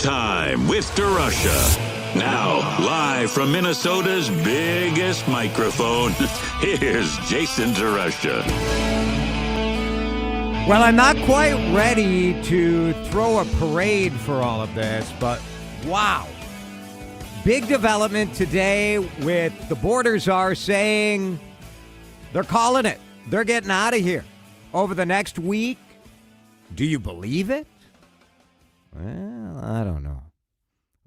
Time with DeRusha. Now, live from Minnesota's biggest microphone, here's Jason DeRusha. Well, I'm not quite ready to throw a parade for all of this, but wow. Big development today with the border czar saying they're calling it. They're getting out of here over the next week. Do you believe it? Well, I don't know.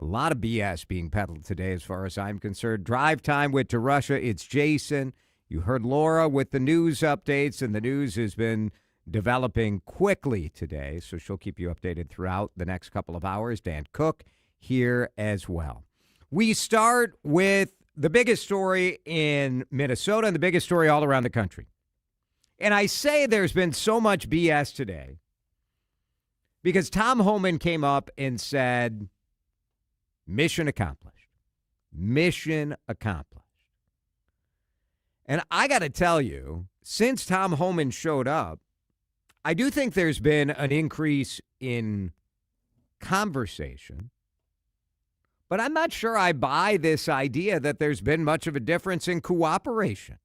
A lot of BS being peddled today as far as I'm concerned. Drive time with DeRusha. It's Jason. You heard Laura with the news updates, and the news has been developing quickly today, so she'll keep you updated throughout the next couple of hours. Dan Cook here as well. We start with the biggest story in Minnesota and the biggest story all around the country. And I say there's been so much BS today because Tom Homan came up and said, mission accomplished. Mission accomplished. And I got to tell you, since Tom Homan showed up, I do think there's been an increase in conversation, but I'm not sure I buy this idea that there's been much of a difference in cooperation.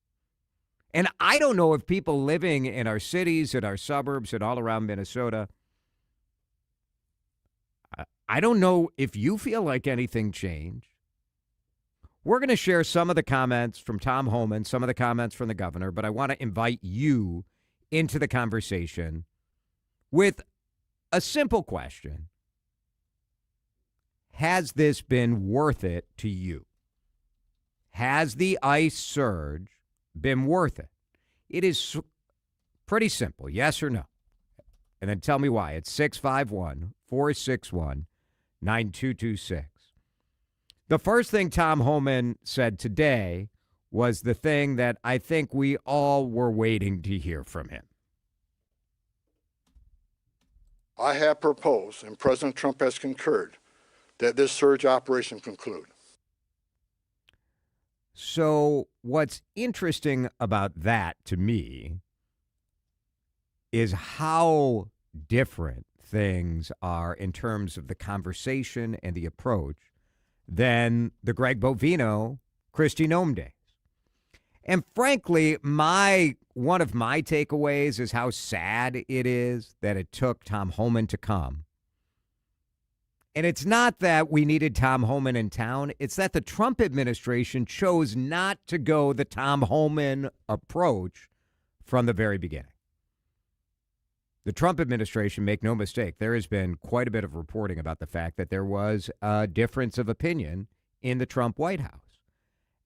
And I don't know if people living in our cities, in our suburbs, and all around Minnesota, I don't know if you feel like anything changed. We're going to share some of the comments from Tom Homan, some of the comments from the governor, but I want to invite you into the conversation with a simple question. Has this been worth it to you? Has the ICE surge been worth it? It is pretty simple, yes or no. And then tell me why. It's 651-461-9226. The first thing Tom Homan said today was the thing that I think we all were waiting to hear from him. I have proposed, and President Trump has concurred, that this surge operation conclude. So what's interesting about that to me is how different things are in terms of the conversation and the approach than the Greg Bovino, Kristi Noem days. And frankly, one of my takeaways is how sad it is that it took Tom Homan to come. And it's not that we needed Tom Homan in town. It's that the Trump administration chose not to go the Tom Homan approach from the very beginning. The Trump administration, make no mistake, there has been quite a bit of reporting about the fact that there was a difference of opinion in the Trump White House.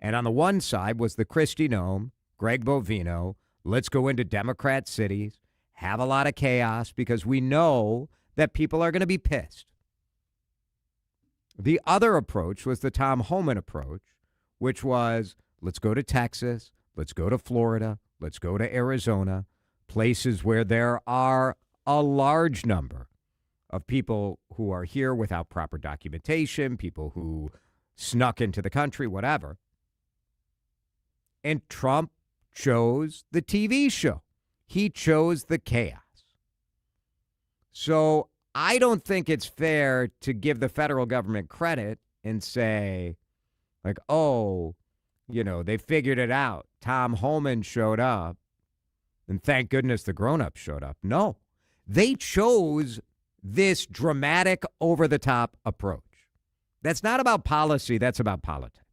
And on the one side was the Kristi Noem, Greg Bovino, let's go into Democrat cities, have a lot of chaos because we know that people are going to be pissed. The other approach was the Tom Homan approach, which was let's go to Texas, let's go to Florida, let's go to Arizona, places where there are a large number of people who are here without proper documentation, people who snuck into the country, whatever. And Trump chose the TV show. He chose the chaos. So I don't think it's fair to give the federal government credit and say, like, oh, they figured it out. Tom Homan showed up, and thank goodness the grown-ups showed up. No, they chose this dramatic, over-the-top approach. That's not about policy. That's about politics.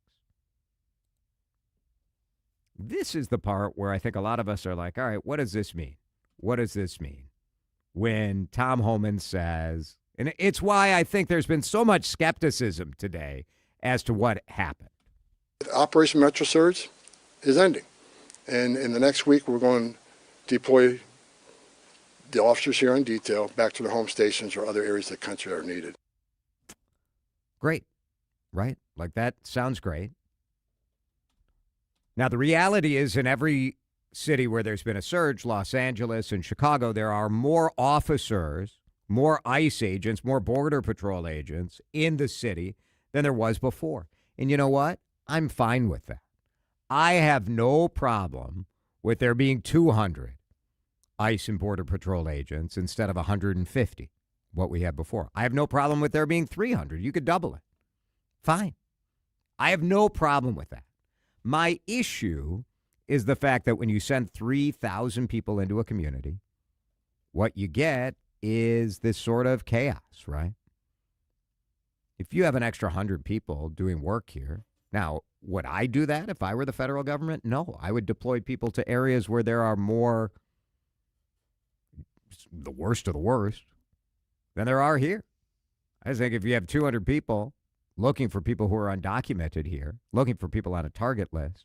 This is the part where I think a lot of us are like, all right, what does this mean? What does this mean? When Tom Homan says, and it's why I think there's been so much skepticism today as to what happened. Operation Metro Surge is ending. And in the next week, we're going to deploy the officers here in detail back to their home stations or other areas of the country that are needed. Great, right? Like that sounds great. Now, the reality is in every city where there's been a surge, Los Angeles and Chicago, there are more officers, more ICE agents, more Border Patrol agents in the city than there was before. And you know what? I'm fine with that. I have no problem with there being 200 ICE and Border Patrol agents instead of 150 what we had before. I have no problem with there being 300. You could double it. Fine. I have no problem with that. My issue is the fact that when you send 3,000 people into a community, what you get is this sort of chaos, right? If you have an extra 100 people doing work here, now, would I do that if I were the federal government? No, I would deploy people to areas where there are more, the worst of the worst, than there are here. I just think if you have 200 people looking for people who are undocumented here, looking for people on a target list,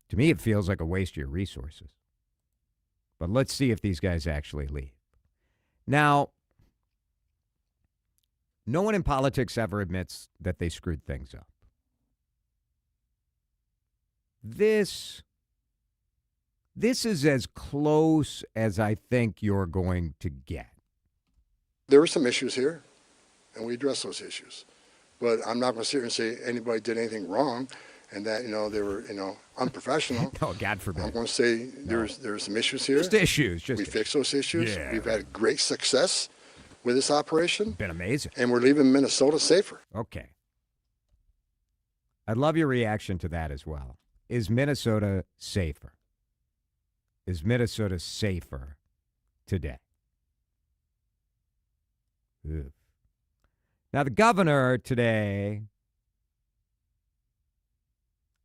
to me, it feels like a waste of your resources. But let's see if these guys actually leave. Now, no one in politics ever admits that they screwed things up. This is as close as I think you're going to get. There were some issues here, and we addressed those issues. But I'm not going to sit here and say anybody did anything wrong and that, they were, unprofessional. Oh, God forbid. I'm going to say there's some issues here. Just issues. We fixed those issues. Yeah. We've had great success with this operation. Been amazing. And we're leaving Minnesota safer. Okay. I'd love your reaction to that as well. Is Minnesota safer? Is Minnesota safer today? Ugh. Now, the governor today,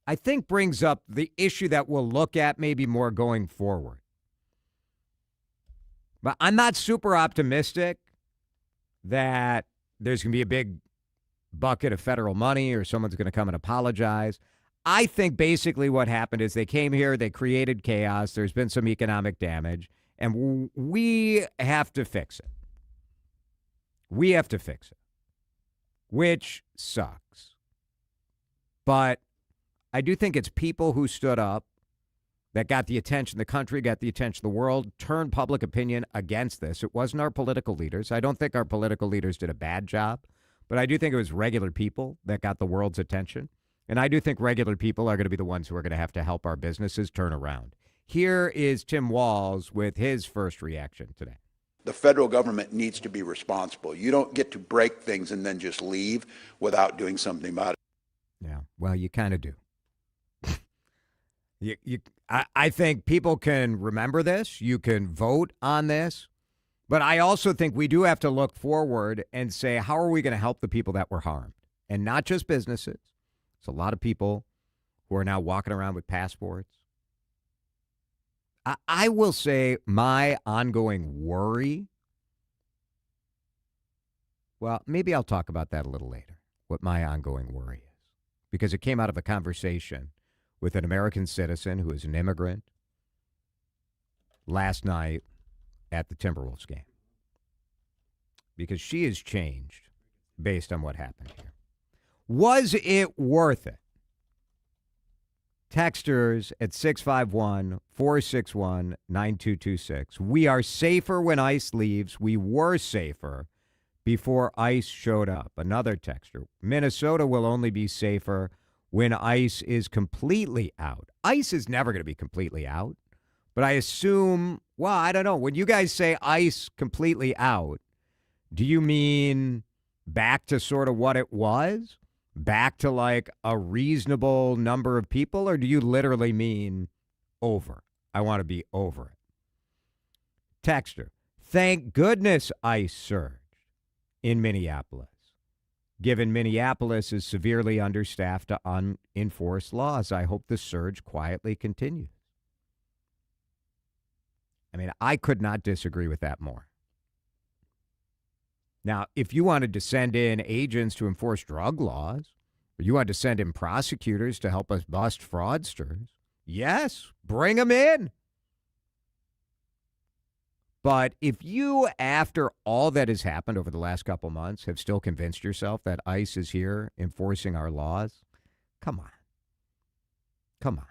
I think, brings up the issue that we'll look at maybe more going forward. But I'm not super optimistic that there's going to be a big bucket of federal money or someone's going to come and apologize. I think basically what happened is they came here, they created chaos, there's been some economic damage, and we have to fix it. We have to fix it, which sucks. But I do think it's people who stood up that got the attention, the country got the attention, the world turned public opinion against this. It wasn't our political leaders. I don't think our political leaders did a bad job, but I do think it was regular people that got the world's attention. And I do think regular people are going to be the ones who are going to help our businesses turn around. Here is Tim Walz with his first reaction today. The federal government needs to be responsible. You don't get to break things and then just leave without doing something about it. Yeah, well, you kind of do. I think people can remember this. You can vote on this. But I also think we do have to look forward and say, how are we going to help the people that were harmed? And not just businesses. There's a lot of people who are now walking around with passports. I will say my ongoing worry, well, maybe I'll talk about that a little later, what my ongoing worry is. Because it came out of a conversation with an American citizen who is an immigrant last night at the Timberwolves game. Because she has changed based on what happened here. Was it worth it? Texters at 651-461-9226. We are safer when ICE leaves. We were safer before ICE showed up. Another texter. Minnesota will only be safer when ICE is completely out. ICE is never going to be completely out. But I assume, well, I don't know. When you guys say ICE completely out, do you mean back to sort of what it was? Back to like a reasonable number of people? Or do you literally mean over? I want to be over it. Texter, thank goodness ICE surged in Minneapolis, given Minneapolis is severely understaffed to unenforce laws. I hope the surge quietly continues. I mean, I could not disagree with that more. Now, if you wanted to send in agents to enforce drug laws, or you wanted to send in prosecutors to help us bust fraudsters, yes, bring them in. But if you, after all that has happened over the last couple months, have still convinced yourself that ICE is here enforcing our laws, come on. Come on.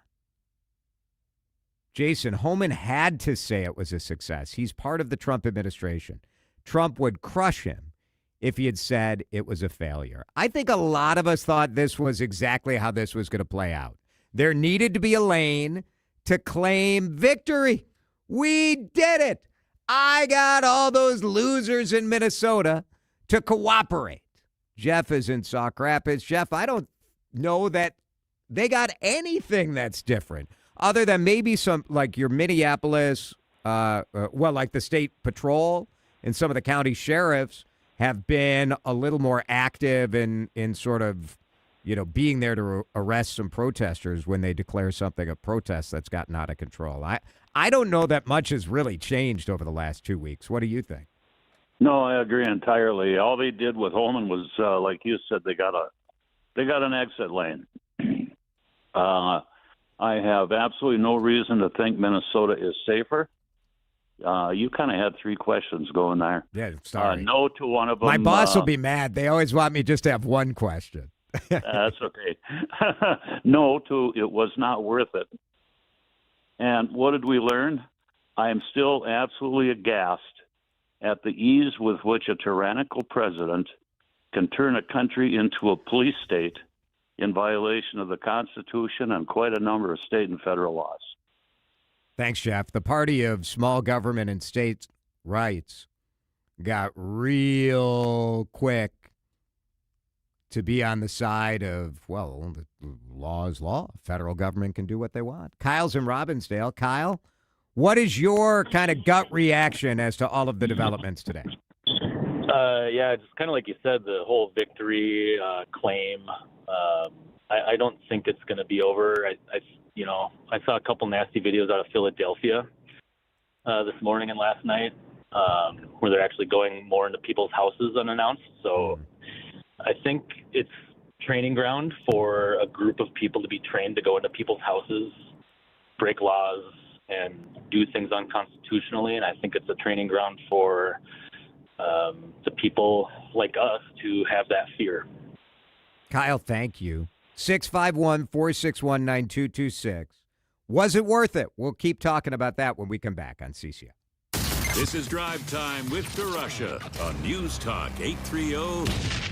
Jason, Homan had to say it was a success. He's part of the Trump administration. Trump would crush him if he had said it was a failure. I think a lot of us thought this was exactly how this was going to play out. There needed to be a lane to claim victory. We did it. I got all those losers in Minnesota to cooperate. Jeff is in Sauk Rapids. Jeff, I don't know that they got anything that's different other than maybe some, like your Minneapolis, like the state patrol and some of the county sheriffs have been a little more active in sort of, being there to arrest some protesters when they declare something a protest that's gotten out of control. I don't know that much has really changed over the last 2 weeks. What do you think? No, I agree entirely. All they did with Homan was, like you said, they got an exit lane. I have absolutely no reason to think Minnesota is safer. You kind of had three questions going there. Yeah, sorry. No to one of them. My boss will be mad. They always want me just to have one question. That's okay. No to it was not worth it. And what did we learn? I am still absolutely aghast at the ease with which a tyrannical president can turn a country into a police state in violation of the Constitution and quite a number of state and federal laws. Thanks, Jeff. The party of small government and state rights got real quick to be on the side of, well, the law is law. Federal government can do what they want. Kyle's in Robbinsdale. Kyle, what is your kind of gut reaction as to all of the developments today? Yeah, it's kind of like you said, the whole victory claim. I don't think it's going to be over. I saw a couple nasty videos out of Philadelphia this morning and last night where they're actually going more into people's houses unannounced. So I think it's training ground for a group of people to be trained to go into people's houses, break laws, and do things unconstitutionally. And I think it's a training ground for the people like us to have that fear. Kyle, thank you. 651-461-9226. Was it worth it? We'll keep talking about that when we come back on CCO. This is Drive Time with DeRusha on News Talk 830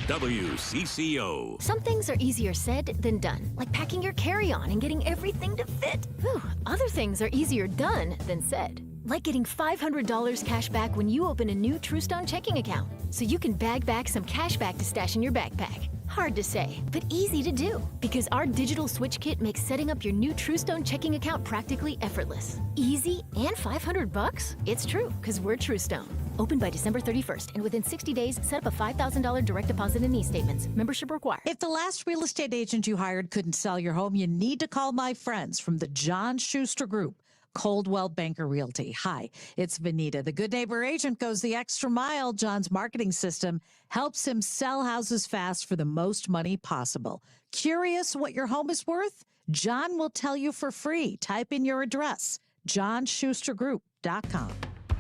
WCCO. Some things are easier said than done, like packing your carry-on and getting everything to fit. Whew. Other things are easier done than said, like getting $500 cash back when you open a new TrueStone checking account, so you can bag back some cash back to stash in your backpack. Hard to say, but easy to do, because our digital switch kit makes setting up your new TrueStone checking account practically effortless. Easy and $500? It's true, because we're TrueStone. Open by December 31st, and within 60 days, set up a $5,000 direct deposit and e-statements. Membership required. If the last real estate agent you hired couldn't sell your home, you need to call my friends from the John Schuster Group. Coldwell Banker Realty. Hi, it's Vanita. The good neighbor agent goes the extra mile. John's marketing system helps him sell houses fast for the most money possible. Curious what your home is worth? John will tell you for free. Type in your address, johnschustergroup.com.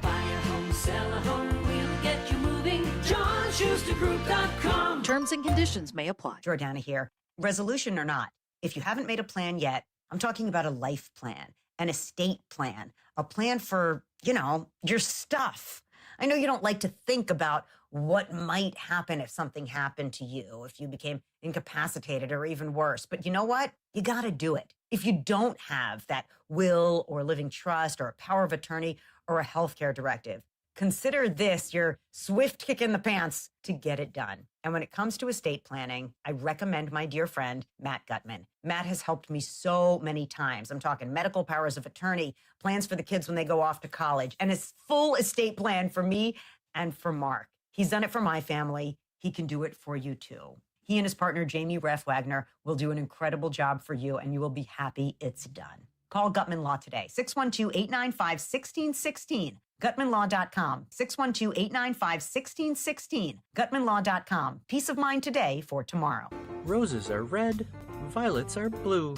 Buy a home, sell a home, we'll get you moving. johnschustergroup.com. Terms and conditions may apply. Jordana here. Resolution or not, if you haven't made a plan yet, I'm talking about a life plan. An estate plan, a plan for, your stuff. I know you don't like to think about what might happen if something happened to you, if you became incapacitated or even worse. But you know what? You got to do it. If you don't have that will or living trust or a power of attorney or a healthcare directive, consider this your swift kick in the pants to get it done. And when it comes to estate planning, I recommend my dear friend, Matt Gutman. Matt has helped me so many times. I'm talking medical powers of attorney, plans for the kids when they go off to college, and his full estate plan for me and for Mark. He's done it for my family. He can do it for you too. He and his partner, Jamie Reff Wagner, will do an incredible job for you, and you will be happy it's done. Call Gutman Law today, 612-895-1616. GutmanLaw.com, 612-895-1616. GutmanLaw.com. Peace of mind today for tomorrow. Roses are red, violets are blue.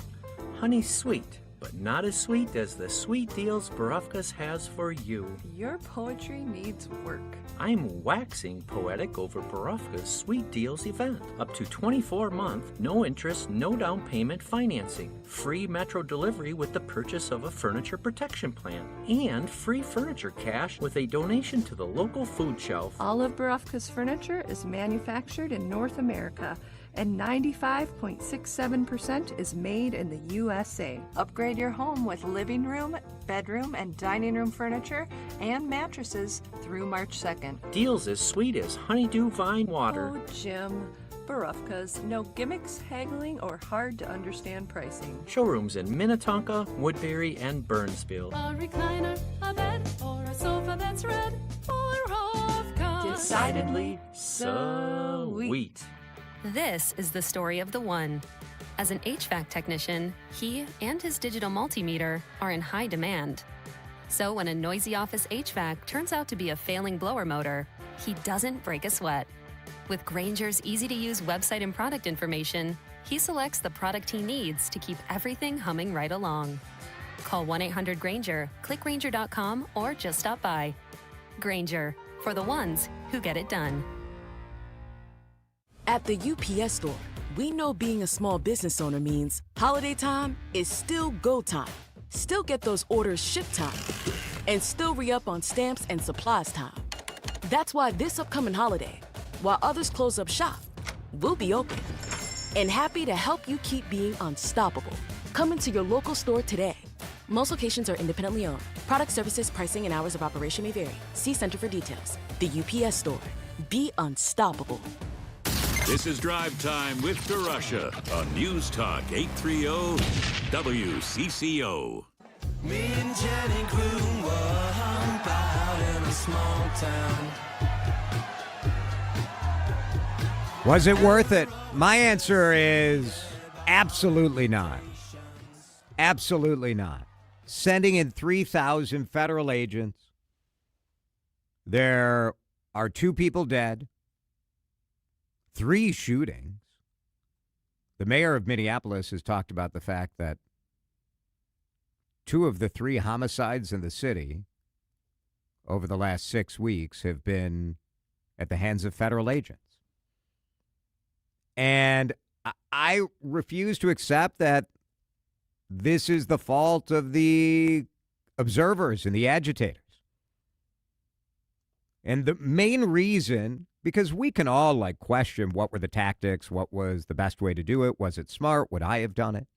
Honey's sweet, but not as sweet as the sweet deals Barufka's has for you. Your poetry needs work. I'm waxing poetic over Barufka's Sweet Deals event. Up to 24-month, no interest, no down payment financing. Free metro delivery with the purchase of a furniture protection plan. And free furniture cash with a donation to the local food shelf. All of Barufka's furniture is manufactured in North America, and 95.67% is made in the USA. Upgrade Upgrade your home with living room, bedroom, and dining room furniture and mattresses through March 2nd. Deals as sweet as honeydew vine water. Oh, Jim. Barufka's, no gimmicks, haggling, or hard-to-understand pricing. Showrooms in Minnetonka, Woodbury, and Burnsville. A recliner, a bed, or a sofa that's red, Barufka. Decidedly sweet. This is the story of the one. As an HVAC technician, he and his digital multimeter are in high demand. So when a noisy office HVAC turns out to be a failing blower motor, he doesn't break a sweat. With Grainger's easy-to-use website and product information, he selects the product he needs to keep everything humming right along. Call 1-800-GRAINGER, click Grainger.com, or just stop by. Grainger, for the ones who get it done. At the UPS Store, we know being a small business owner means holiday time is still go time. Still get those orders shipped time. And still re-up on stamps and supplies time. That's why this upcoming holiday, while others close up shop, we'll be open and happy to help you keep being unstoppable. Come into your local store today. Most locations are independently owned. Product services, pricing, and hours of operation may vary. See Center for details. The UPS Store. Be unstoppable. This is Drive Time with DeRusha on News Talk 830 WCCO. Me and Jenny Groom were hung out in a small town. Was it worth it? My answer is absolutely not. Absolutely not. Sending in 3,000 federal agents. There are 2 people dead. 3 shootings. The mayor of Minneapolis has talked about the fact that 2 of the 3 homicides in the city over the last 6 weeks have been at the hands of federal agents. And I refuse to accept that this is the fault of the observers and the agitators. And the main reason, because we can all question what were the tactics, what was the best way to do it, was it smart, would I have done it?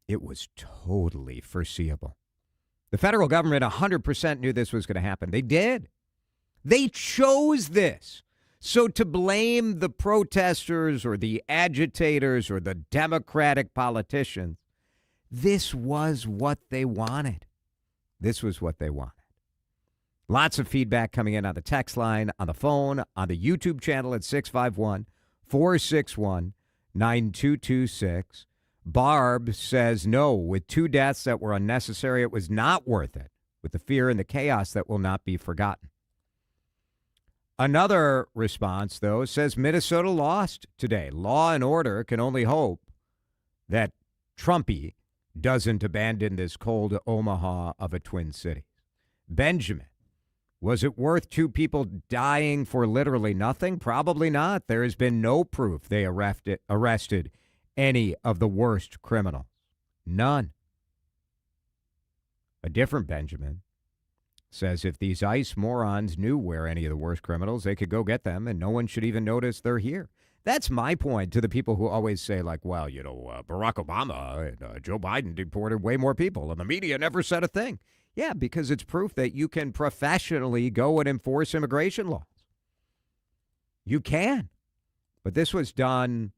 It was totally foreseeable. The federal government 100% knew this was going to happen. They did. They chose this. So to blame the protesters or the agitators or the Democratic politicians, this was what they wanted. This was what they wanted. Lots of feedback coming in on the text line, on the phone, on the YouTube channel at 651-461-9226. Barb says, no, with 2 deaths that were unnecessary, it was not worth it, with the fear and the chaos that will not be forgotten. Another response, though, says Minnesota lost today. Law and order can only hope that Trumpy doesn't abandon this cold Omaha of a Twin Cities. Benjamin, was it worth 2 people dying for literally nothing? Probably not. There has been no proof they arrested any of the worst criminals. None. A different Benjamin says if these ICE morons knew where any of the worst criminals, they could go get them, and no one should even notice they're here. That's my point to the people who always say, Barack Obama and Joe Biden deported way more people, and the media never said a thing. Yeah, because it's proof that you can professionally go and enforce immigration laws. You can. But this was done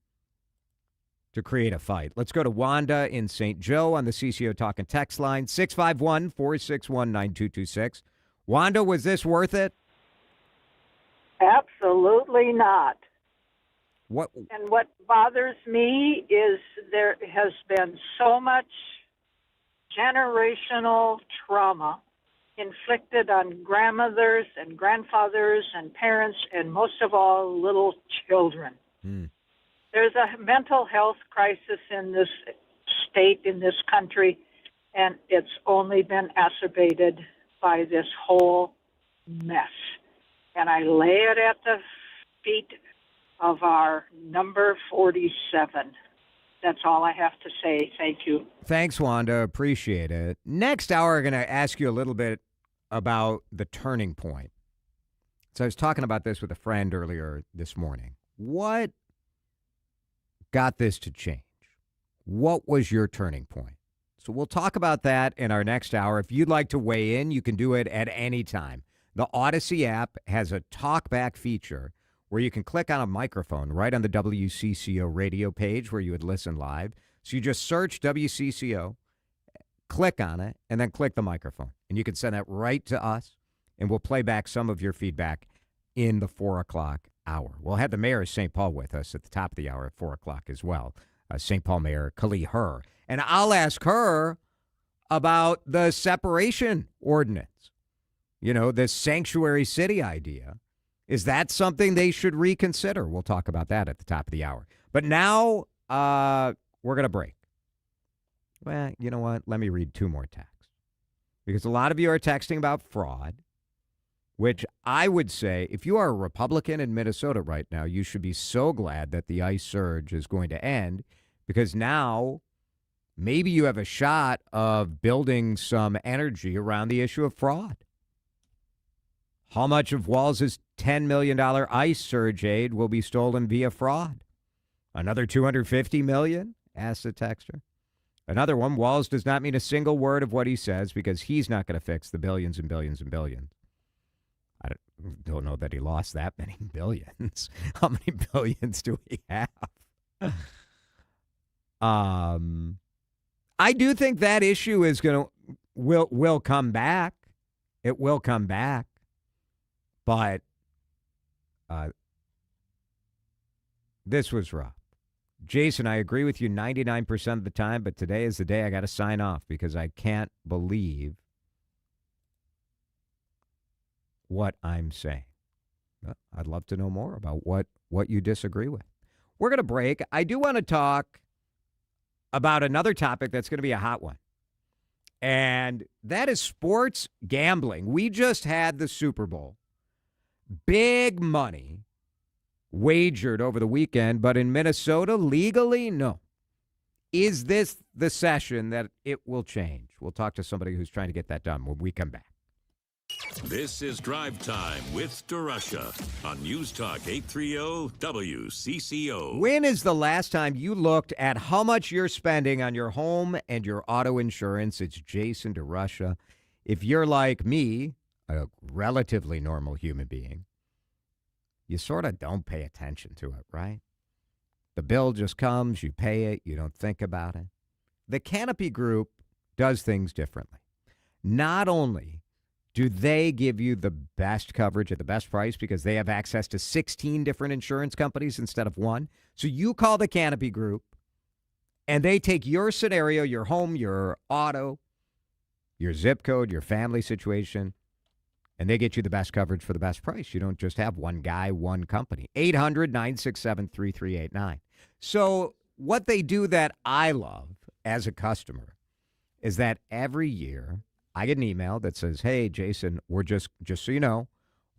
to create a fight. Let's go to Wanda in St. Joe on the CCO Talk and Text line, 651-461-9226. Wanda, was this worth it? Absolutely not. What? And what bothers me is there has been so much generational trauma inflicted on grandmothers and grandfathers and parents and most of all little children. There's a mental health crisis in this state, in this country, and it's only been exacerbated by this whole mess. And I lay it at the feet of our number 47. That's all I have to say. Thank you. Thanks, Wanda. Appreciate it. Next hour, we're going to ask you a little bit about the turning point. So I was talking about this with a friend earlier this morning. What got this to change? What was your turning point? So we'll talk about that in our next hour. If you'd like to weigh in, you can do it at any time. The Odyssey app has a talkback feature where you can click on a microphone right on the WCCO radio page where you would listen live. So you just search WCCO, click on it, and then click the microphone. And you can send that right to us, and we'll play back some of your feedback in the 4 o'clock hour. We'll have the mayor of St. Paul with us at the top of the hour at 4 o'clock as well. St. Paul Mayor Kaohly Her. And I'll ask her about the separation ordinance. You know, this sanctuary city idea. Is that something they should reconsider? We'll talk about that at the top of the hour. But now we're going to break. Well, you know what? Let me read 2 more texts. Because a lot of you are texting about fraud, which I would say, if you are a Republican in Minnesota right now, you should be so glad that the ICE surge is going to end, because now maybe you have a shot of building some energy around the issue of fraud. How much of Walz's $10 million ICE surge aid will be stolen via fraud? Another $250 million? Asked the texter. Another one, Walz does not mean a single word of what he says because he's not going to fix the billions and billions and billions. I don't know that he lost that many billions. How many billions do we have? I do think that issue is will come back. It will come back. But this was rough. Jason, I agree with you 99% of the time, but today is the day I got to sign off because I can't believe what I'm saying. I'd love to know more about what you disagree with. We're going to break. I do want to talk about another topic that's going to be a hot one, and that is sports gambling. We just had the Super Bowl. Big money wagered over the weekend, but in Minnesota, legally, no. Is this the session that it will change? We'll talk to somebody who's trying to get that done when we come back. This is Drive Time with DeRusha on News Talk 830 WCCO. When is the last time you looked at how much you're spending on your home and your auto insurance? It's Jason DeRusha. If you're like me, a relatively normal human being, you sort of don't pay attention to it, right? The bill just comes, you pay it, you don't think about it. The Canopy Group does things differently. Not only do they give you the best coverage at the best price because they have access to 16 different insurance companies instead of one, so you call the Canopy Group, and they take your scenario, your home, your auto, your zip code, your family situation, and they get you the best coverage for the best price. You don't just have one guy, one company. 800-967-3389. So what they do that I love as a customer is that every year I get an email that says, hey, Jason, we're just so you know,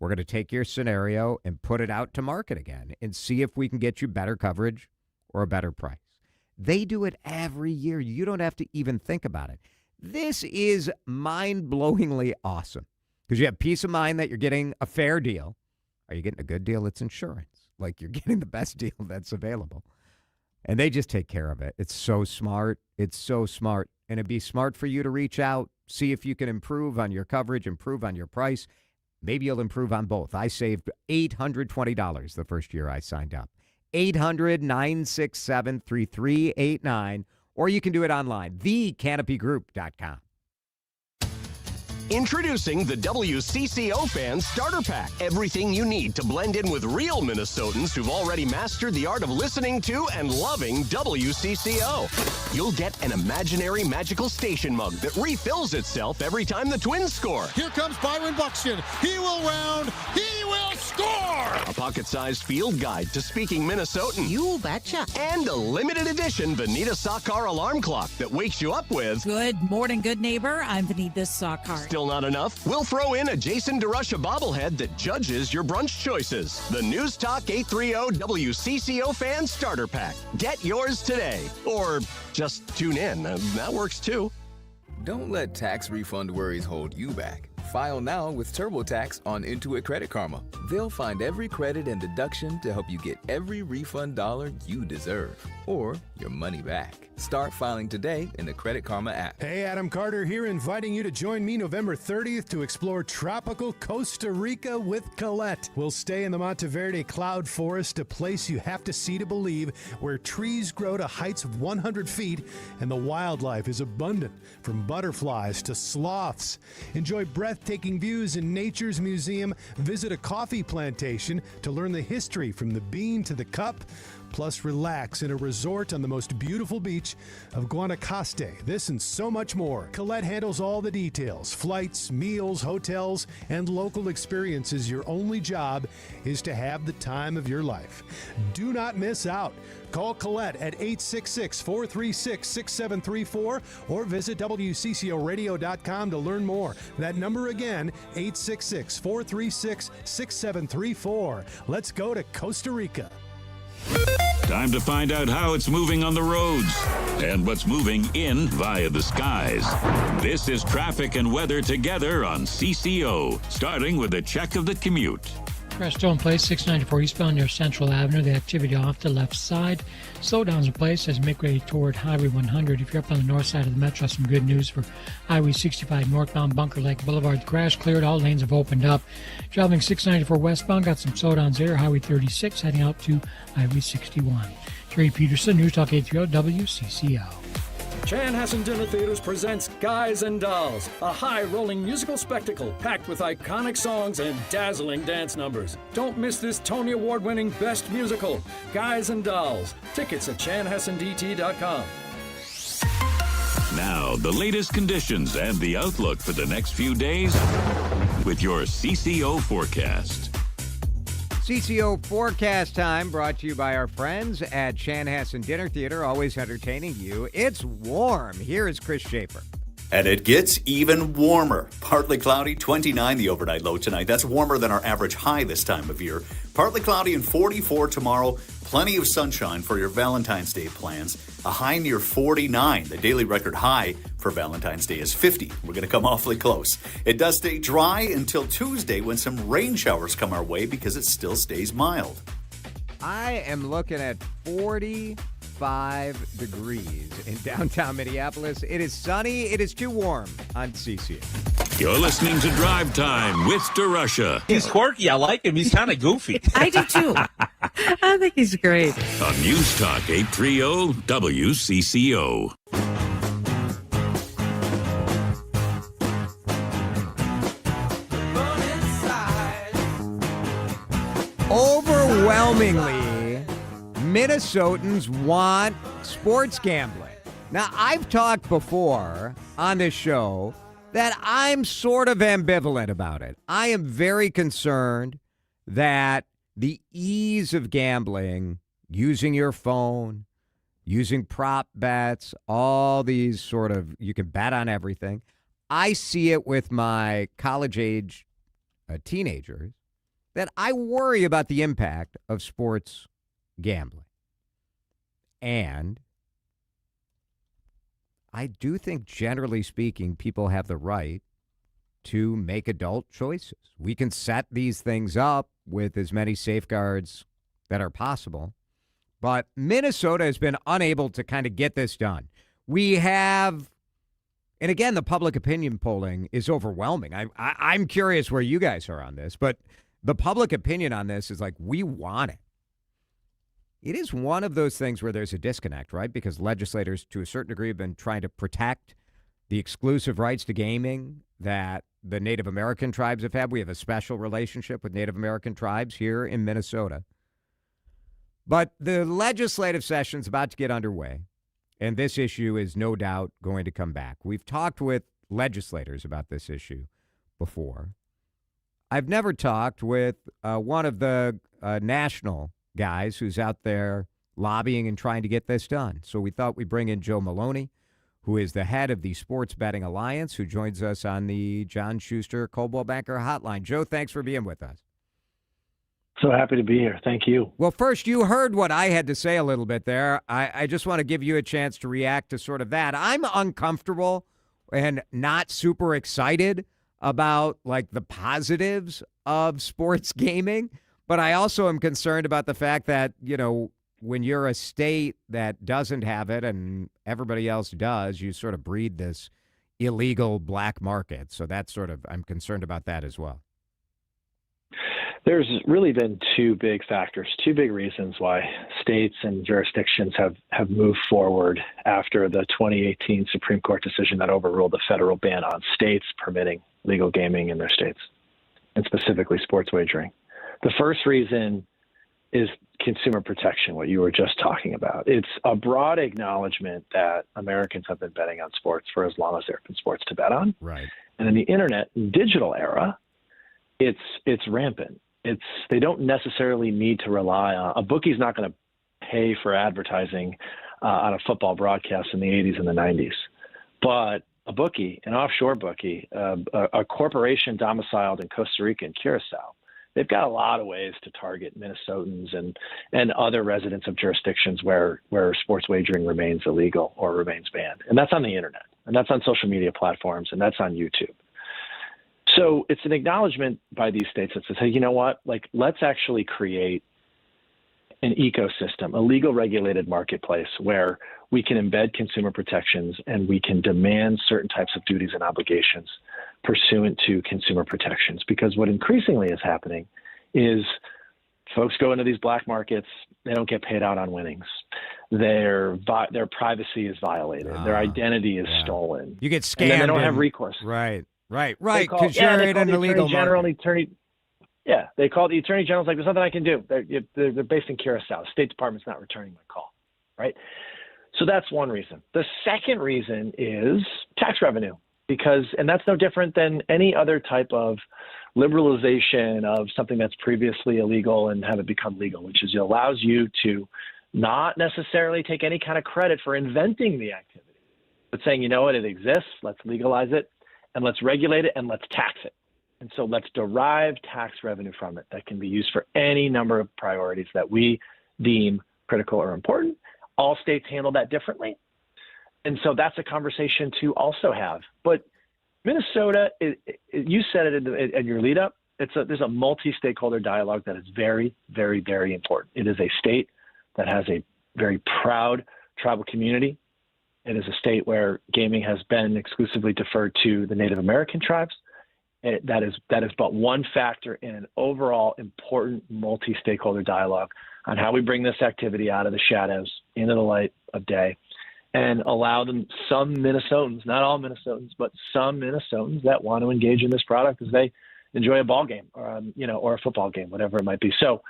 we're going to take your scenario and put it out to market again and see if we can get you better coverage or a better price. They do it every year. You don't have to even think about it. This is mind-blowingly awesome. Because you have peace of mind that you're getting a fair deal. Are you getting a good deal? It's insurance. Like you're getting the best deal that's available. And they just take care of it. It's so smart. It's so smart. And it'd be smart for you to reach out, see if you can improve on your coverage, improve on your price. Maybe you'll improve on both. I saved $820 the first year I signed up. 800-967-3389. Or you can do it online, thecanopygroup.com. Introducing the WCCO Fan Starter Pack. Everything you need to blend in with real Minnesotans who've already mastered the art of listening to and loving WCCO. You'll get an imaginary magical station mug that refills itself every time the Twins score. Here comes Byron Buxton. He will round. He will score! A pocket-sized field guide to speaking Minnesotan. You betcha. And a limited edition Vanita Sakar alarm clock that wakes you up with... Good morning, good neighbor. I'm Vanita Sakar. Still not enough? We'll throw in a Jason DeRusha bobblehead that judges your brunch choices. The News Talk 830 WCCO Fan Starter Pack. Get yours today. Or just tune in. That works too. Don't let tax refund worries hold you back. File now with TurboTax on Intuit Credit Karma. They'll find every credit and deduction to help you get every refund dollar you deserve, or your money back. Start filing today in the Credit Karma app. Hey, Adam Carter here, inviting you to join me November 30th to explore tropical Costa Rica with Colette. We'll stay in the Monteverde Cloud Forest, a place you have to see to believe, where trees grow to heights of 100 feet and the wildlife is abundant, from butterflies to sloths. Enjoy breathtaking views in Nature's Museum. Visit a coffee plantation to learn the history from the bean to the cup. Plus, relax in a resort on the most beautiful beach of Guanacaste. This and so much more. Colette handles all the details: flights, meals, hotels, and local experiences. Your only job is to have the time of your life. Do not miss out. Call Colette at 866-436-6734 or visit WCCOradio.com to learn more. That number again, 866-436-6734. Let's go to Costa Rica. Time to find out how it's moving on the roads and what's moving in via the skies. This is traffic and weather together on CCO, starting with a check of the commute. Crash still in place, 694 eastbound near Central Avenue. The activity off the left side. Slowdowns in place as you make way toward Highway 100. If you're up on the north side of the metro, some good news for Highway 65 northbound Bunker Lake Boulevard. The crash cleared. All lanes have opened up. Traveling 694 westbound, got some slowdowns there. Highway 36 heading out to Highway 61. Terry Peterson, News Talk 830 WCCO. Chanhassen Dinner Theaters presents Guys and Dolls, a high-rolling musical spectacle packed with iconic songs and dazzling dance numbers. Don't miss this Tony Award-winning Best Musical, Guys and Dolls. Tickets at chanhassendt.com. Now, the latest conditions and the outlook for the next few days with your CCO forecast. CCO forecast time brought to you by our friends at Chanhassen Dinner Theater, always entertaining you. It's warm. Here is Chris Schaefer. And it gets even warmer. Partly cloudy, 29 the overnight low tonight. That's warmer than our average high this time of year. Partly cloudy and 44 tomorrow. Plenty of sunshine for your Valentine's Day plans. A high near 49. The daily record high for Valentine's Day is 50. We're going to come awfully close. It does stay dry until Tuesday when some rain showers come our way because it still stays mild. I am looking at 45 degrees in downtown Minneapolis. It is sunny. It is too warm on CCO. You're listening to Drive Time with DeRusha. He's quirky. I like him. He's kind of goofy. I do too. I think he's great. On News Talk 830 WCCO. Overwhelmingly, Minnesotans want sports gambling. Now, I've talked before on this show that I'm sort of ambivalent about it. I am very concerned that the ease of gambling, using your phone, using prop bets, all these sort of, you can bet on everything. I see it with my college-age teenagers that I worry about the impact of sports gambling. And I do think, generally speaking, people have the right to make adult choices. We can set these things up with as many safeguards that are possible. But Minnesota has been unable to kind of get this done. We have, and again, the public opinion polling is overwhelming. I'm curious where you guys are on this, but the public opinion on this is like, we want it. It is one of those things where there's a disconnect, right? Because legislators, to a certain degree, have been trying to protect the exclusive rights to gaming that the Native American tribes have had. We have a special relationship with Native American tribes here in Minnesota. But the legislative session's about to get underway, and this issue is no doubt going to come back. We've talked with legislators about this issue before. I've never talked with one of the national guys who's out there lobbying and trying to get this done. So we thought we'd bring in Joe Maloney, who is the head of the Sports Betting Alliance, who joins us on the John Schuster Coldwell Banker Hotline. Joe, thanks for being with us. So happy to be here. Thank you. Well, first, you heard what I had to say a little bit there. I just want to give you a chance to react to sort of that. I'm uncomfortable and not super excited about like the positives of sports gaming, but I also am concerned about the fact that, when you're a state that doesn't have it and everybody else does, you sort of breed this illegal black market. So that's I'm concerned about that as well. There's really been two big factors, two big reasons why states and jurisdictions have moved forward after the 2018 Supreme Court decision that overruled the federal ban on states permitting legal gaming in their states, and specifically sports wagering. The first reason is consumer protection, what you were just talking about. It's a broad acknowledgement that Americans have been betting on sports for as long as there have been sports to bet on. Right. And in the internet and digital era, it's rampant. They don't necessarily need to rely on a bookie's not going to pay for advertising on a football broadcast in the 80s and the 90s, but a bookie, an offshore bookie, a corporation domiciled in Costa Rica and Curacao, they've got a lot of ways to target Minnesotans and other residents of jurisdictions where sports wagering remains illegal or remains banned. And that's on the internet, and that's on social media platforms, and that's on YouTube. So it's an acknowledgement by these states that says, hey, you know what? Like, let's actually create an ecosystem, a legal regulated marketplace where we can embed consumer protections and we can demand certain types of duties and obligations pursuant to consumer protections. Because what increasingly is happening is folks go into these black markets, they don't get paid out on winnings. Their privacy is violated. Their identity is stolen. You get scammed. And then they don't have recourse. Right. Because you're in an illegal market. They call the attorney general's like, there's nothing I can do. They're based in Curacao. The State Department's not returning my call, right? So that's one reason. The second reason is tax revenue, and that's no different than any other type of liberalization of something that's previously illegal and have it become legal, which is it allows you to not necessarily take any kind of credit for inventing the activity, but saying, you know what, it exists, let's legalize it, and let's regulate it, and let's tax it. And so let's derive tax revenue from it that can be used for any number of priorities that we deem critical or important. All states handle that differently. And so that's a conversation to also have. But Minnesota, you said it in your lead up, there's a multi-stakeholder dialogue that is very, very, very important. It is a state that has a very proud tribal community. It is a state where gaming has been exclusively deferred to the Native American tribes. That is but one factor in an overall important multi-stakeholder dialogue on how we bring this activity out of the shadows into the light of day and allow some Minnesotans, not all Minnesotans, but some Minnesotans that want to engage in this product as they enjoy a ball game or a football game, whatever it might be. So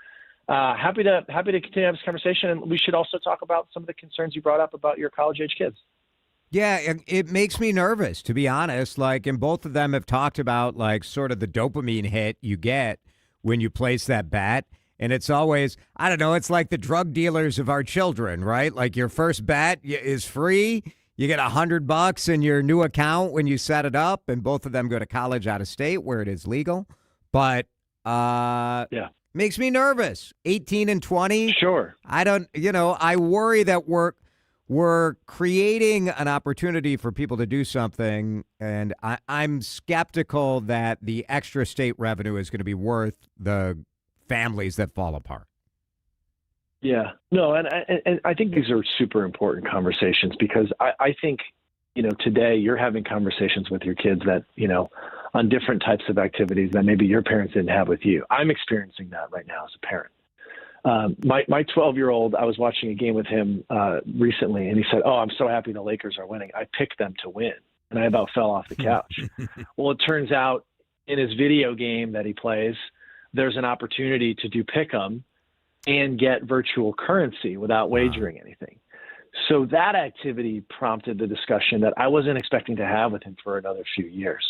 happy to continue this conversation. And we should also talk about some of the concerns you brought up about your college-age kids. Yeah, it makes me nervous, to be honest. And both of them have talked about, sort of the dopamine hit you get when you place that bet. And it's always, I don't know, it's like the drug dealers of our children, right? Like your first bet is free. You get $100 in your new account when you set it up. And both of them go to college out of state where it is legal. But makes me nervous. 18 and 20. Sure. I worry that we're creating an opportunity for people to do something, and I'm skeptical that the extra state revenue is going to be worth the families that fall apart. Yeah, no, and I think these are super important conversations because I think, today you're having conversations with your kids that, on different types of activities that maybe your parents didn't have with you. I'm experiencing that right now as a parent. My 12-year-old, I was watching a game with him recently, and he said, I'm so happy the Lakers are winning. I picked them to win, and I about fell off the couch. Well, it turns out in his video game that he plays, there's an opportunity to do pick'em and get virtual currency without wagering anything. So that activity prompted the discussion that I wasn't expecting to have with him for another few years.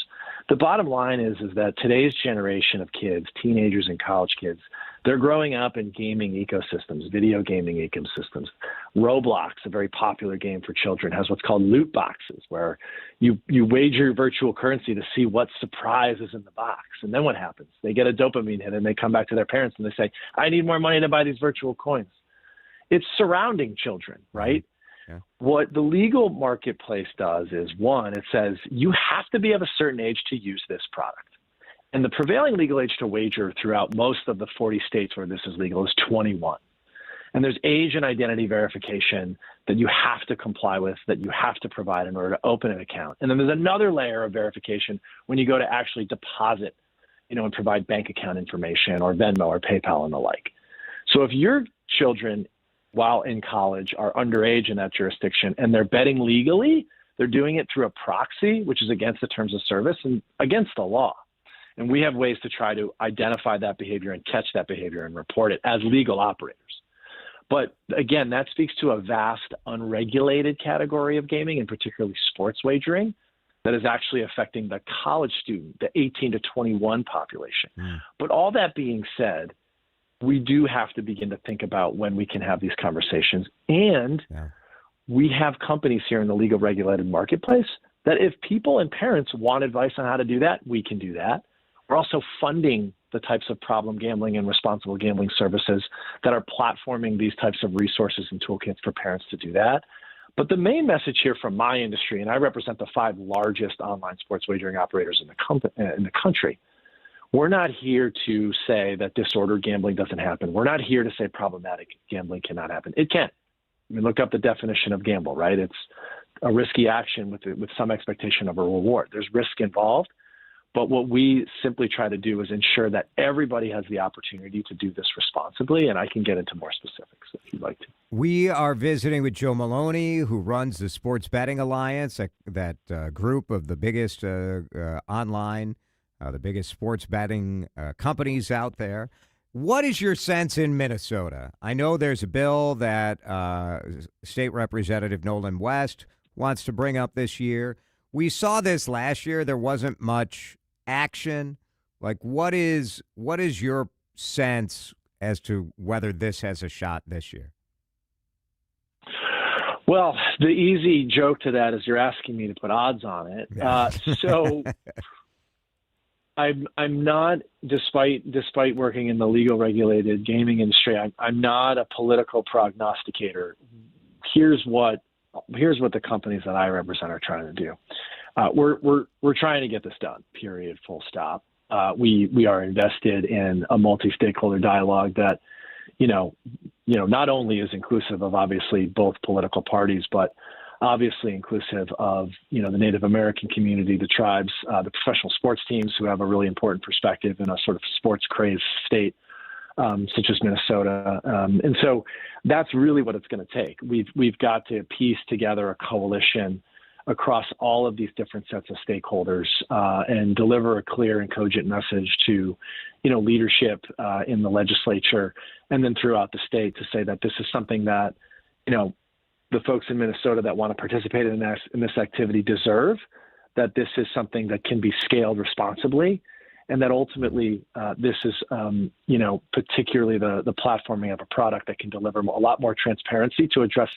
The bottom line is that today's generation of kids, teenagers and college kids, they're growing up in gaming ecosystems, video gaming ecosystems. Roblox, a very popular game for children, has what's called loot boxes, where you wager your virtual currency to see what surprise is in the box. And then what happens? They get a dopamine hit and they come back to their parents and they say, I need more money to buy these virtual coins. It's surrounding children, right? What the legal marketplace does is, one, it says you have to be of a certain age to use this product. And the prevailing legal age to wager throughout most of the 40 states where this is legal is 21. And there's age and identity verification that you have to comply with, that you have to provide in order to open an account. And then there's another layer of verification when you go to actually deposit, and provide bank account information or Venmo or PayPal and the like. So if your children, while in college, are underage in that jurisdiction and they're betting legally, they're doing it through a proxy, which is against the terms of service and against the law. And we have ways to try to identify that behavior and catch that behavior and report it as legal operators. But again, that speaks to a vast unregulated category of gaming, and particularly sports wagering, that is actually affecting the college student, the 18 to 21 population. But all that being said, we do have to begin to think about when we can have these conversations. And we have companies here in the legal regulated marketplace that if people and parents want advice on how to do that, we can do that. We're also funding the types of problem gambling and responsible gambling services that are platforming these types of resources and toolkits for parents to do that. But the main message here from my industry, and I represent the 5 largest online sports wagering operators in the country, we're not here to say that disordered gambling doesn't happen. We're not here to say problematic gambling cannot happen. It can. I mean, look up the definition of gamble, right? It's a risky action with some expectation of a reward. There's risk involved. But what we simply try to do is ensure that everybody has the opportunity to do this responsibly, and I can get into more specifics if you'd like to. We are visiting with Joe Maloney, who runs the Sports Betting Alliance, that group of the biggest online, the biggest sports betting companies out there. What is your sense in Minnesota? I know there's a bill that State Representative Nolan West wants to bring up this year. We saw this last year. There wasn't much action. Like, what is your sense as to whether this has a shot this year? Well, the easy joke to that is you're asking me to put odds on it. So I'm not, despite working in the legal regulated gaming industry, I'm not a political prognosticator. Here's what the companies that I represent are trying to do. We're trying to get this done, period, full stop. We are invested in a multi-stakeholder dialogue that, not only is inclusive of obviously both political parties, but obviously inclusive of, the Native American community, the tribes, the professional sports teams who have a really important perspective in a sort of sports crazed state, such as Minnesota. And so that's really what it's going to take. We've got to piece together a coalition across all of these different sets of stakeholders and deliver a clear and cogent message to, leadership in the legislature and then throughout the state to say that this is something that, the folks in Minnesota that want to participate in this activity deserve, that this is something that can be scaled responsibly, and that ultimately this is, particularly the platforming of a product that can deliver a lot more transparency to address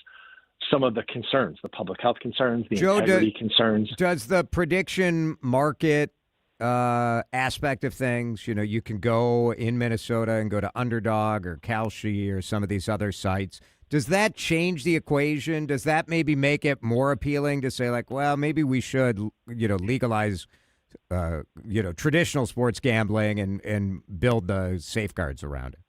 some of the concerns, the public health concerns, the integrity concerns. Does the prediction market aspect of things, you can go in Minnesota and go to Underdog or Kaohly or some of these other sites. Does that change the equation? Does that maybe make it more appealing to say, like, well, maybe we should, legalize, traditional sports gambling and build the safeguards around it?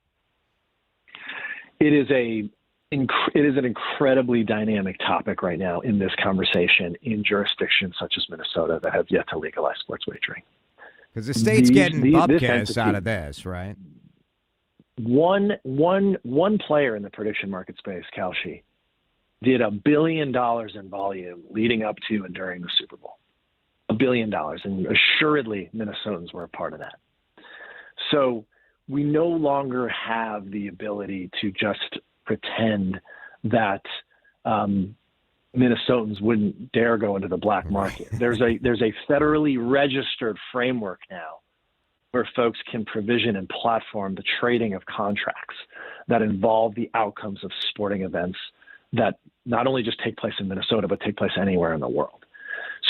It is an incredibly dynamic topic right now in this conversation in jurisdictions such as Minnesota that have yet to legalize sports wagering. Because the state's getting bupkis out of this, right? One player in the prediction market space, Kaohly, did $1 billion in volume leading up to and during the Super Bowl. $1 billion, and assuredly Minnesotans were a part of that. So we no longer have the ability to just pretend that Minnesotans wouldn't dare go into the black market. There's a federally registered framework now where folks can provision and platform the trading of contracts that involve the outcomes of sporting events that not only just take place in Minnesota, but take place anywhere in the world.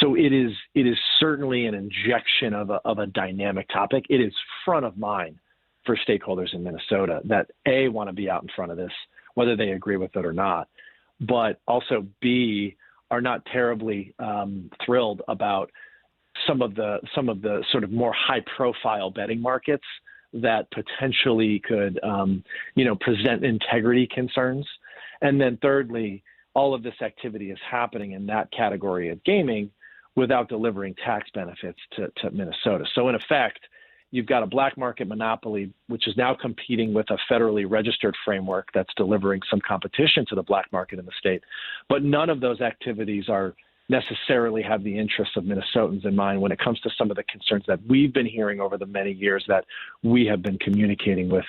So it is certainly an injection of a dynamic topic. It is front of mind for stakeholders in Minnesota that want to be out in front of this, whether they agree with it or not. but also B, are not terribly thrilled about some of the sort of more high-profile betting markets that potentially could, present integrity concerns. And then thirdly, all of this activity is happening in that category of gaming without delivering tax benefits to Minnesota. So in effect, you've got a black market monopoly, which is now competing with a federally registered framework that's delivering some competition to the black market in the state. But none of those activities are necessarily have the interests of Minnesotans in mind when it comes to some of the concerns that we've been hearing over the many years that we have been communicating with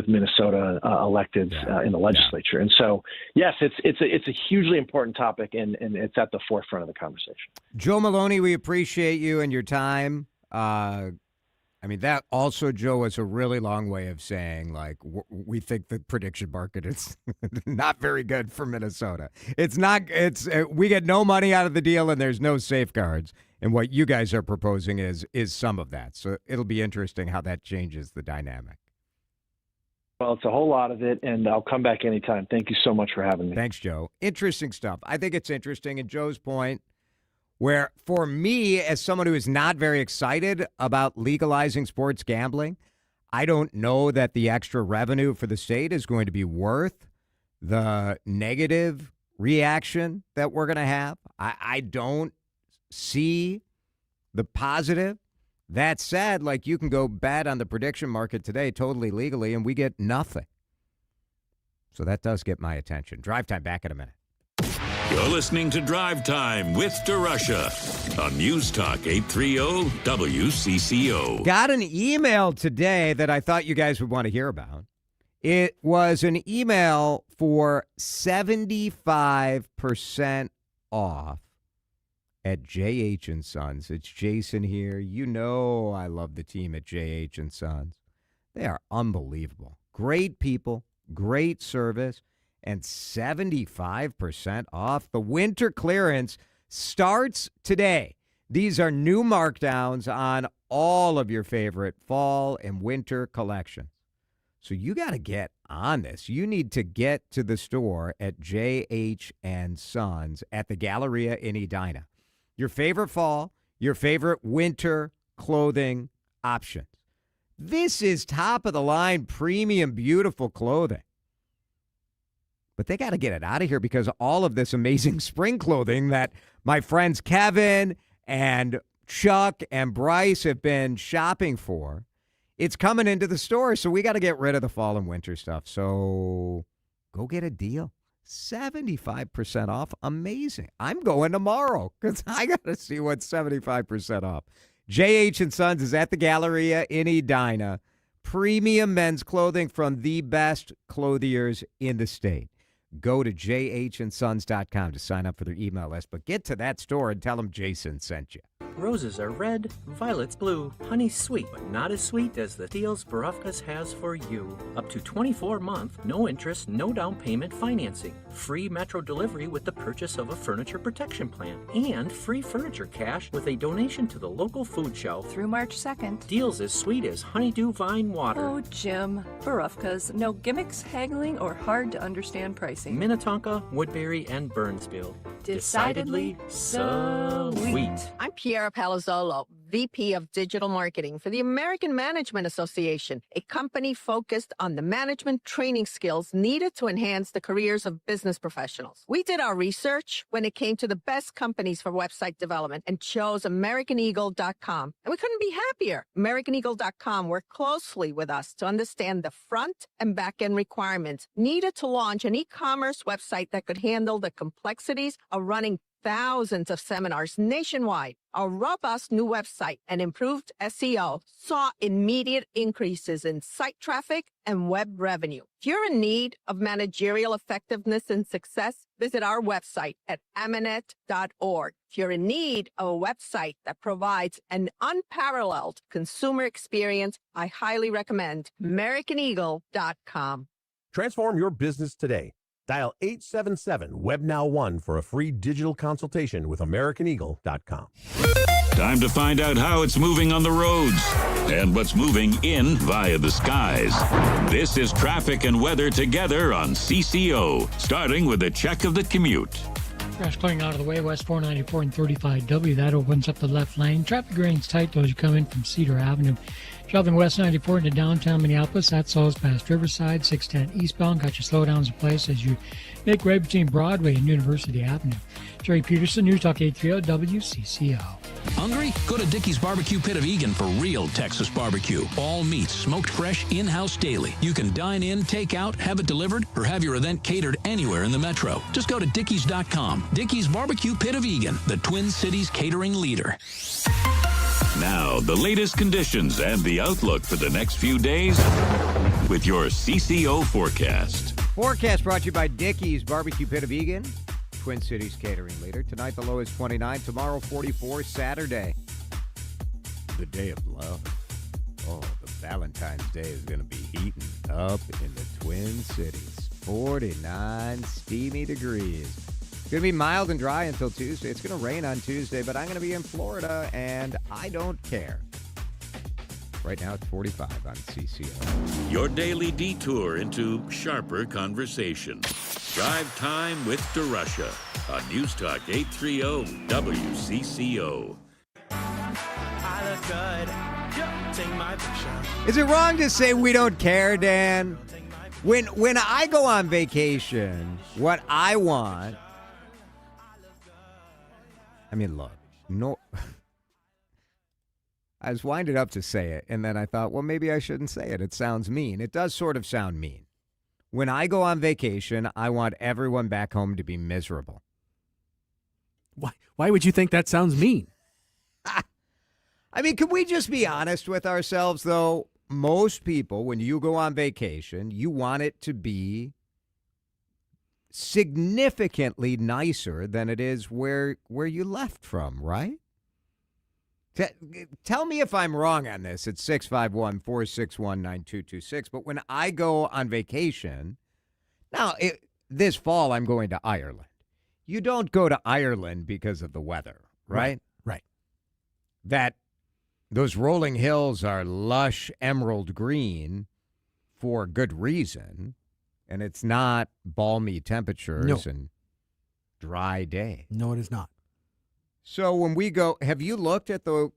Minnesota electeds in the legislature. And so, yes, it's a hugely important topic, and it's at the forefront of the conversation. Joe Maloney, we appreciate you and your time. That also, Joe, is a really long way of saying, like, we think the prediction market is not very good for Minnesota. We get no money out of the deal, and there's no safeguards. And what you guys are proposing is some of that. So it'll be interesting how that changes the dynamic. Well, it's a whole lot of it, and I'll come back anytime. Thank you so much for having me. Thanks, Joe. Interesting stuff. I think it's interesting. And Joe's point, where for me, as someone who is not very excited about legalizing sports gambling, I don't know that the extra revenue for the state is going to be worth the negative reaction that we're going to have. I don't see the positive. That said, like, you can go bet on the prediction market today totally legally, and we get nothing. So that does get my attention. Drive Time, back in a minute. You're listening to Drive Time with DeRusha on News Talk 830 WCCO. Got an email today that I thought you guys would want to hear about. It was an email for 75% off at J.H. & Sons. It's Jason here. You know I love the team at J.H. & Sons. They are unbelievable. Great people, great service. And 75% off. The winter clearance starts today. These are new markdowns on all of your favorite fall and winter collections. So you got to get on this. You need to get to the store at J.H. & Sons at the Galleria in Edina. Your favorite fall, your favorite winter clothing options. This is top of the line, premium, beautiful clothing. But they got to get it out of here because all of this amazing spring clothing that my friends Kevin and Chuck and Bryce have been shopping for, it's coming into the store. So we got to get rid of the fall and winter stuff. So go get a deal. 75% off. Amazing. I'm going tomorrow because I got to see what's 75% off. J.H. & Sons is at the Galleria in Edina. Premium men's clothing from the best clothiers in the state. Go to jhtsons.com to sign up for their email list, but get to that store and tell them Jason sent you. Roses are red, violets blue, honey's sweet, but not as sweet as the deals Borofka's has for you. Up to 24-month, no interest, no down payment financing, free metro delivery with the purchase of a furniture protection plan, and free furniture cash with a donation to the local food shelf. Through March 2nd. Deals as sweet as honeydew vine water. Oh, Jim. Borofka's. No gimmicks, haggling, or hard-to-understand pricing. Minnetonka, Woodbury, and Burnsville. Decidedly sweet. I'm Piera Palazzolo, VP of Digital Marketing for the American Management Association, a company focused on the management training skills needed to enhance the careers of business professionals. We did our research when it came to the best companies for website development and chose AmericanEagle.com. And we couldn't be happier. AmericanEagle.com worked closely with us to understand the front and back end requirements needed to launch an e-commerce website that could handle the complexities of running thousands of seminars nationwide. Our robust new website and improved SEO saw immediate increases in site traffic and web revenue. If you're in need of managerial effectiveness and success, visit our website at amanet.org. If you're in need of a website that provides an unparalleled consumer experience, I highly recommend AmericanEagle.com. Transform your business today. Dial 877-WEB-NOW1 for a free digital consultation with AmericanEagle.com. Time to find out how it's moving on the roads and what's moving in via the skies. This is traffic and weather together on CCO, starting with a check of the commute. Crash clearing out of the way, West 494 and 35W. That opens up the left lane. Traffic remains tight though as you come in from Cedar Avenue. Traveling West 94 into downtown Minneapolis, that slows past Riverside, 610 eastbound. Got your slowdowns in place as you make way between Broadway and University Avenue. Jerry Peterson, News Talk 830 WCCO. Hungry? Go to Dickey's Barbecue Pit of Egan for real Texas barbecue. All meats smoked fresh in-house daily. You can dine in, take out, have it delivered, or have your event catered anywhere in the metro. Just go to Dickeys.com. Dickey's Barbecue Pit of Egan, the Twin Cities catering leader. Now, the latest conditions and the outlook for the next few days with your CCO forecast. Forecast brought to you by Dickey's Barbecue Pit of Egan, Twin Cities catering leader. Tonight, the low is 29. Tomorrow, 44. Saturday, the day of love. Oh, the Valentine's Day is going to be heating up in the Twin Cities. 49 steamy degrees. It's going to be mild and dry until Tuesday. It's going to rain on Tuesday, but I'm going to be in Florida, and I don't care. Right now, it's 45 on CCO. Your daily detour into sharper conversation. Drive time with DeRusha on News Talk 830 WCCO. I look good. Yo, take my picture. Is it wrong to say we don't care, Dan? When I go on vacation, what I want... I mean, look, no... I was winded up to say it, and then I thought, well, maybe I shouldn't say it. It sounds mean. It does sort of sound mean. When I go on vacation, I want everyone back home to be miserable. Why would you think that sounds mean? I mean, can we just be honest with ourselves, though? Most people, when you go on vacation, you want it to be significantly nicer than it is where you left from, right? Tell me if I'm wrong on this. It's 651-461-9226. But when I go on vacation, now, this fall I'm going to Ireland. You don't go to Ireland because of the weather, right? Right. Those rolling hills are lush emerald green for good reason, and it's not balmy temperatures and dry day. No, it is not. So when we go, have you looked at the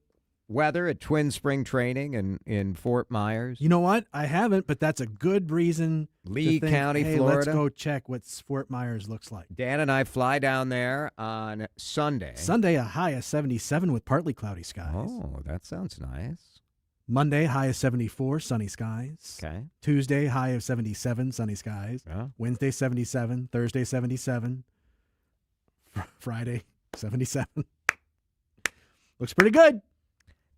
weather at Twin Spring Training in Fort Myers? You know what? I haven't, but that's a good reason. Lee to think, County, hey, Florida. Let's go check what Fort Myers looks like. Dan and I fly down there on Sunday. Sunday, a high of 77 with partly cloudy skies. Oh, that sounds nice. Monday, high of 74, sunny skies. Okay. Tuesday, high of 77, sunny skies. Yeah. Wednesday, 77. Thursday, 77. Friday, 77. Looks pretty good.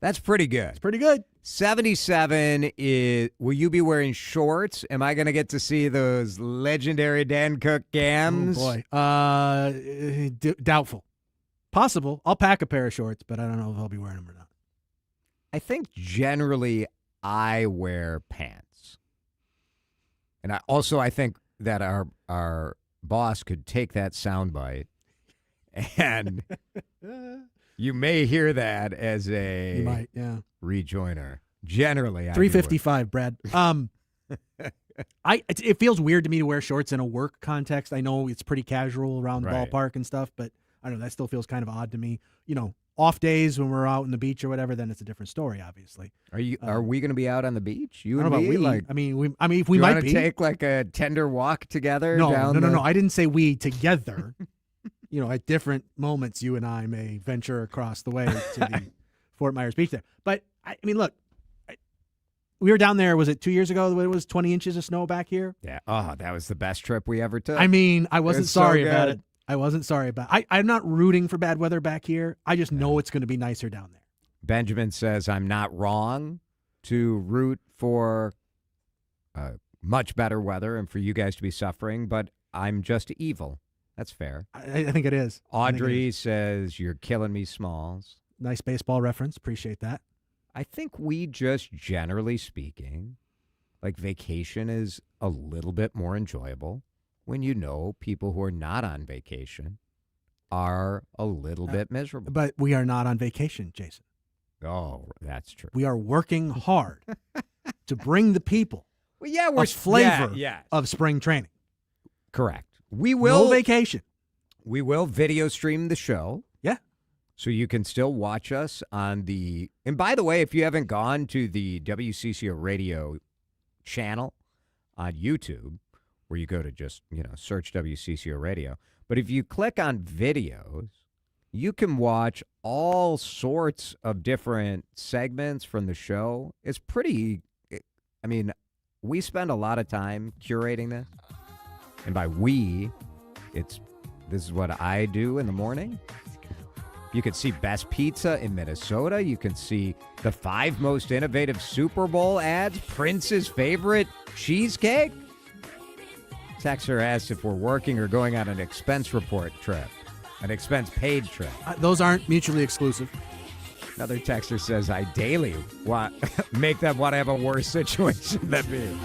That's pretty good. It's pretty good. 77 is, will you be wearing shorts? Am I going to get to see those legendary Dan Cook gams? Oh, boy. Doubtful. Possible. I'll pack a pair of shorts, but I don't know if I'll be wearing them or not. I think generally I wear pants. And I think that our boss could take that soundbite and you may hear that as a you might, yeah. rejoiner. Generally, 355, Brad. It feels weird to me to wear shorts in a work context. I know it's pretty casual around the ballpark and stuff, but I don't know, that still feels kind of odd to me. You know, off days when we're out on the beach or whatever, then it's a different story, obviously. Are we going to be out on the beach? You I and don't know me? about we. If we might be. Take like a tender walk together? No. I I didn't say we together. You know, at different moments, you and I may venture across the way to the Fort Myers beach there. But, I mean, look, we were down there, was it 2 years ago? It was 20 inches of snow back here? Yeah. Oh, that was the best trip we ever took. I mean, I wasn't sorry so about it. I wasn't sorry about it. I'm not rooting for bad weather back here. I just know it's going to be nicer down there. Benjamin says I'm not wrong to root for much better weather and for you guys to be suffering, but I'm just evil. That's fair. I think it is. Audrey says, you're killing me, Smalls. Nice baseball reference. Appreciate that. I think we just, generally speaking, like vacation is a little bit more enjoyable when you know people who are not on vacation are a little bit miserable. But we are not on vacation, Jason. Oh, that's true. We are working hard to bring the people we're a flavor yeah. of spring training. Correct. We will no vacation. We will video stream the show. Yeah. So you can still watch us on the. And by the way, if you haven't gone to the WCCO radio channel on YouTube, where you go to just, search WCCO radio. But if you click on videos, you can watch all sorts of different segments from the show. It's pretty. We spend a lot of time curating this. And by we, this is what I do in the morning. You can see best pizza in Minnesota. You can see the 5 most innovative Super Bowl ads, Prince's favorite cheesecake. Texter asks if we're working or going on an expense report trip, an expense paid trip. Those aren't mutually exclusive. Another texter says, I daily make them want to have a worse situation than me.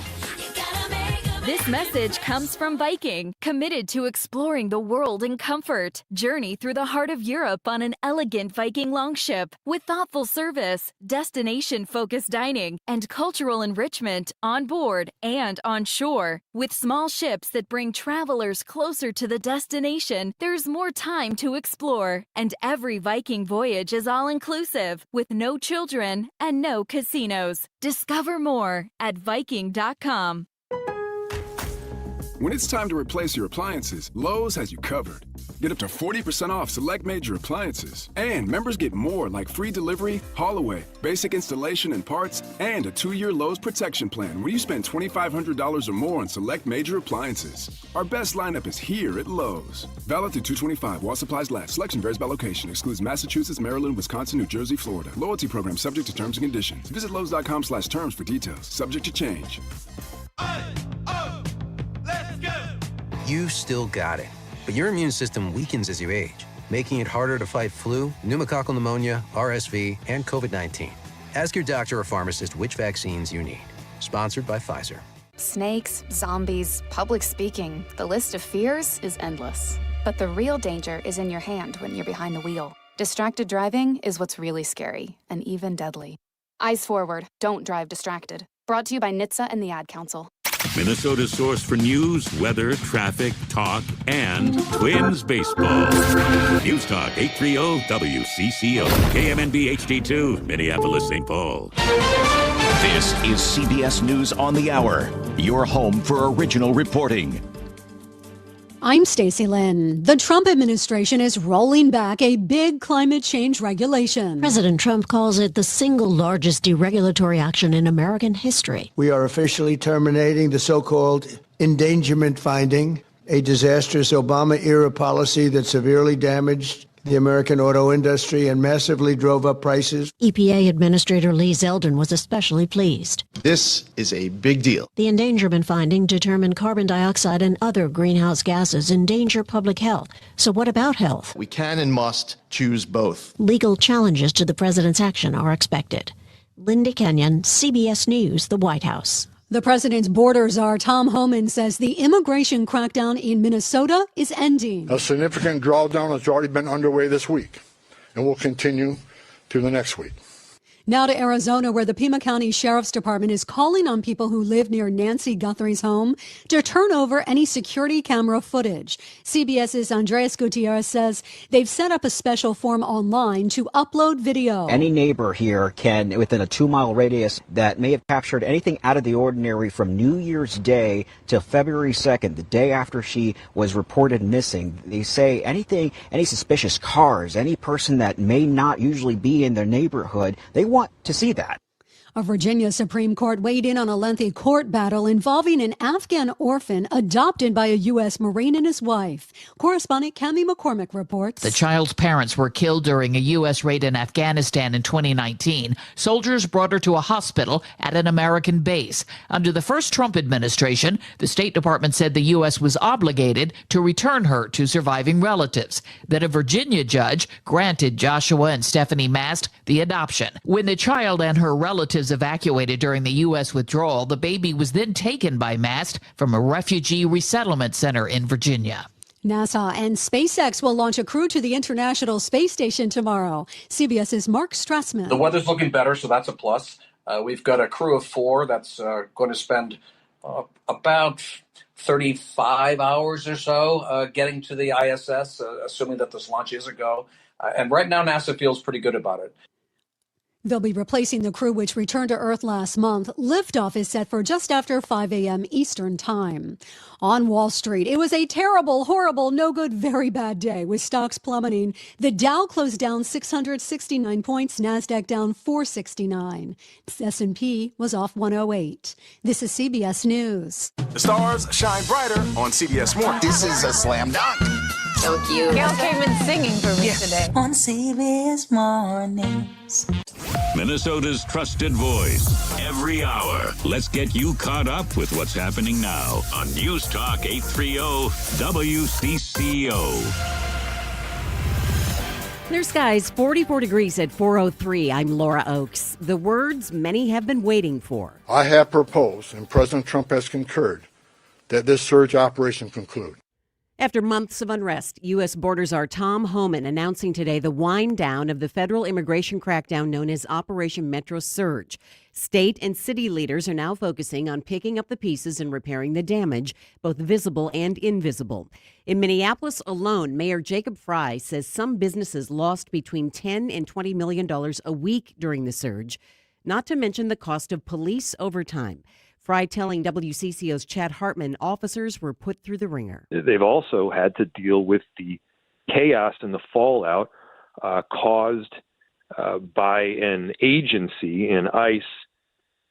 This message comes from Viking, committed to exploring the world in comfort. Journey through the heart of Europe on an elegant Viking longship with thoughtful service, destination-focused dining, and cultural enrichment on board and on shore. With small ships that bring travelers closer to the destination, there's more time to explore. And every Viking voyage is all-inclusive, with no children and no casinos. Discover more at Viking.com. When it's time to replace your appliances, Lowe's has you covered. Get up to 40% off select major appliances. And members get more like free delivery, haul away, basic installation and parts, and a 2-year Lowe's protection plan when you spend $2,500 or more on select major appliances. Our best lineup is here at Lowe's. Valid through 2/25 while supplies last. Selection varies by location. Excludes Massachusetts, Maryland, Wisconsin, New Jersey, Florida. Loyalty program subject to terms and conditions. Visit Lowe's.com/terms for details. Subject to change. You still got it, but your immune system weakens as you age, making it harder to fight flu, pneumococcal pneumonia, RSV, and COVID-19. Ask your doctor or pharmacist which vaccines you need. Sponsored by Pfizer. Snakes, zombies, public speaking. The list of fears is endless. But the real danger is in your hand when you're behind the wheel. Distracted driving is what's really scary and even deadly. Eyes forward, don't drive distracted. Brought to you by NHTSA and the Ad Council. Minnesota's source for news, weather, traffic, talk, and Twins baseball. News Talk 830 WCCO. KMNB HD2, Minneapolis, St. Paul. This is CBS News on the Hour, your home for original reporting. I'm Stacey Lynn. The Trump administration is rolling back a big climate change regulation. President Trump calls it the single largest deregulatory action in American history. We are officially terminating the so-called endangerment finding, a disastrous Obama-era policy that severely damaged the American auto industry and massively drove up prices. EPA Administrator Lee Zeldin was especially pleased. This is a big deal. The endangerment finding determined carbon dioxide and other greenhouse gases endanger public health. So what about health? We can and must choose both. Legal challenges to the president's action are expected. Linda Kenyon, CBS News, the White House. The president's border czar, Tom Homan, says the immigration crackdown in Minnesota is ending. A significant drawdown has already been underway this week and will continue through the next week. Now to Arizona, where the Pima County Sheriff's Department is calling on people who live near Nancy Guthrie's home to turn over any security camera footage. CBS's Andres Gutierrez says they've set up a special form online to upload video. Any neighbor here can, within a 2-mile radius, that may have captured anything out of the ordinary from New Year's Day till February 2nd, the day after she was reported missing. They say anything, any suspicious cars, any person that may not usually be in their neighborhood, they want to see that. A Virginia Supreme Court weighed in on a lengthy court battle involving an Afghan orphan adopted by a U.S. Marine and his wife. Correspondent Cami McCormick reports. The child's parents were killed during a U.S. raid in Afghanistan in 2019. Soldiers brought her to a hospital at an American base. Under the first Trump administration, the State Department said the U.S. was obligated to return her to surviving relatives. Then a Virginia judge granted Joshua and Stephanie Mast the adoption. When the child and her relatives evacuated during the U.S. withdrawal, the baby was then taken by Mast from a refugee resettlement center in Virginia. NASA and SpaceX will launch a crew to the International Space Station tomorrow. CBS's Mark Strassman. The weather's looking better, so that's a plus. We've got a crew of 4 that's going to spend about 35 hours or so getting to the ISS, assuming that this launch is a go. And right now, NASA feels pretty good about it. They'll be replacing the crew which returned to Earth last month. Liftoff is set for just after 5 a.m. Eastern Time. On Wall Street, it was a terrible, horrible, no good, very bad day with stocks plummeting. The Dow closed down 669 points, NASDAQ down 469. S&P was off 108. This is CBS News. The stars shine brighter on CBS Morning. This is a slam dunk. So cute. Gail came in singing for me today. On CBS Mornings. Minnesota's trusted voice. Every hour. Let's get you caught up with what's happening now on News Talk 830 WCCO. Clear skies, 44 degrees at 4:03. I'm Laura Oakes. The words many have been waiting for. I have proposed, and President Trump has concurred, that this surge operation conclude. After months of unrest, U.S. Border Czar Tom Homan announcing today the wind down of the federal immigration crackdown known as Operation Metro Surge. State and city leaders are now focusing on picking up the pieces and repairing the damage, both visible and invisible. In Minneapolis alone, Mayor Jacob Frey says some businesses lost between $10 and $20 million a week during the surge, not to mention the cost of police overtime. Frey telling WCCO's Chad Hartman officers were put through the ringer. They've also had to deal with the chaos and the fallout caused by an agency in ICE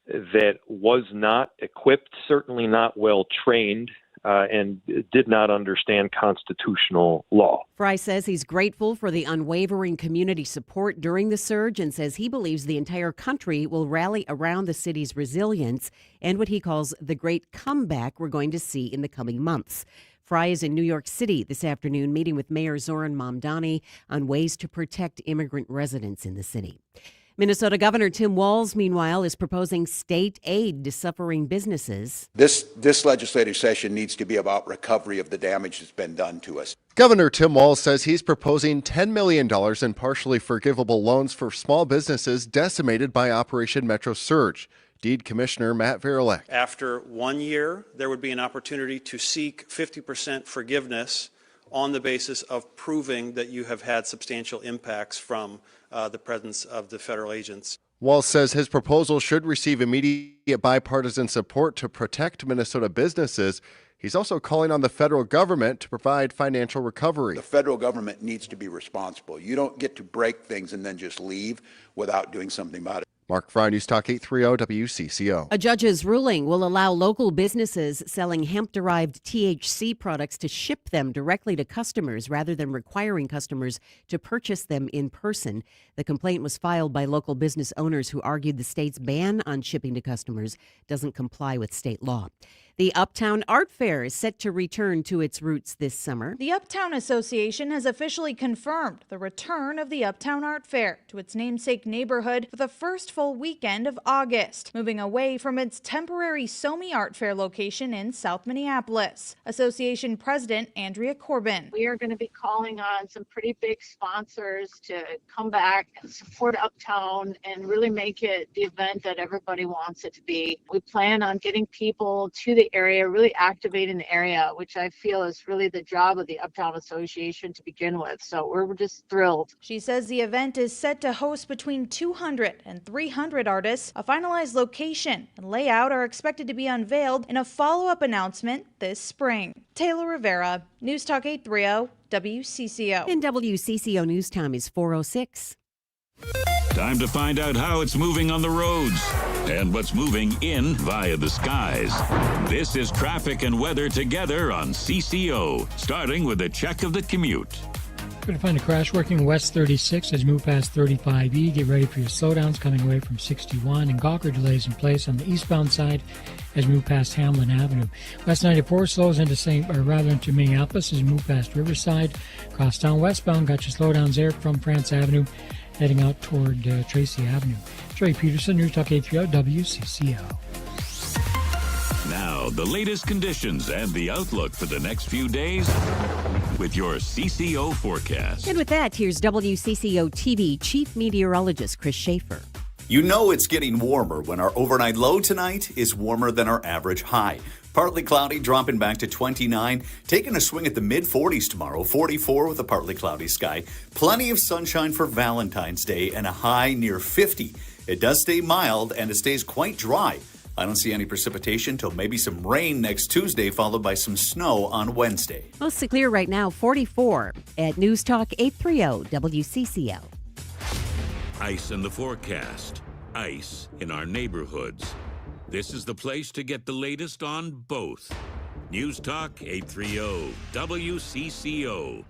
that was not equipped, certainly not well trained, and did not understand constitutional law. Frey says he's grateful for the unwavering community support during the surge and says he believes the entire country will rally around the city's resilience and what he calls the great comeback we're going to see in the coming months. Frey is in New York City this afternoon meeting with Mayor Zoran Mamdani on ways to protect immigrant residents in the city. Minnesota Governor Tim Walz, meanwhile, is proposing state aid to suffering businesses. This legislative session needs to be about recovery of the damage that's been done to us. Governor Tim Walz says he's proposing $10 million in partially forgivable loans for small businesses decimated by Operation Metro Surge. Deed Commissioner Matt Verilek. After 1 year, there would be an opportunity to seek 50% forgiveness on the basis of proving that you have had substantial impacts from the presence of the federal agents. Walz says his proposal should receive immediate bipartisan support to protect Minnesota businesses. He's also calling on the federal government to provide financial recovery. The federal government needs to be responsible. You don't get to break things and then just leave without doing something about it. Mark Fry, News Talk 830 WCCO. A judge's ruling will allow local businesses selling hemp-derived THC products to ship them directly to customers rather than requiring customers to purchase them in person. The complaint was filed by local business owners who argued the state's ban on shipping to customers doesn't comply with state law. The Uptown Art Fair is set to return to its roots this summer. The Uptown Association has officially confirmed the return of the Uptown Art Fair to its namesake neighborhood for the first full weekend of August, moving away from its temporary SoMe Art Fair location in South Minneapolis. Association President Andrea Corbin. We are going to be calling on some pretty big sponsors to come back and support Uptown and really make it the event that everybody wants it to be. We plan on getting people to the area, really activating the area, which I feel is really the job of the Uptown Association to begin with. So we're just thrilled. She says the event is set to host between 200 and 300 artists. A finalized location and layout are expected to be unveiled in a follow-up announcement this spring. Taylor Rivera, News Talk 830 WCCO. And WCCO News Time is 4:06. Time to find out how it's moving on the roads and what's moving in via the skies. This is traffic and weather together on CCO, starting with a check of the commute. Going to find a crash working west 36 as you move past 35E. Get ready for your slowdowns coming away from 61 and Gawker delays in place on the eastbound side as you move past Hamlin Avenue. West 94 slows into Minneapolis as you move past Riverside. Crosstown westbound got your slowdowns there from France Avenue, heading out toward Tracy Avenue. Trey Peterson, News Talk 830 WCCO. Now, the latest conditions and the outlook for the next few days with your CCO forecast. And with that, here's WCCO TV Chief Meteorologist Chris Schaefer. You know it's getting warmer when our overnight low tonight is warmer than our average high. Partly cloudy, dropping back to 29. Taking a swing at the mid-40s tomorrow, 44 with a partly cloudy sky. Plenty of sunshine for Valentine's Day and a high near 50. It does stay mild and it stays quite dry. I don't see any precipitation till maybe some rain next Tuesday, followed by some snow on Wednesday. Mostly clear right now, 44 at News Talk 830 WCCO. Ice in the forecast. Ice in our neighborhoods. This is the place to get the latest on both. News Talk 830 WCCO.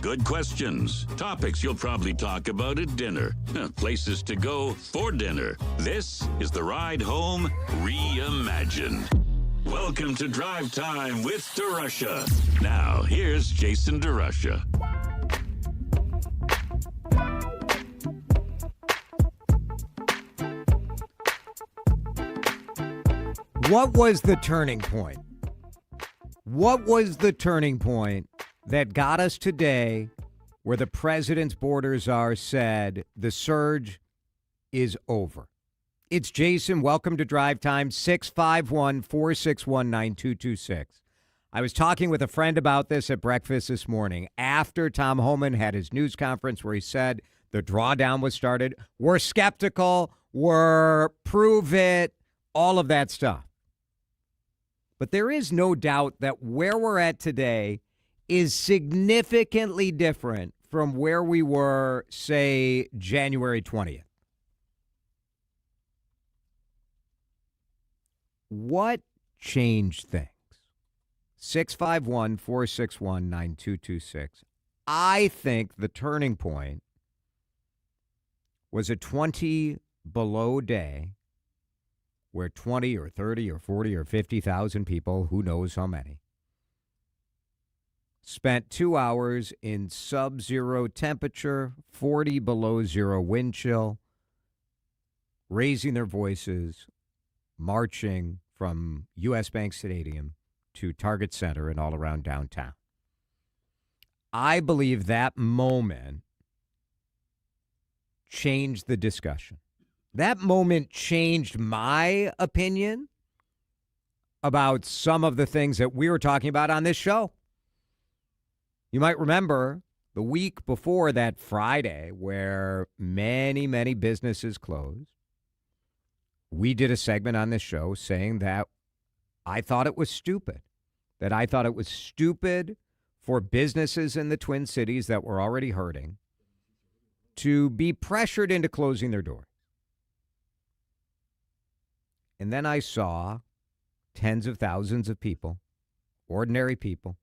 Good questions. Topics you'll probably talk about at dinner. Places to go for dinner. This is the Ride Home Reimagined. Welcome to Drive Time with DeRusha. Now, here's Jason DeRusha. What was the turning point? What was the turning point that got us today where the president's borders czar said the surge is over? It's Jason. Welcome to Drive Time, 651-461-9226. I was talking with a friend about this at breakfast this morning after Tom Homan had his news conference where he said the drawdown was started. We're skeptical. We're prove it, all of that stuff. But there is no doubt that where we're at today is significantly different from where we were, say, January 20th. What changed things? 651-461-9226. I think the turning point was a 20 below day where 20 or 30 or 40 or 50,000 people, who knows how many, spent 2 hours in sub-zero temperature, 40 below zero wind chill, raising their voices, marching from U.S. Bank Stadium to Target Center and all around downtown. I believe that moment changed the discussion. That moment changed my opinion about some of the things that we were talking about on this show. You might remember the week before that Friday where many, many businesses closed. We did a segment on this show saying that I thought it was stupid, that I thought it was stupid for businesses in the Twin Cities that were already hurting to be pressured into closing their doors. And then I saw tens of thousands of people, ordinary people,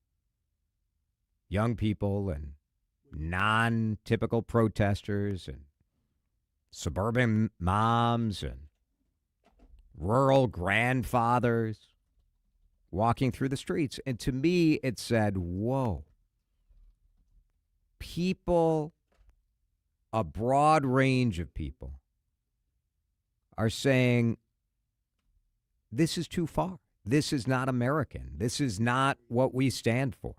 young people and non-typical protesters and suburban moms and rural grandfathers walking through the streets. And to me, it said, whoa, people, a broad range of people are saying, this is too far. This is not American. This is not what we stand for.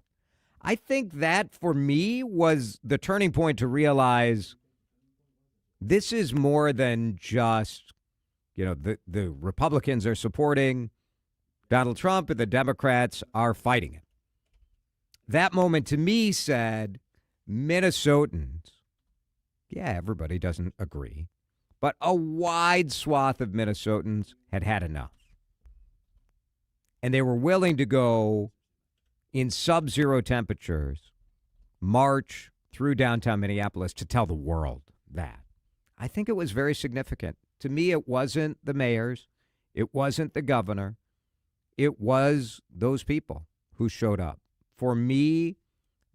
I think that, for me, was the turning point to realize this is more than just, the Republicans are supporting Donald Trump and the Democrats are fighting it. That moment, to me, said Minnesotans, yeah, everybody doesn't agree, but a wide swath of Minnesotans had had enough. And they were willing to go in sub-zero temperatures, march through downtown Minneapolis to tell the world that. I think it was very significant. To me, it wasn't the mayors. It wasn't the governor. It was those people who showed up. For me,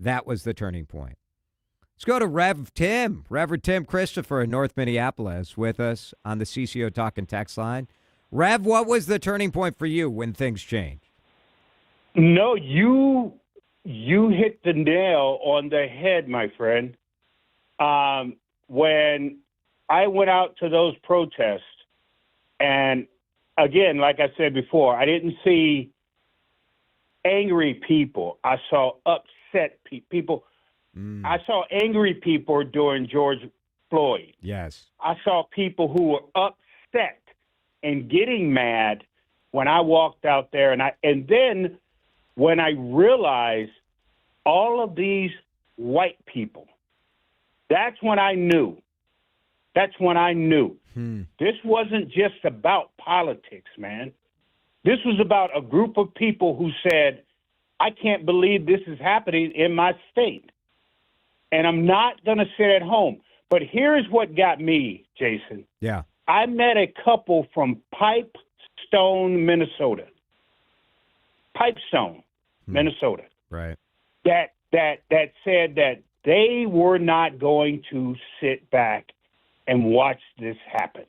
that was the turning point. Let's go to Reverend Tim Christopher in North Minneapolis with us on the CCO Talk and Text line. Rev, what was the turning point for you when things changed? No, you hit the nail on the head, my friend. When I went out to those protests and again, like I said before, I didn't see angry people. I saw upset people. I saw angry people during George Floyd. Yes. I saw people who were upset and getting mad when I walked out there, and then when I realized all of these white people, that's when I knew. That's when I knew. This wasn't just about politics, man. This was about a group of people who said, I can't believe this is happening in my state. And I'm not going to sit at home. But here's what got me, Jason. Yeah. I met a couple from Pipestone, Minnesota. Pipestone, Minnesota. Right. That said that they were not going to sit back and watch this happen.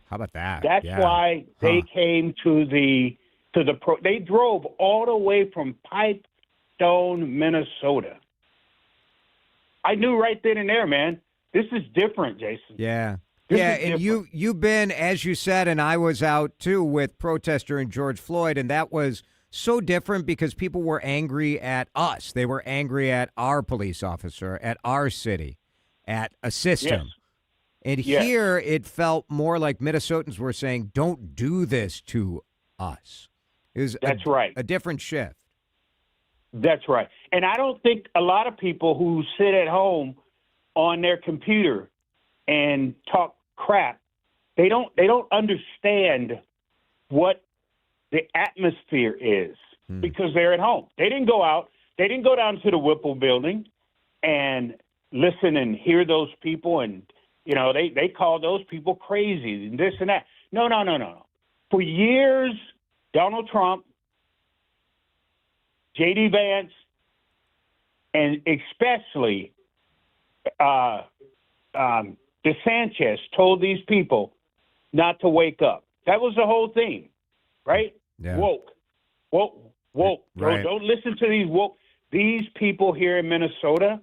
How about that? That's why they came to the they drove all the way from Pipestone, Minnesota. I knew right then and there, man, this is different, Jason. Yeah. This yeah, is and different. you've been, as you said, and I was out too with protest during George Floyd, and that was so different because people were angry at us. They were angry at our police officer, at our city, at a system. Yes. And Yes. here it felt more like Minnesotans were saying, don't do this to us. It was That's right. A different shift. That's right. And I don't think a lot of people who sit at home on their computer and talk crap, they don't understand what the atmosphere is because they're at home. They didn't go out. They didn't go down to the Whipple building and listen and hear those people and, you know, they call those people crazy and this and that. No. For years, Donald Trump, J.D. Vance, and especially DeSantis told these people not to wake up. That was the whole theme, right? Yeah. Woke. Right. Don't listen to these woke. These people here in Minnesota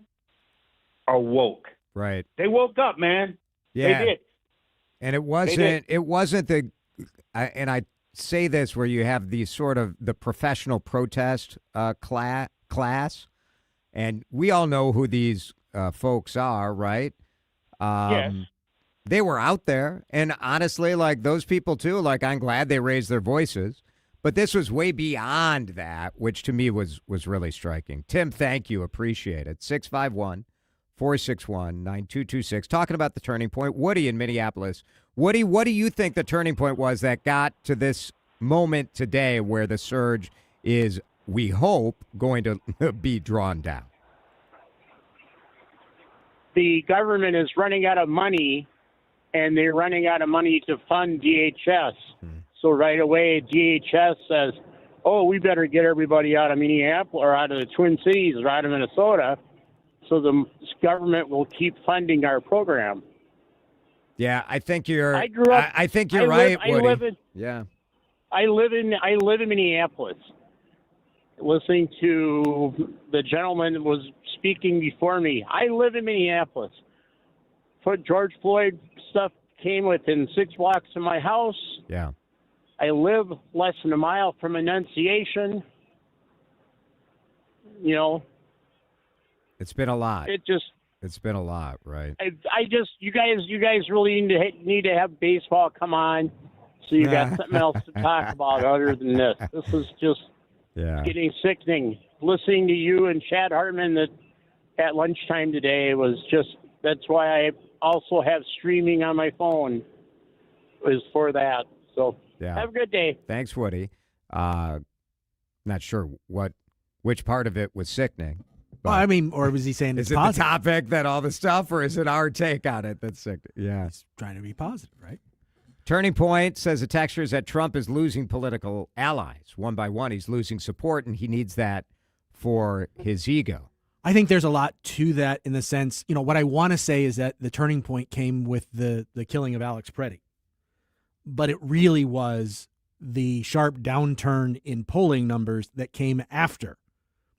are woke. Right. They woke up, man. Yeah. They did. And it wasn't the, and I say this where you have these sort of the professional protest class, and we all know who these folks are, right? Yes. They were out there, and honestly, like those people too, like I'm glad they raised their voices, but this was way beyond that, which to me was really striking. Tim, thank you. Appreciate it. 651-461-9226. Talking about the turning point. Woody in Minneapolis. Woody, what do you think the turning point was that got to this moment today where the surge is, we hope, going to be drawn down? The government is running out of money, and they're running out of money to fund DHS. So right away, DHS says, oh, we better get everybody out of Minneapolis or out of the Twin Cities or out of Minnesota so the government will keep funding our program. Yeah, I think you're. I grew up. I think you're right, Woody. I live in Minneapolis. Listening to the gentleman that was speaking before me, I live in Minneapolis. George Floyd stuff came within 6 blocks of my house. Yeah. I live less than a mile from Annunciation. You know, it's been a lot. It's been a lot, right? You guys really need to have baseball come on, so you got something else to talk about other than this. This is just getting sickening. Listening to you and Chad Hartman at lunchtime today was just. That's why I also have streaming on my phone. Is for that. So have a good day. Thanks, Woody. Not sure which part of it was sickening. Well, I mean, or was he saying it's is it positive? the topic that all the stuff, or is it our take on it that's sick? Yeah. He's trying to be positive, right? Turning Point says the texture is that Trump is losing political allies. One by one, he's losing support, and he needs that for his ego. I think there's a lot to that in the sense, you know, what I want to say is that the turning point came with the killing of Alex Preddy. But it really was the sharp downturn in polling numbers that came after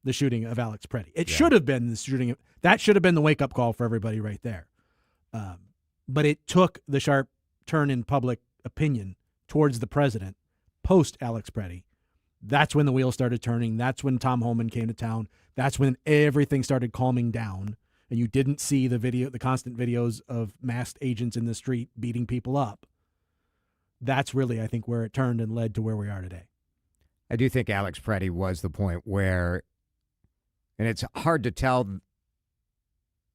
the shooting of Alex Preddy. It should have been the shooting. That should have been the wake-up call for everybody right there. But it took the sharp turn in public opinion towards the president post Alex Preddy, that's when the wheels started turning. That's when Tom Homan came to town. That's when everything started calming down. And you didn't see the constant videos of masked agents in the street beating people up. That's really, I think, where it turned and led to where we are today. I do think Alex Preddy was the point where, and it's hard to tell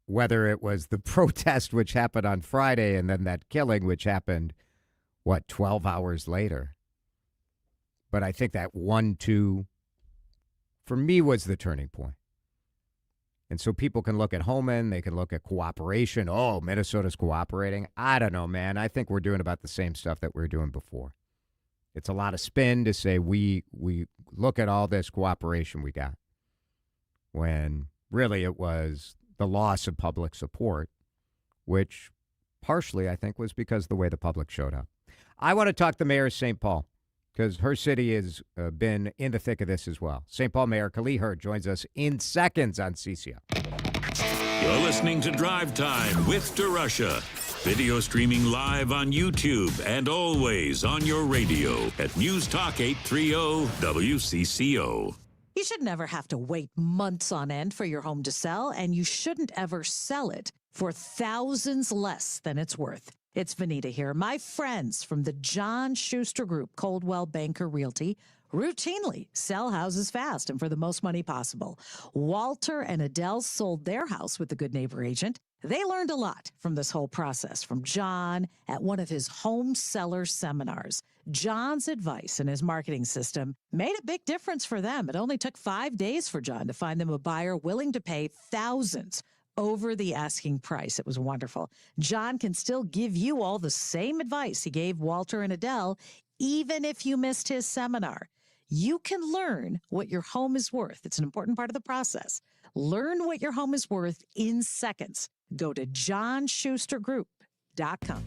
whether it was the protest which happened on Friday and then that killing which happened, 12 hours later. But I think that 1-2, for me, was the turning point. And so people can look at Homan, they can look at cooperation. Oh, Minnesota's cooperating. I don't know, man. I think we're doing about the same stuff that we were doing before. It's a lot of spin to say we look at all this cooperation we got, when really it was the loss of public support, which partially, I think, was because of the way the public showed up. I want to talk to the mayor of St. Paul, because her city has been in the thick of this as well. St. Paul Mayor Kaohly joins us in seconds on CCO. You're listening to Drive Time with DeRusha. Video streaming live on YouTube and always on your radio at News Talk 830 WCCO. You should never have to wait months on end for your home to sell, and you shouldn't ever sell it for thousands less than it's worth. It's Vanita here. My friends from the John Schuster Group, Coldwell Banker Realty, routinely sell houses fast and for the most money possible. Walter and Adele sold their house with the Good Neighbor agent. They learned a lot from this whole process from John at one of his home seller seminars. John's advice and his marketing system made a big difference for them. It only took 5 days for John to find them a buyer willing to pay thousands over the asking price. It was wonderful. John can still give you all the same advice he gave Walter and Adele, even if you missed his seminar. You can learn what your home is worth. It's an important part of the process. Learn what your home is worth in seconds. Go to johnschustergroup.com.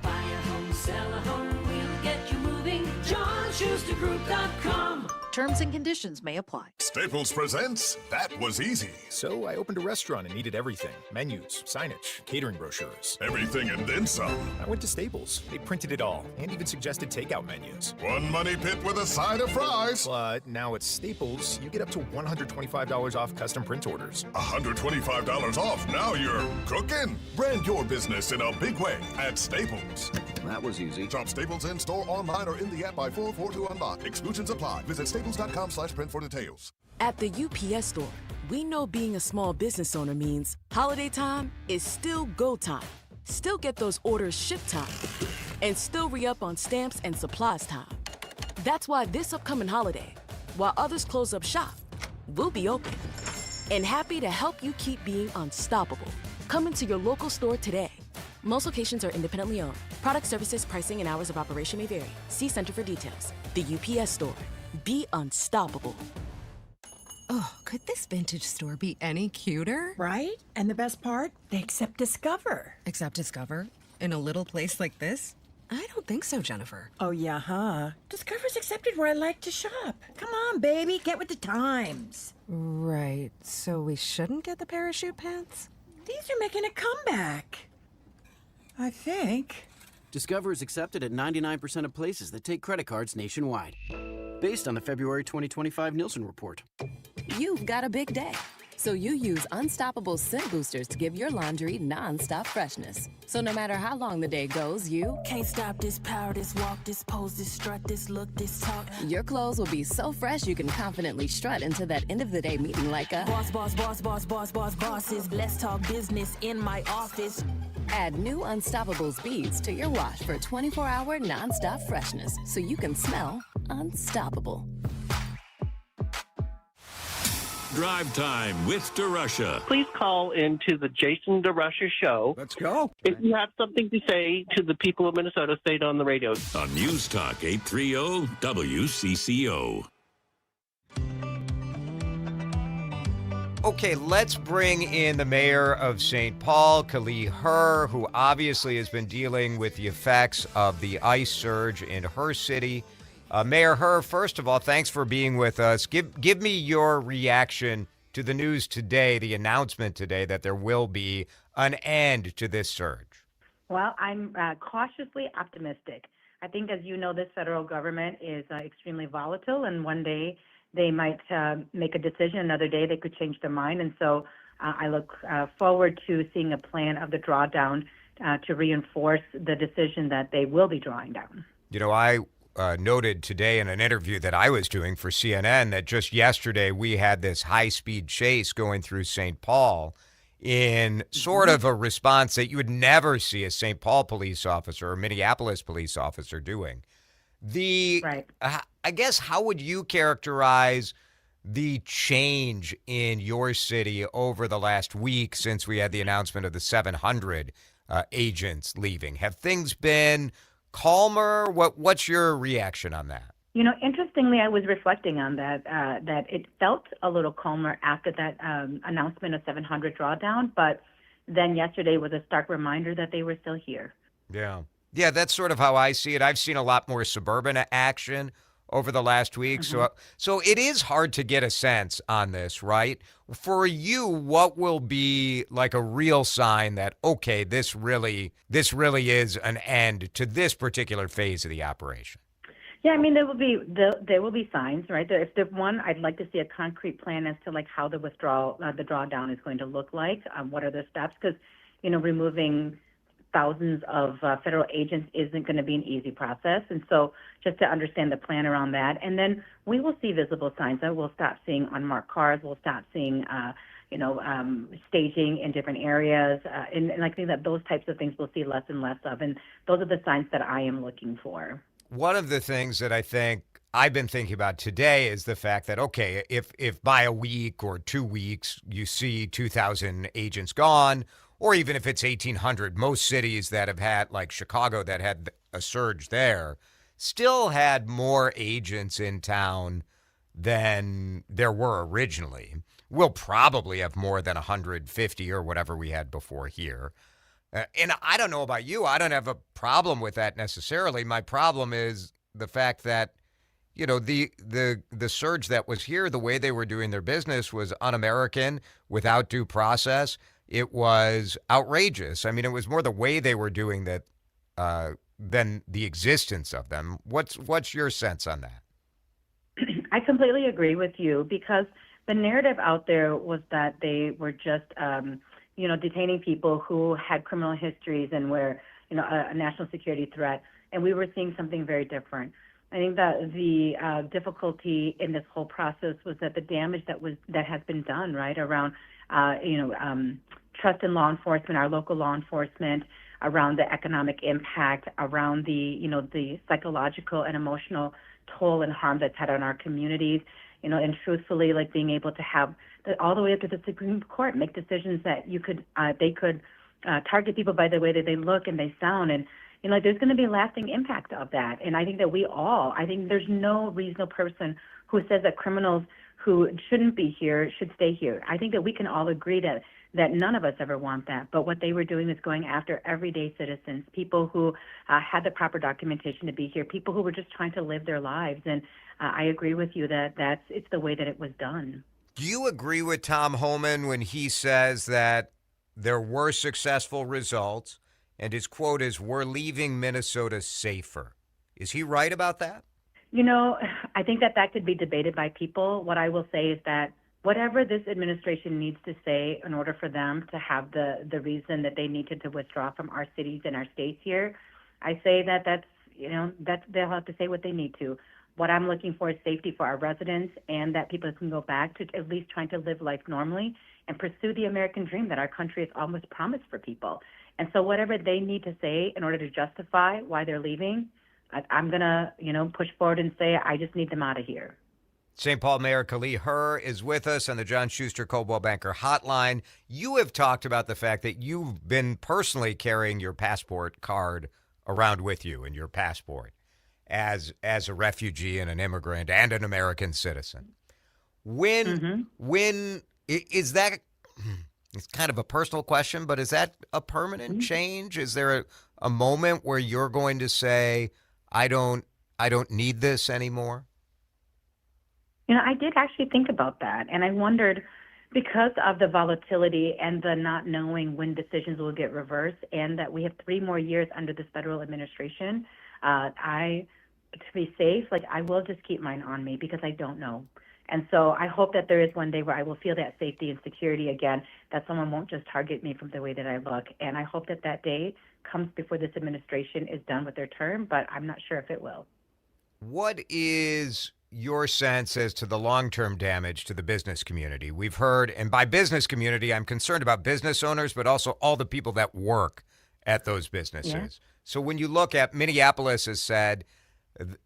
Buy a home, sell a home, we'll get you moving. johnschustergroup.com. Terms and conditions may apply. Staples presents That Was Easy. So I opened a restaurant and needed everything. Menus, signage, catering brochures. Everything and then some. I went to Staples. They printed it all and even suggested takeout menus. One money pit with a side of fries. But now at Staples, you get up to $125 off custom print orders. $125 off. Now you're cooking. Brand your business in a big way at Staples. That was easy. Shop Staples in store, online, or in the app by 4/4 to unlock. Exclusions apply. Visit staples.com/print for details. At the UPS Store, we know being a small business owner means holiday time is still go time. Still get those orders shipped time. And still re-up on stamps and supplies time. That's why this upcoming holiday, while others close up shop, we'll be open. And happy to help you keep being unstoppable. Come into your local store today. Most locations are independently owned. Product services, pricing, and hours of operation may vary. See Center for details. The UPS Store. Be unstoppable. Oh, could this vintage store be any cuter? Right? And the best part? They accept Discover. Accept Discover? In a little place like this? I don't think so, Jennifer. Oh, yeah, huh? Discover's accepted where I like to shop. Come on, baby, get with the times. Right, so we shouldn't get the parachute pants? These are making a comeback. I think. Discover is accepted at 99% of places that take credit cards nationwide. Based on the February 2025 Nielsen report. You've got a big day, so you use Unstoppable scent boosters to give your laundry non-stop freshness. So no matter how long the day goes, you Can't stop this power, this walk, this pose, this strut, this look, this talk. your clothes will be so fresh you can confidently strut into that end of the day meeting like a Boss, boss, boss, boss, boss, boss, bosses. Let's talk business in my office. Add new Unstoppables beads to your wash for 24-hour non-stop freshness so you can smell unstoppable. Drive Time with DeRusha. Please call into the Jason DeRusha Show. Let's go. If you have something to say to the people of Minnesota, say it on the radio. On News Talk 830 WCCO. Okay, let's bring in the mayor of St. Paul, Kaohly, who obviously has been dealing with the effects of the ice surge in her city. Mayor Herr, first of all, thanks for being with us. Give me your reaction to the news today, the announcement today that there will be an end to this surge. Well, I'm cautiously optimistic. I think, as you know, this federal government is extremely volatile, and one day they might make a decision, another day they could change their mind. And so I look forward to seeing a plan of the drawdown to reinforce the decision that they will be drawing down. You know, I noted today in an interview that I was doing for CNN that just yesterday we had this high-speed chase going through St. Paul in sort of a response that you would never see a St. Paul police officer or Minneapolis police officer doing. I guess, how would you characterize the change in your city over the last week since we had the announcement of the 700 agents leaving? Have things been calmer? What's your reaction on that? You know, interestingly, I was reflecting on that, that it felt a little calmer after that announcement of 700 drawdown, but then yesterday was a stark reminder that they were still here. Yeah. Yeah, that's sort of how I see it. I've seen a lot more suburban action over the last week. So it is hard to get a sense on this, right? For you, what will be like a real sign that, okay, this really is an end to this particular phase of the operation? Yeah, I mean, there will be signs, right? If the one, I'd like to see a concrete plan as to like how the withdrawal, the drawdown is going to look like. What are the steps? Because, you know, removing thousands of federal agents isn't going to be an easy process. And so just to understand the plan around that. And then we will see visible signs that we'll stop seeing unmarked cars. We'll stop seeing, staging in different areas. And I think that those types of things we'll see less and less of. And those are the signs that I am looking for. One of the things that I think I've been thinking about today is the fact that, okay, if by a week or 2 weeks you see 2,000 agents gone, or even if it's 1,800, most cities that have had, like Chicago, that had a surge there, still had more agents in town than there were originally. We'll probably have more than 150 or whatever we had before here. And I don't know about you. I don't have a problem with that necessarily. My problem is the fact that, you know, the surge that was here, the way they were doing their business was un-American, without due process. It was outrageous. I mean, it was more the way they were doing that than the existence of them. What's your sense on that? I completely agree with you, because the narrative out there was that they were just detaining people who had criminal histories and were, a national security threat. And we were seeing something very different. I think that the difficulty in this whole process was that the damage that has been done, right, around, trust in law enforcement, our local law enforcement, around the economic impact, around the psychological and emotional toll and harm that's had on our communities, and truthfully, like being able to have all the way up to the Supreme Court make decisions that they could target people by the way that they look and they sound, and there's going to be lasting impact of that. And I think that I think there's no reasonable person who says that criminals who shouldn't be here should stay here. I think that we can all agree that none of us ever want that. But what they were doing is going after everyday citizens, people who had the proper documentation to be here, people who were just trying to live their lives. And I agree with you that it's the way that it was done. Do you agree with Tom Homan when he says that there were successful results, and his quote is, "We're leaving Minnesota safer"? Is he right about that? I think that could be debated by people. What I will say is that whatever this administration needs to say in order for them to have the reason that they needed to withdraw from our cities and our states here, I say that they'll have to say what they need to. What I'm looking for is safety for our residents, and that people can go back to at least trying to live life normally and pursue the American dream that our country has almost promised for people. And so whatever they need to say in order to justify why they're leaving, I'm going to, push forward and say, I just need them out of here. St. Paul Mayor Kaohly Her is with us on the John Schuster Coldwell Banker Hotline. You have talked about the fact that you've been personally carrying your passport card around with you and your passport as a refugee and an immigrant and an American citizen. When is that? It's kind of a personal question, but is that a permanent change? Is there a moment where you're going to say, I don't need this anymore? I did actually think about that, and I wondered, because of the volatility and the not knowing when decisions will get reversed, and that we have 3 more years under this federal administration, To be safe, like I will just keep mine on me because I don't know. And so I hope that there is one day where I will feel that safety and security again, that someone won't just target me from the way that I look. And I hope that that day comes before this administration is done with their term, but I'm not sure if it will. What is your sense as to the long-term damage to the business community? We've heard, and by business community, I'm concerned about business owners, but also all the people that work at those businesses. Yeah. So when you look at Minneapolis has said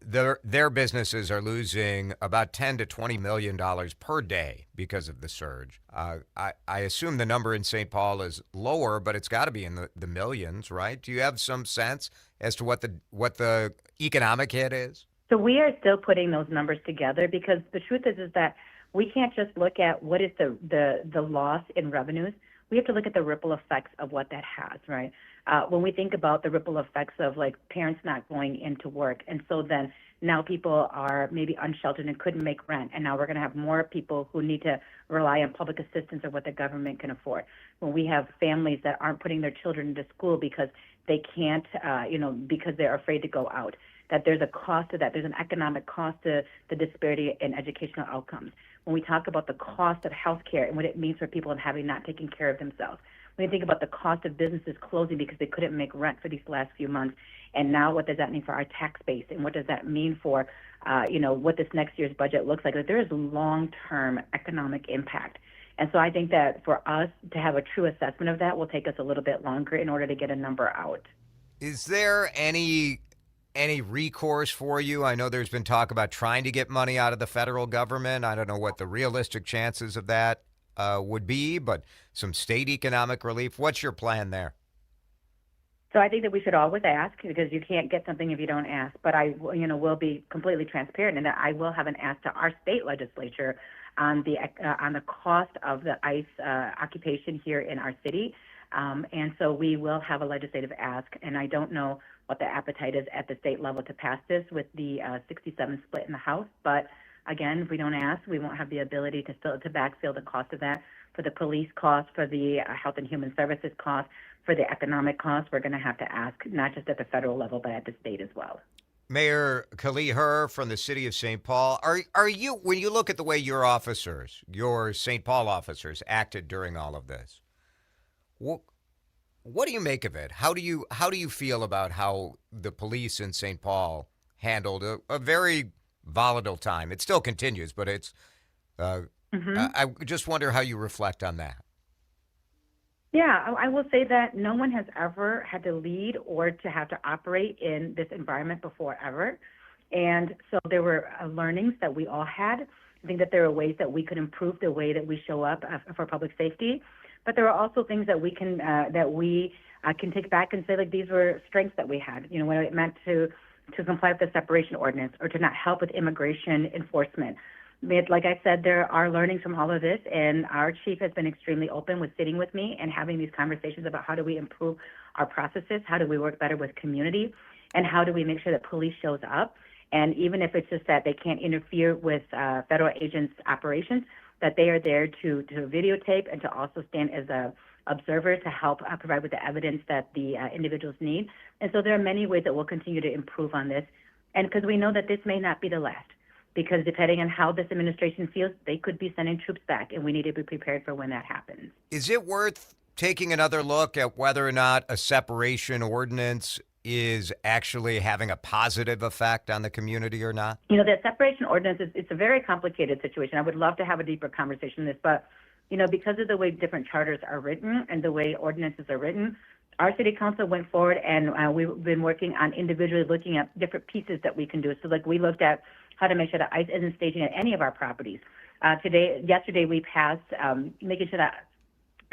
their businesses are losing about $10 to $20 million per day because of the surge. I assume the number in St. Paul is lower, but it's got to be in the millions, right? Do you have some sense as to what the economic hit is? So we are still putting those numbers together because the truth is that we can't just look at what is the loss in revenues. We have to look at the ripple effects of what that has, right? When we think about the ripple effects of like parents not going into work, and so then now people are maybe unsheltered and couldn't make rent, and now we're going to have more people who need to rely on public assistance or what the government can afford. When we have families that aren't putting their children into school because they can't, because they're afraid to go out, that there's a cost to that. There's an economic cost to the disparity in educational outcomes. When we talk about the cost of healthcare and what it means for people and having not taken care of themselves, when you think about the cost of businesses closing because they couldn't make rent for these last few months, and now what does that mean for our tax base, and what does that mean for, what this next year's budget looks like? Like there is long-term economic impact. And so I think that for us to have a true assessment of that will take us a little bit longer in order to get a number out. Is there any recourse for you? I know there's been talk about trying to get money out of the federal government. I don't know what the realistic chances of that would be, but some state economic relief. What's your plan there? So I think that we should always ask because you can't get something if you don't ask. But I, will be completely transparent in that I will have an ask to our state legislature on the cost of the ICE occupation here in our city. And so we will have a legislative ask, and I don't know what the appetite is at the state level to pass this with the 67 split in the House. But again, if we don't ask, we won't have the ability to backfill the cost of that for the police cost, for the Health and Human Services cost, for the economic cost. We're going to have to ask not just at the federal level, but at the state as well. Mayor Kaohly from the city of St. Paul, are you, when you look at the way your St. Paul officers acted during all of this, what do you make of it? How do you feel about how the police in St. Paul handled a very volatile time? It still continues, but it's. I just wonder how you reflect on that. Yeah, I will say that no one has ever had to lead or to have to operate in this environment before ever. And so there were learnings that we all had. I think that there are ways that we could improve the way that we show up for public safety. But there are also things that we can take back and say, like, these were strengths that we had. When it meant to comply with the separation ordinance or to not help with immigration enforcement. Like I said, there are learnings from all of this, and our chief has been extremely open with sitting with me and having these conversations about how do we improve our processes, how do we work better with community, and how do we make sure that police shows up. And even if it's just that they can't interfere with federal agents' operations, that they are there to videotape and to also stand as a observer to help provide with the evidence that the individuals need. And so there are many ways that we'll continue to improve on this. And because we know that this may not be the last, because depending on how this administration feels, they could be sending troops back, and we need to be prepared for when that happens. Is it worth taking another look at whether or not a separation ordinance is actually having a positive effect on the community or not? That separation ordinance, it's a very complicated situation. I would love to have a deeper conversation on this, but, because of the way different charters are written and the way ordinances are written, our city council went forward and we've been working on individually looking at different pieces that we can do. So, like, we looked at how to make sure that ICE isn't staging at any of our properties. Yesterday, we passed making sure that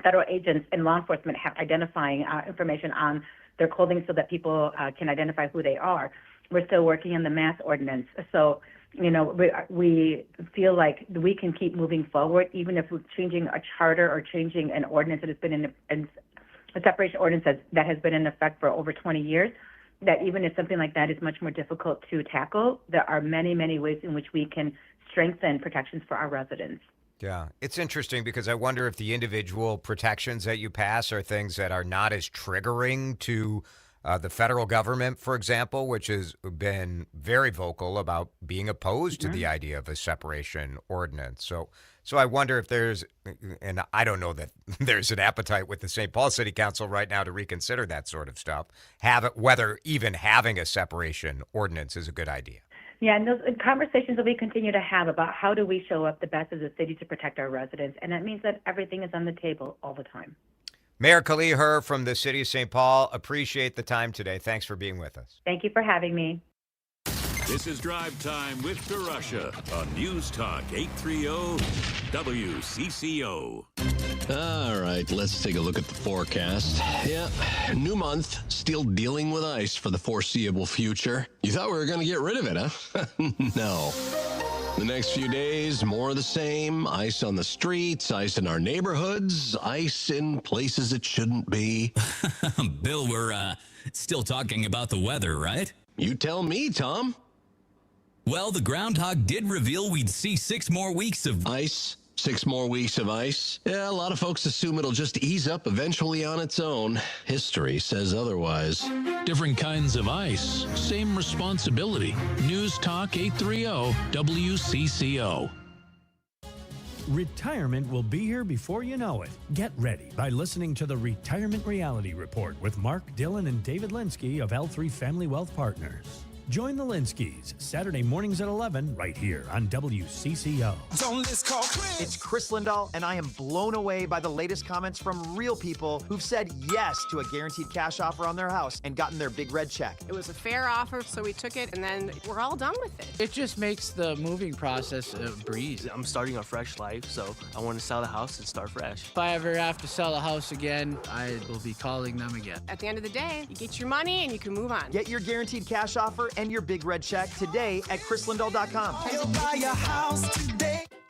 federal agents and law enforcement have identifying information on their clothing so that people can identify who they are. We're still working on the mask ordinance. So, we feel like we can keep moving forward, even if we're changing a charter or changing an ordinance that has been in a separation ordinance that has been in effect for over 20 years, that even if something like that is much more difficult to tackle, there are many, many ways in which we can strengthen protections for our residents. Yeah, it's interesting because I wonder if the individual protections that you pass are things that are not as triggering to The federal government, for example, which has been very vocal about being opposed to the idea of a separation ordinance. So I wonder if there's, and I don't know that there's an appetite with the St. Paul City Council right now to reconsider that sort of stuff, whether even having a separation ordinance is a good idea. Yeah, and those conversations that we continue to have about how do we show up the best as a city to protect our residents, and that means that everything is on the table all the time. Mayor Kaohly from the city of St. Paul, appreciate the time today. Thanks for being with us. Thank you for having me. This is Drive Time with DeRusha on News Talk 830 WCCO. All right, let's take a look at the forecast. Yeah, new month, still dealing with ice for the foreseeable future. You thought we were going to get rid of it, huh? No. The next few days, more of the same. Ice on the streets, ice in our neighborhoods, ice in places it shouldn't be. Bill, we're still talking about the weather, right? You tell me, Tom. Well, the groundhog did reveal we'd see 6 more weeks of ice. 6 more weeks of ice. Yeah, a lot of folks assume it'll just ease up eventually on its own. History says otherwise. Different kinds of ice, same responsibility. News Talk 830 WCCO. Retirement will be here before you know it. Get ready by listening to the Retirement Reality Report with Mark Dillon and David Linsky of L3 Family Wealth Partners. Join the Linskys Saturday mornings at 11 right here on WCCO. It's Chris Lindahl, and I am blown away by the latest comments from real people who've said yes to a guaranteed cash offer on their house and gotten their big red check. It was a fair offer, so we took it, and then we're all done with it. It just makes the moving process a breeze. I'm starting a fresh life, so I want to sell the house and start fresh. If I ever have to sell a house again, I will be calling them again. At the end of the day, you get your money and you can move on. Get your guaranteed cash offer and your big red check today at chrislindahl.com.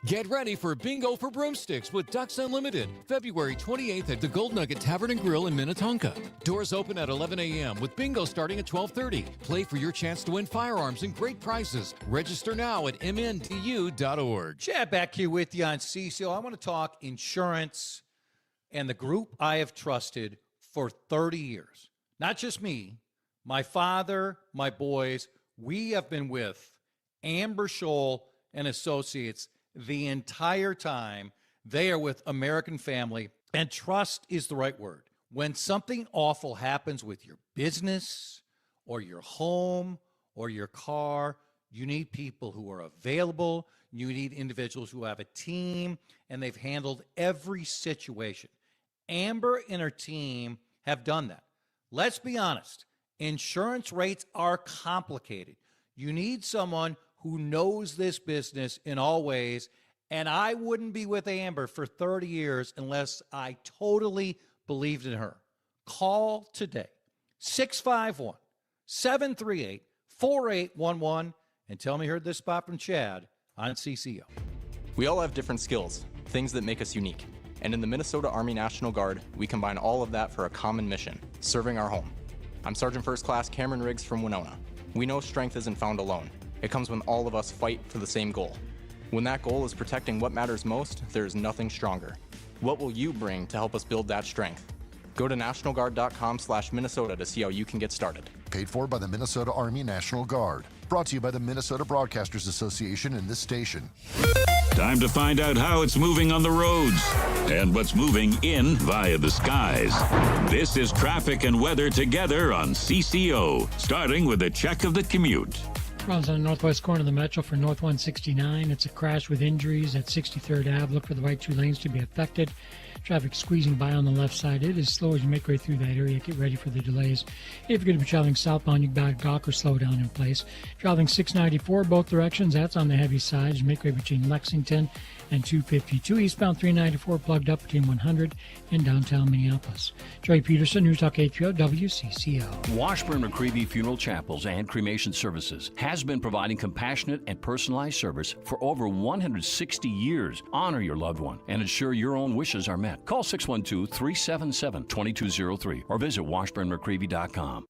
Get ready for Bingo for Broomsticks with Ducks Unlimited, February 28th at the Gold Nugget Tavern and Grill in Minnetonka. Doors open at 11 a.m. with bingo starting at 12:30. Play for your chance to win firearms and great prizes. Register now at mndu.org. Chad back here with you on CCO. I want to talk insurance and the group I have trusted for 30 years. Not just me, my father, my boys. We have been with Amber Scholl and Associates the entire time. They are with American Family, and trust is the right word. When something awful happens with your business or your home or your car, you need people who are available. You need individuals who have a team, and they've handled every situation. Amber and her team have done that. Let's be honest. Insurance rates are complicated. You need someone who knows this business in all ways, and I wouldn't be with Amber for 30 years unless I totally believed in her. Call today, 651-738-4811, and tell me you heard this spot from Chad on CCO. We all have different skills, things that make us unique. And in the Minnesota Army National Guard, we combine all of that for a common mission, serving our home. I'm Sergeant First Class Cameron Riggs from Winona. We know strength isn't found alone. It comes when all of us fight for the same goal. When that goal is protecting what matters most, there is nothing stronger. What will you bring to help us build that strength? Go to nationalguard.com/Minnesota to see how you can get started. Paid for by the Minnesota Army National Guard. Brought to you by the Minnesota Broadcasters Association and this station. Time to find out how it's moving on the roads and what's moving in via the skies. This is traffic and weather together on CCO, starting with a check of the commute. Problems on the northwest corner of the Metro for North 169. It's a crash with injuries at 63rd Ave. Look for the right 2 lanes to be affected. Traffic squeezing by on the left side. It is slow as you make your way through that area. Get ready for the delays. If you're going to be traveling southbound, you can dock or slow down in place. Traveling 694 both directions. That's on the heavy side. As you make your way between Lexington and 252. Eastbound 394 plugged up between 100 and downtown Minneapolis. Joey Peterson, News Talk 830 WCCO. Washburn-McCreevy Funeral Chapels and Cremation Services has been providing compassionate and personalized service for over 160 years. Honor your loved one and ensure your own wishes are met. Call 612-377-2203 or visit washburnmccreevy.com.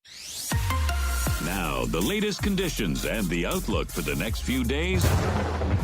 Now, the latest conditions and the outlook for the next few days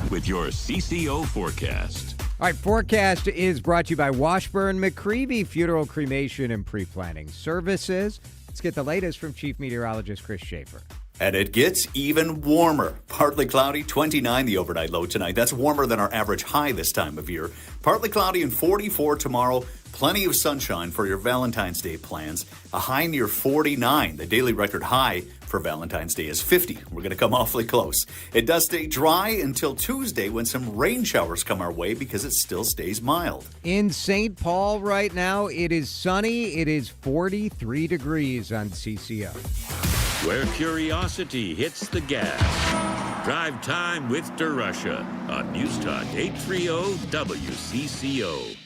with your CCO forecast. All right, forecast is brought to you by Washburn McCreevy Funeral, Cremation, and Pre-Planning Services. Let's get the latest from Chief Meteorologist Chris Schaefer. And it gets even warmer. Partly cloudy, 29 the overnight low tonight. That's warmer than our average high this time of year. Partly cloudy and 44 tomorrow. Plenty of sunshine for your Valentine's Day plans. A high near 49. The daily record high for Valentine's Day is 50. We're going to come awfully close. It does stay dry until Tuesday when some rain showers come our way because it still stays mild. In St. Paul right now, it is sunny. It is 43 degrees on CCO. Where curiosity hits the gas. Drive time with DeRusha on News Talk 830 WCCO.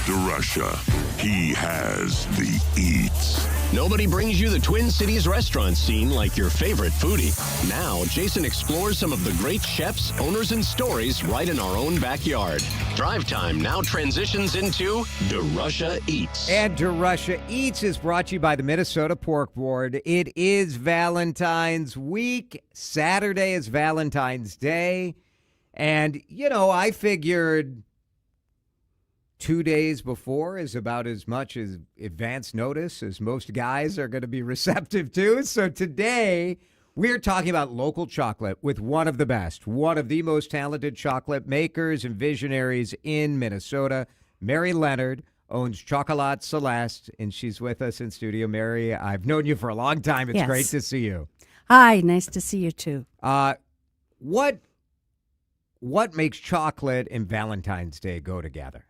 DeRusha, he has the eats. Nobody brings you the Twin Cities restaurant scene like your favorite foodie. Now, Jason explores some of the great chefs, owners, and stories right in our own backyard. Drive Time now transitions into DeRusha Eats. And DeRusha Eats is brought to you by the Minnesota Pork Board. It is Valentine's week. Saturday is Valentine's Day. And, I figured 2 days before is about as much as advance notice as most guys are going to be receptive to. So today, we're talking about local chocolate with one of the best, one of the most talented chocolate makers and visionaries in Minnesota. Mary Leonard owns Chocolat, Celeste, and she's with us in studio. Mary, I've known you for a long time. It's great to see you. Hi, nice to see you too. What makes chocolate and Valentine's Day go together?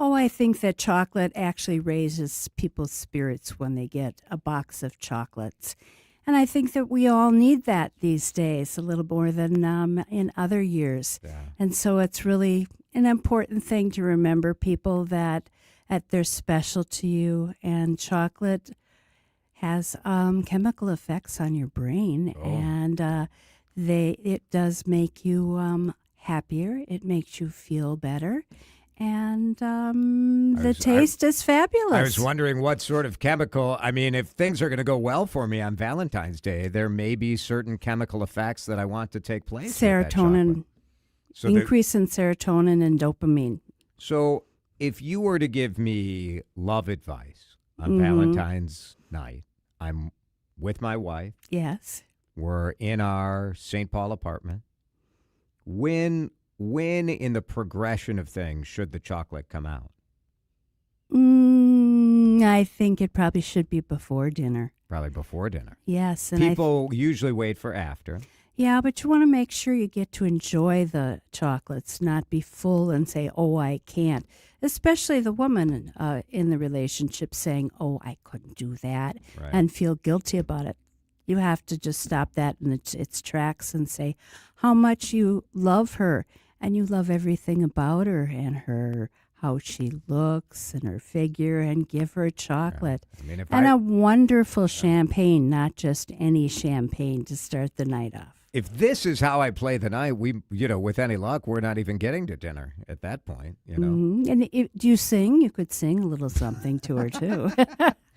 Oh, I think that chocolate actually raises people's spirits when they get a box of chocolates. And I think that we all need that these days, a little more than in other years. Yeah. And so it's really an important thing to remember people that they're special to you. And chocolate has chemical effects on your brain. Oh. And it does make you happier. It makes you feel better. And the taste is fabulous. I was wondering what sort of chemical. I mean, if things are going to go well for me on Valentine's Day, there may be certain chemical effects that I want to take place. Serotonin. So increase in serotonin and dopamine. So if you were to give me love advice on Valentine's night, I'm with my wife. Yes. We're in our St. Paul apartment. When in the progression of things should the chocolate come out? I think it probably should be before dinner. Probably before dinner. Yes. And people usually wait for after. Yeah, but you want to make sure you get to enjoy the chocolates, not be full and say, oh, I can't. Especially the woman in the relationship saying, oh, I couldn't do that, and feel guilty about it. You have to just stop that in its tracks and say how much you love her. And you love everything about her and how she looks and her figure, and give her chocolate. Yeah. I mean, a wonderful champagne, not just any champagne to start the night off. If this is how I play the night, with any luck, we're not even getting to dinner at that point, Mm-hmm. And do you sing? You could sing a little something to her, too.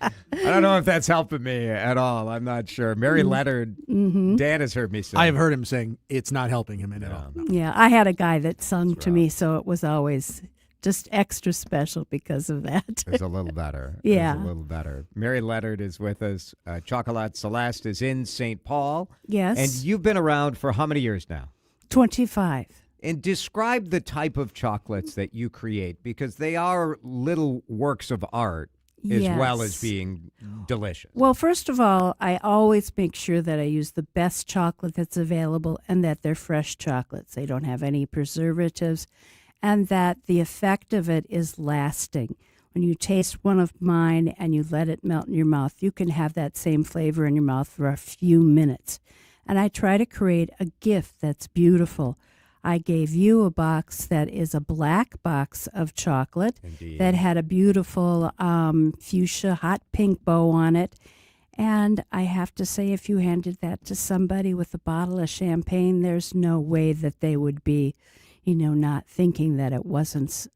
I don't know if that's helping me at all. I'm not sure. Mary Leonard, Dan has heard me sing. I have heard him sing. It's not helping him at all. No. Yeah, I had a guy that sung to me, so it was always just extra special because of that. It's a little better. Yeah. It's a little better. Mary Leonard is with us. Chocolat Celeste is in St. Paul. Yes. And you've been around for how many years now? 25. And describe the type of chocolates that you create, because they are little works of art as well as being delicious. Well, first of all, I always make sure that I use the best chocolate that's available and that they're fresh chocolates. They don't have any preservatives, and that the effect of it is lasting. When you taste one of mine and you let it melt in your mouth, you can have that same flavor in your mouth for a few minutes. And I try to create a gift that's beautiful. I gave you a box that is a black box of chocolate. Indeed. That had a beautiful fuchsia hot pink bow on it. And I have to say, if you handed that to somebody with a bottle of champagne, there's no way that they would be, not thinking that it wasn't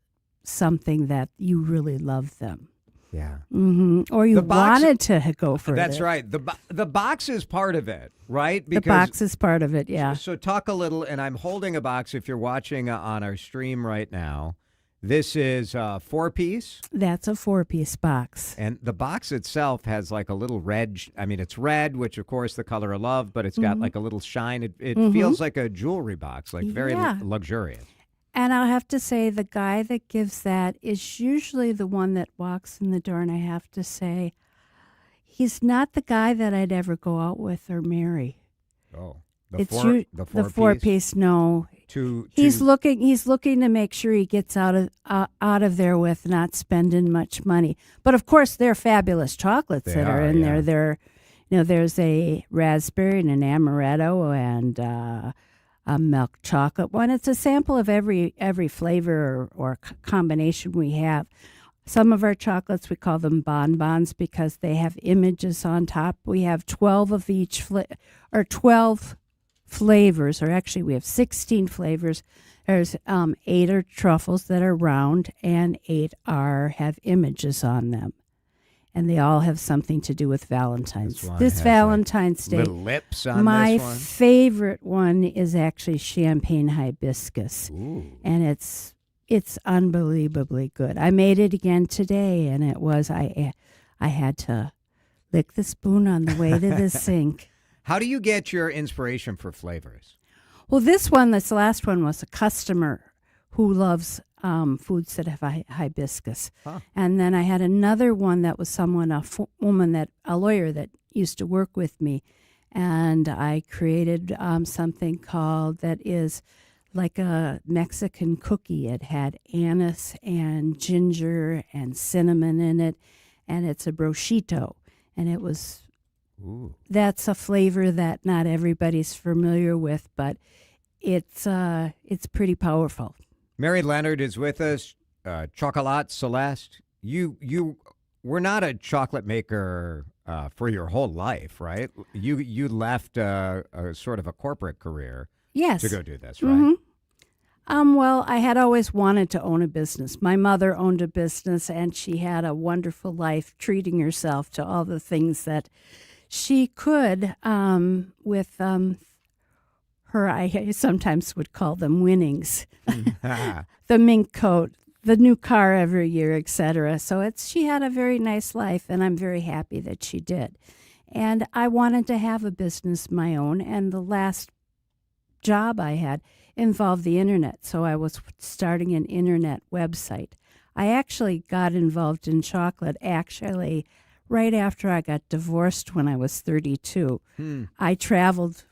something that you really loved them. Yeah. Mm-hmm. Or you wanted to go for it. That's right. The box is part of it, right? Because the box is part of it, yeah. So talk a little, and I'm holding a box if you're watching on our stream right now. This is a 4-piece. That's a 4-piece box. And the box itself has like a little red. It's red, which, of course, the color of love, but it's got like a little shine. It feels like a jewelry box, like very luxurious. And I'll have to say, the guy that gives that is usually the one that walks in the door, and I have to say, he's not the guy that I'd ever go out with or marry. Oh, the 4-piece. No, he's looking to make sure he gets out of there with not spending much money. But of course, they're fabulous chocolates that are in there. They're, there's a raspberry and an amaretto and a milk chocolate one. It's a sample of every flavor or combination we have. Some of our chocolates, we call them bonbons because they have images on top. We have 12 of each, 12 flavors, or actually we have 16 flavors. There's 8 are truffles that are round, and 8 have images on them. And they all have something to do with Valentine's. This Valentine's Day. Little lips on my this one. favorite one is actually champagne hibiscus. Ooh. And it's unbelievably good. I made it again today, and it was, I had to lick the spoon on the way to the sink. How do you get your inspiration for flavors? Well, this last one was a customer who loves foods that have hibiscus. Huh. And then I had another one that was a lawyer that used to work with me. And I created something called, that is like a Mexican cookie. It had anise and ginger and cinnamon in it. And it's a brochito. And it was... Ooh. That's a flavor that not everybody's familiar with, but it's pretty powerful. Mary Leonard is with us. Chocolat, Celeste. You were not a chocolate maker for your whole life, right? You left a sort of a corporate career. Yes. To go do this, right? Mm-hmm. Well, I had always wanted to own a business. My mother owned a business, and she had a wonderful life, treating herself to all the things that she could with her, I sometimes would call them winnings. The mink coat, the new car every year, etc. So she had a very nice life, and I'm very happy that she did. And I wanted to have a business my own, and the last job I had involved the internet, so I was starting an internet website. I actually got involved in chocolate, right after I got divorced when I was 32. I traveled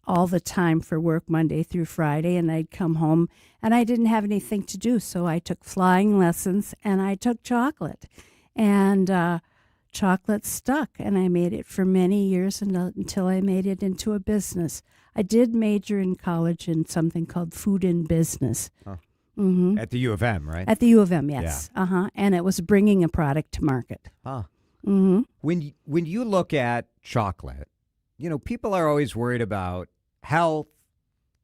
all the time for work Monday through Friday, and I'd come home, and I didn't have anything to do, so I took flying lessons, and I took chocolate. And chocolate stuck, and I made it for many years until I made it into a business. I did major in college in something called food and business. Huh. Mm-hmm. At the U of M, right? At the U of M, yes. Yeah. And it was bringing a product to market. Huh. Mm-hmm. When you look at chocolate, people are always worried about health.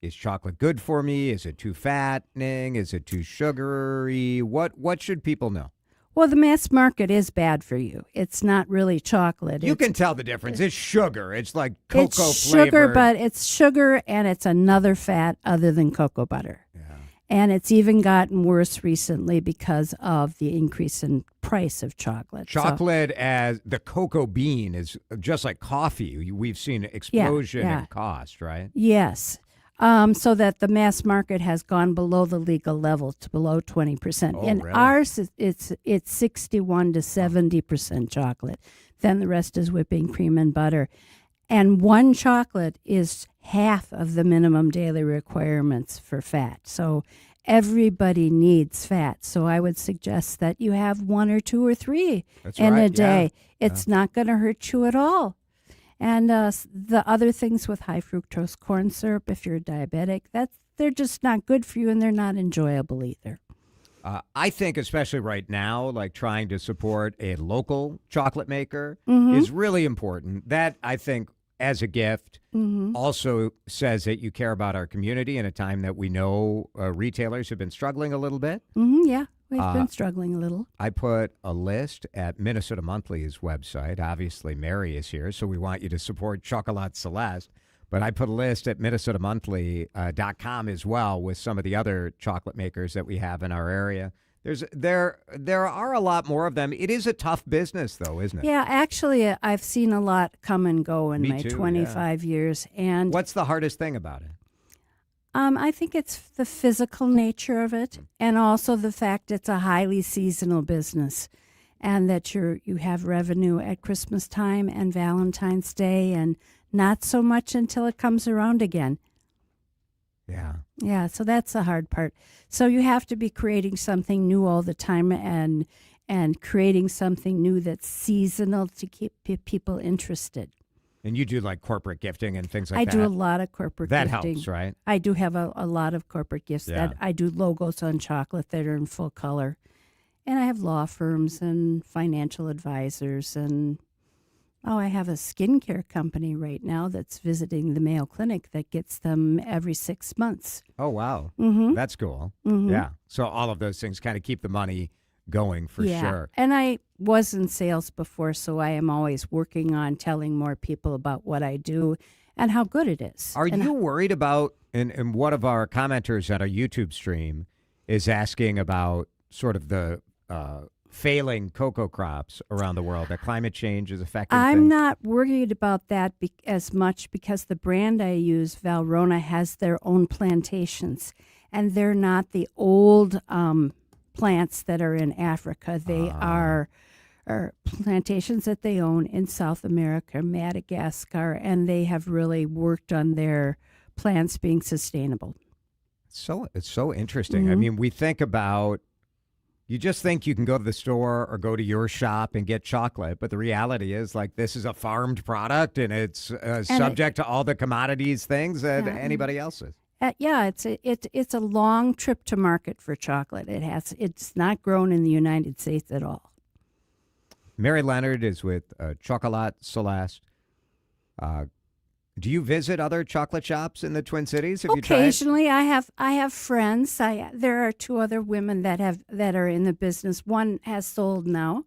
Is chocolate good for me? Is it too fattening? Is it too sugary? What should people know? Well, the mass market is bad for you. It's not really chocolate. You can tell the difference. It's sugar. It's like cocoa flavored. It's sugar, but it's sugar, and it's another fat other than cocoa butter. Yeah. And it's even gotten worse recently because of the increase in price of chocolate. Chocolate, as the cocoa bean, is just like coffee. We've seen an explosion in cost, right? Yes. So that the mass market has gone below the legal level to below 20%. Oh, and really? ours, it's 61 to 70% chocolate. Then the rest is whipping cream and butter. And one chocolate is half of the minimum daily requirements for fat. So everybody needs fat. So I would suggest that you have 1 or 2 or 3 in a day. Yeah. It's not going to hurt you at all. And the other things with high fructose corn syrup, if you're diabetic, they're just not good for you, and they're not enjoyable either. I think, especially right now, like trying to support a local chocolate maker is really important. That, I think, as a gift, also says that you care about our community in a time that we know retailers have been struggling a little bit. Yeah. We've been struggling a little. I put a list at Minnesota Monthly's website. Obviously, Mary is here, so we want you to support Chocolat Celeste. But I put a list at MinnesotaMonthly.com as well with some of the other chocolate makers that we have in our area. There are a lot more of them. It is a tough business, though, isn't it? Yeah, actually, I've seen a lot come and go in my 25 years. And what's the hardest thing about it? I think it's the physical nature of it, and also the fact it's a highly seasonal business, and that you have revenue at Christmas time and Valentine's Day, and not so much until it comes around again. Yeah. Yeah, so that's the hard part. So you have to be creating something new all the time and creating something new that's seasonal to keep people interested. And you do like corporate gifting and things like I that? do a lot of corporate that gifting. Helps, right? I do have a lot of corporate gifts. Yeah. That I do logos on chocolate that are in full color. And I have law firms and financial advisors. And, I have a skincare company right now that's visiting the Mayo Clinic that gets them every 6 months. Oh, wow. Mm-hmm. That's cool. Mm-hmm. Yeah. So all of those things kind of keep the money going for sure. And I was in sales before, so I am always working on telling more people about what I do and how good it is. Are you worried about, and one of our commenters at our YouTube stream is asking about sort of the failing cocoa crops around the world, that climate change is affecting I'm things? not worried about that as much because the brand I use, Valrhona, has their own plantations, and they're not the old plants that are in Africa. They are plantations that they own in South America, Madagascar, and they have really worked on their plants being sustainable. It's so interesting. Mm-hmm. I mean, we think about, you just think you can go to the store or go to your shop and get chocolate, but the reality is, like, this is a farmed product and it's subject to all the commodities things that anybody else is. It's a long trip to market for chocolate. It's not grown in the United States at all. Mary Leonard is with Chocolat, Celeste. Do you visit other chocolate shops in the Twin Cities? Have Occasionally, I have friends. There are two other women that are in the business. One has sold now,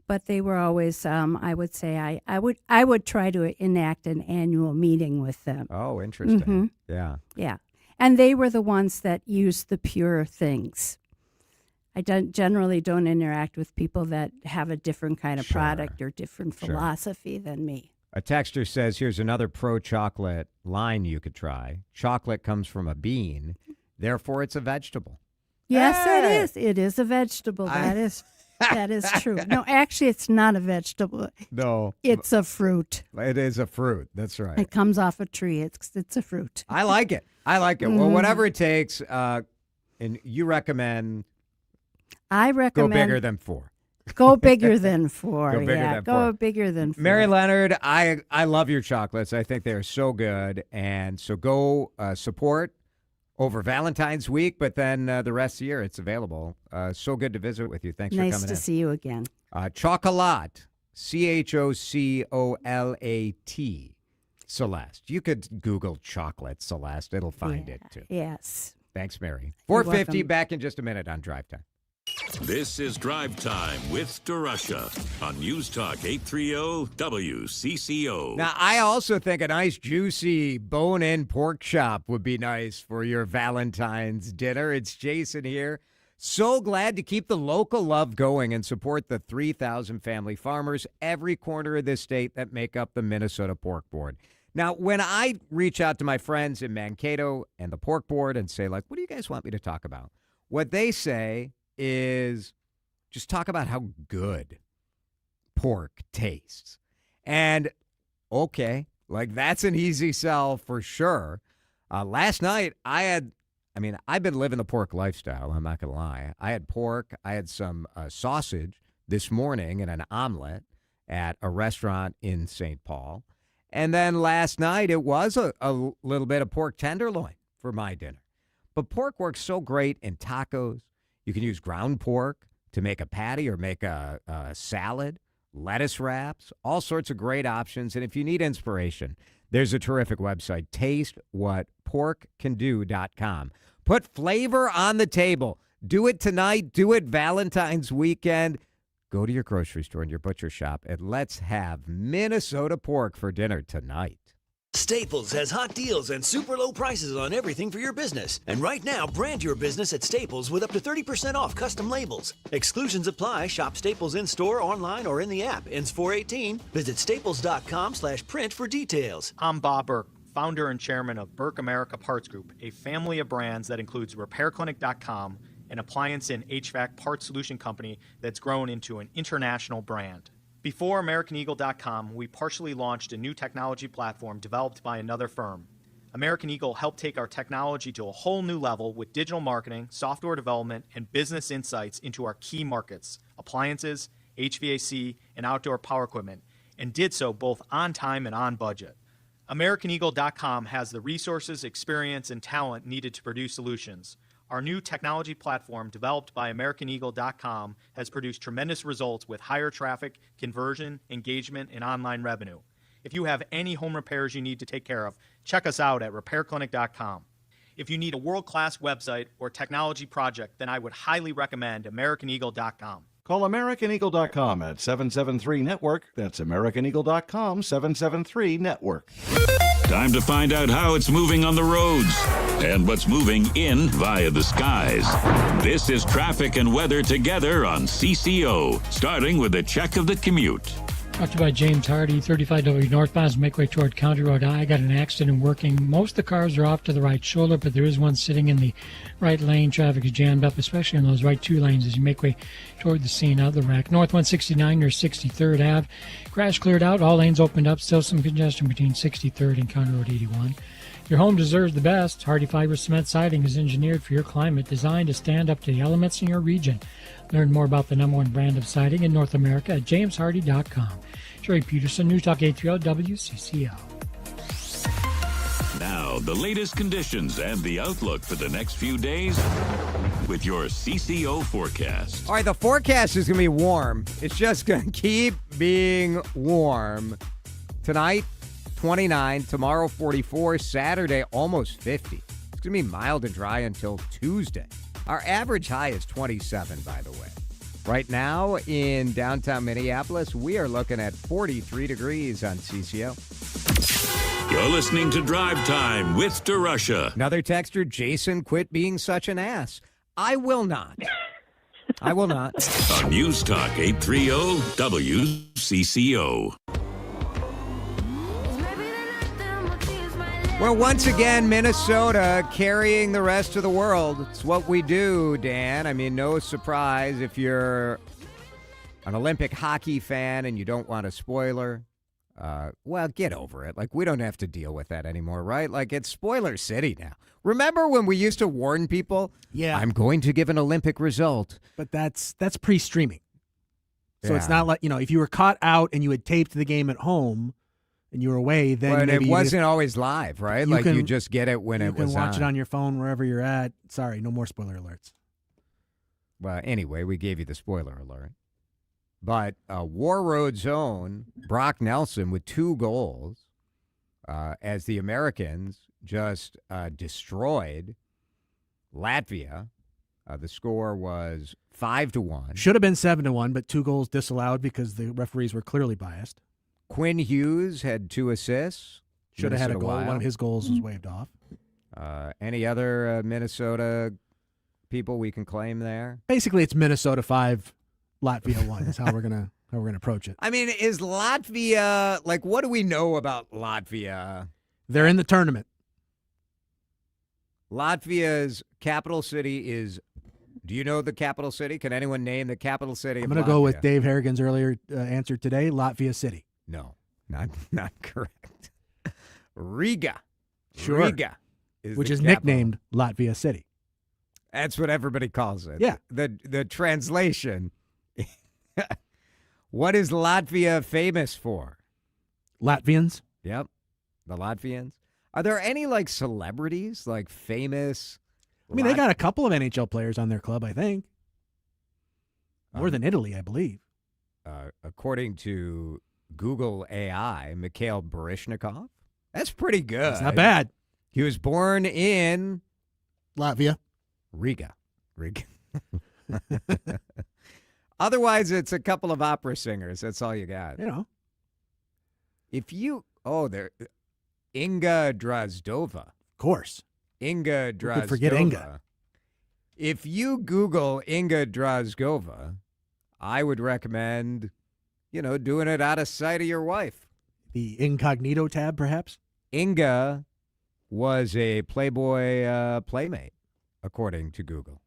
but they were always. I would say I would try to enact an annual meeting with them. Oh, interesting. Mm-hmm. Yeah. Yeah, and they were the ones that used the pure things. I generally don't interact with people that have a different kind of product or different philosophy than me. A texter says, here's another pro-chocolate line you could try. Chocolate comes from a bean, therefore it's a vegetable. Yes, it is. It is a vegetable. That is true. No, actually, it's not a vegetable. No. It's a fruit. It is a fruit. That's right. It comes off a tree. It's a fruit. I like it. Well, whatever it takes, and you recommend... I recommend... Go bigger than 4. Go bigger than 4. Go bigger than 4. Go bigger than 4. Mary Leonard, I love your chocolates. I think they're so good. And so go support over Valentine's week, but then the rest of the year it's available. So good to visit with you. Thanks for coming in. Nice to see you again. Chocolat, Chocolat, Celeste. You could Google chocolate, Celeste. It'll find it, too. Yes. Thanks, Mary. You're 4:50, welcome. back in just a minute on Drive Time. This is Drive Time with DeRusha on News Talk 830 WCCO. Now, I also think a nice, juicy, bone-in pork chop would be nice for your Valentine's dinner. It's Jason here. So glad to keep the local love going and support the 3,000 family farmers every corner of this state that make up the Minnesota Pork Board. Now, when I reach out to my friends in Mankato and the Pork Board and say, like, what do you guys want me to talk about? What they say is just talk about how good pork tastes. And, okay, like, that's an easy sell for sure. Last night, I've been living the pork lifestyle, I'm not going to lie. I had pork, I had some sausage this morning and an omelet at a restaurant in St. Paul. And then last night, it was a little bit of pork tenderloin for my dinner. But pork works so great in tacos. You can use ground pork to make a patty or make a salad, lettuce wraps, all sorts of great options. And if you need inspiration, there's a terrific website, tastewhatporkcando.com. Put flavor on the table. Do it tonight. Do it Valentine's weekend. Go to your grocery store and your butcher shop, and let's have Minnesota pork for dinner tonight. Staples has hot deals and super low prices on everything for your business. And right now, brand your business at Staples with up to 30% off custom labels. Exclusions apply. Shop Staples in-store, online, or in the app. Ends 4/18. Visit staples.com/print for details. I'm Bob Burke, founder and chairman of Burke America Parts Group, a family of brands that includes RepairClinic.com, an appliance and HVAC parts solution company that's grown into an international brand. Before AmericanEagle.com, we partially launched a new technology platform developed by another firm. American Eagle helped take our technology to a whole new level with digital marketing, software development, and business insights into our key markets, appliances, HVAC, and outdoor power equipment, and did so both on time and on budget. AmericanEagle.com has the resources, experience, and talent needed to produce solutions. Our new technology platform, developed by AmericanEagle.com, has produced tremendous results with higher traffic, conversion, engagement, and online revenue. If you have any home repairs you need to take care of, check us out at RepairClinic.com. If you need a world-class website or technology project, then I would highly recommend AmericanEagle.com. Call AmericanEagle.com at 773-NETWORK. That's AmericanEagle.com, 773-NETWORK. Time to find out how it's moving on the roads and what's moving in via the skies. This is traffic and weather together on CCO, starting with a check of the commute. Brought to you by James Hardy, 35W northbound, make way toward County Road I. Got an accident working. Most of the cars are off to the right shoulder, but there is one sitting in the right lane. Traffic is jammed up, especially in those right two lanes as you make way toward the scene of the wreck. North 169 near 63rd Ave. Crash cleared out. All lanes opened up. Still some congestion between 63rd and County Road 81. Your home deserves the best. Hardy Fiber Cement Siding is engineered for your climate, designed to stand up to the elements in your region. Learn more about the #1 brand of siding in North America at jameshardy.com. Sherry Peterson, News Talk 830 WCCO. Now, the latest conditions and the outlook for the next few days with your CCO forecast. All right, the forecast is going to be warm. It's just going to keep being warm. Tonight, 29. Tomorrow, 44. Saturday, almost 50. It's going to be mild and dry until Tuesday. Our average high is 27, by the way. Right now in downtown Minneapolis, we are looking at 43 degrees on CCO. You're listening to Drive Time with DeRusha. Another texter, Jason, quit being such an ass. I will not. I will not. On News Talk 830 WCCO. Well, once again, Minnesota carrying the rest of the world. It's what we do, Dan. I mean, no surprise if you're an Olympic hockey fan and you don't want a spoiler. Well, get over it. Like, we don't have to deal with that anymore, right? Like, it's spoiler city now. Remember when we used to warn people? Yeah. I'm going to give an Olympic result. But that's pre-streaming. So Yeah. it's not like, if you were caught out and you had taped the game at home and you were away, then But maybe it wasn't always live, right? Like, you just get it when it was You can watch on. it on your phone wherever you're at. Sorry, no more spoiler alerts. Well, anyway, we gave you the spoiler alert. But War Road Zone, Brock Nelson with 2 goals as the Americans just destroyed Latvia. The score was 5-1. Should have been 7-1, but 2 goals disallowed because the referees were clearly biased. Quinn Hughes had 2 assists. Should have had a goal. Wild. One of his goals was waved off. Any other Minnesota people we can claim there? Basically, it's Minnesota 5, Latvia 1 is how we're gonna approach it. I mean, is Latvia, like, what do we know about Latvia? They're in the tournament. Latvia's capital city is, do you know the capital city? Can anyone name the capital city I'm of going to Latvia? go with Dave Harrigan's earlier answer today, Latvia City. No, not correct. Riga. Sure. Riga. Which the is capital. nicknamed Latvia City. That's what everybody calls it. Yeah. The translation. What is Latvia famous for? Latvians. Yep. The Latvians. Are there any, like, celebrities, like, famous? I mean, they got a couple of NHL players on their club, I think. More than Italy, I believe. According to Google AI, Mikhail Baryshnikov. That's pretty good. It's not bad. He was born in Latvia. Riga. Otherwise, it's a couple of opera singers. That's all you got. You know. If you, Inga Drozdova. Of course. Inga Drozdova. Who could forget Inga? If you Google Inga Drozdova, I would recommend, doing it out of sight of your wife. The incognito tab, perhaps? Inga was a Playboy playmate, according to Google.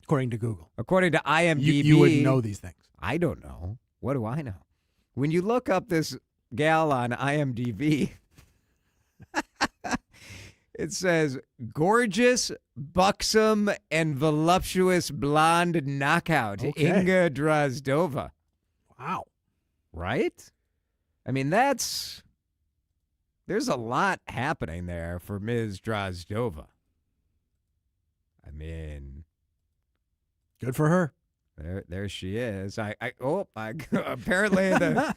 According to Google. According to IMDb. You wouldn't know these things. I don't know. What do I know? When you look up this gal on IMDb, it says, gorgeous, buxom, and voluptuous blonde knockout, Okay. Inga Drozdova. Wow. Right? I mean, there's a lot happening there for Ms. Drozdova. I mean, good for her. There she is. Apparently the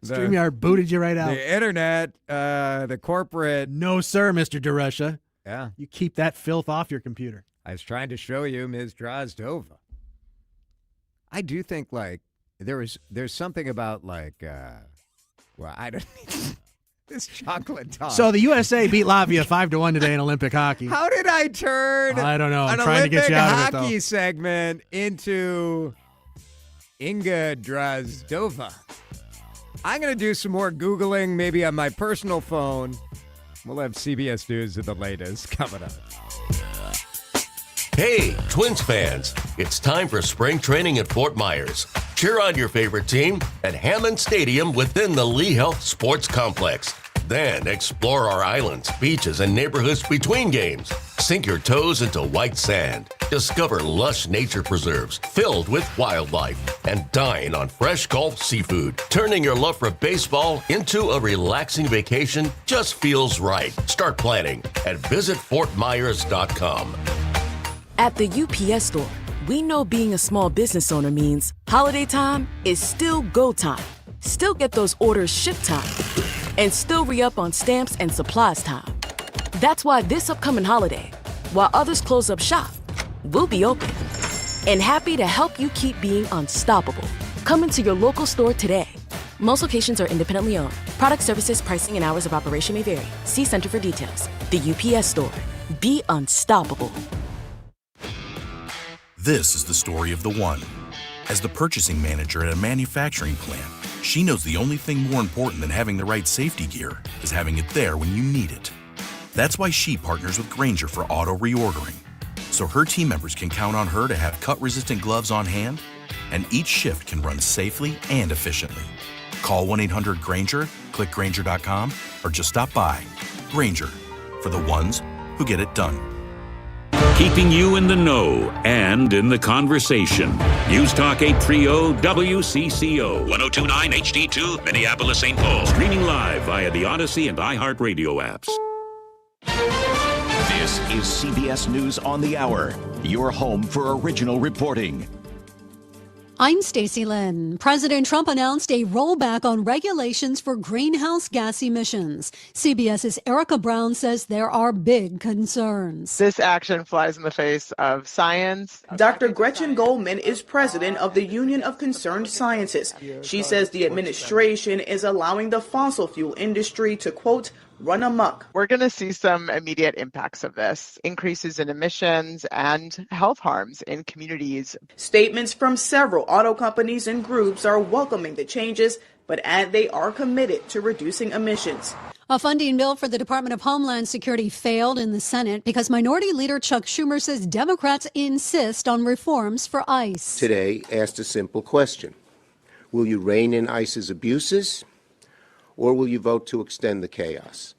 StreamYard booted you right out. The internet, the corporate. No, sir, Mr. DeRusha. Yeah. You keep that filth off your computer. I was trying to show you Ms. Drozdova. I do think there's something about I don't this chocolate talk. So the USA beat Latvia 5-1 today in Olympic hockey. How did I turn I don't know. I'm an trying to get you out of it, though. hockey segment into Inga Drozdova? I'm going to do some more Googling, maybe on my personal phone. We'll have CBS News at the latest coming up. Hey, Twins fans, it's time for spring training at Fort Myers. Cheer on your favorite team at Hammond Stadium within the Lee Health Sports Complex. Then explore our islands, beaches, and neighborhoods between games. Sink your toes into white sand. Discover lush nature preserves filled with wildlife and dine on fresh Gulf seafood. Turning your love for baseball into a relaxing vacation just feels right. Start planning at visitfortmyers.com. At the UPS Store, we know being a small business owner means holiday time is still go time. Still get those orders shipped time. And still re-up on stamps and supplies time. That's why this upcoming holiday, while others close up shop, we'll be open. And happy to help you keep being unstoppable. Come into your local store today. Most locations are independently owned. Product, services, pricing, and hours of operation may vary. See Center for details. The UPS Store. Be unstoppable. This is the story of the one. As the purchasing manager at a manufacturing plant, she knows the only thing more important than having the right safety gear is having it there when you need it. That's why she partners with Grainger for auto reordering, so her team members can count on her to have cut-resistant gloves on hand, and each shift can run safely and efficiently. Call 1-800-GRAINGER, click Grainger.com, or just stop by. Grainger, for the ones who get it done. Keeping you in the know and in the conversation. News Talk 830 WCCO. 1029 HD2, Minneapolis, St. Paul. Streaming live via the Odyssey and iHeartRadio apps. This is CBS News on the Hour, your home for original reporting. I'm Stacey Lynn. President Trump announced a rollback on regulations for greenhouse gas emissions. CBS's Erica Brown says there are big concerns. This action flies in the face of science. Dr. Gretchen Goldman is president of the Union of Concerned Scientists. She says the administration is allowing the fossil fuel industry to, quote, run amok. We're going to see some immediate impacts of this, increases in emissions and health harms in communities. Statements from several auto companies and groups are welcoming the changes, but add they are committed to reducing emissions. A funding bill for the Department of Homeland Security failed in the Senate because Minority Leader Chuck Schumer says Democrats insist on reforms for ICE. Today asked a simple question. Will you rein in ICE's abuses? Or will you vote to extend the chaos?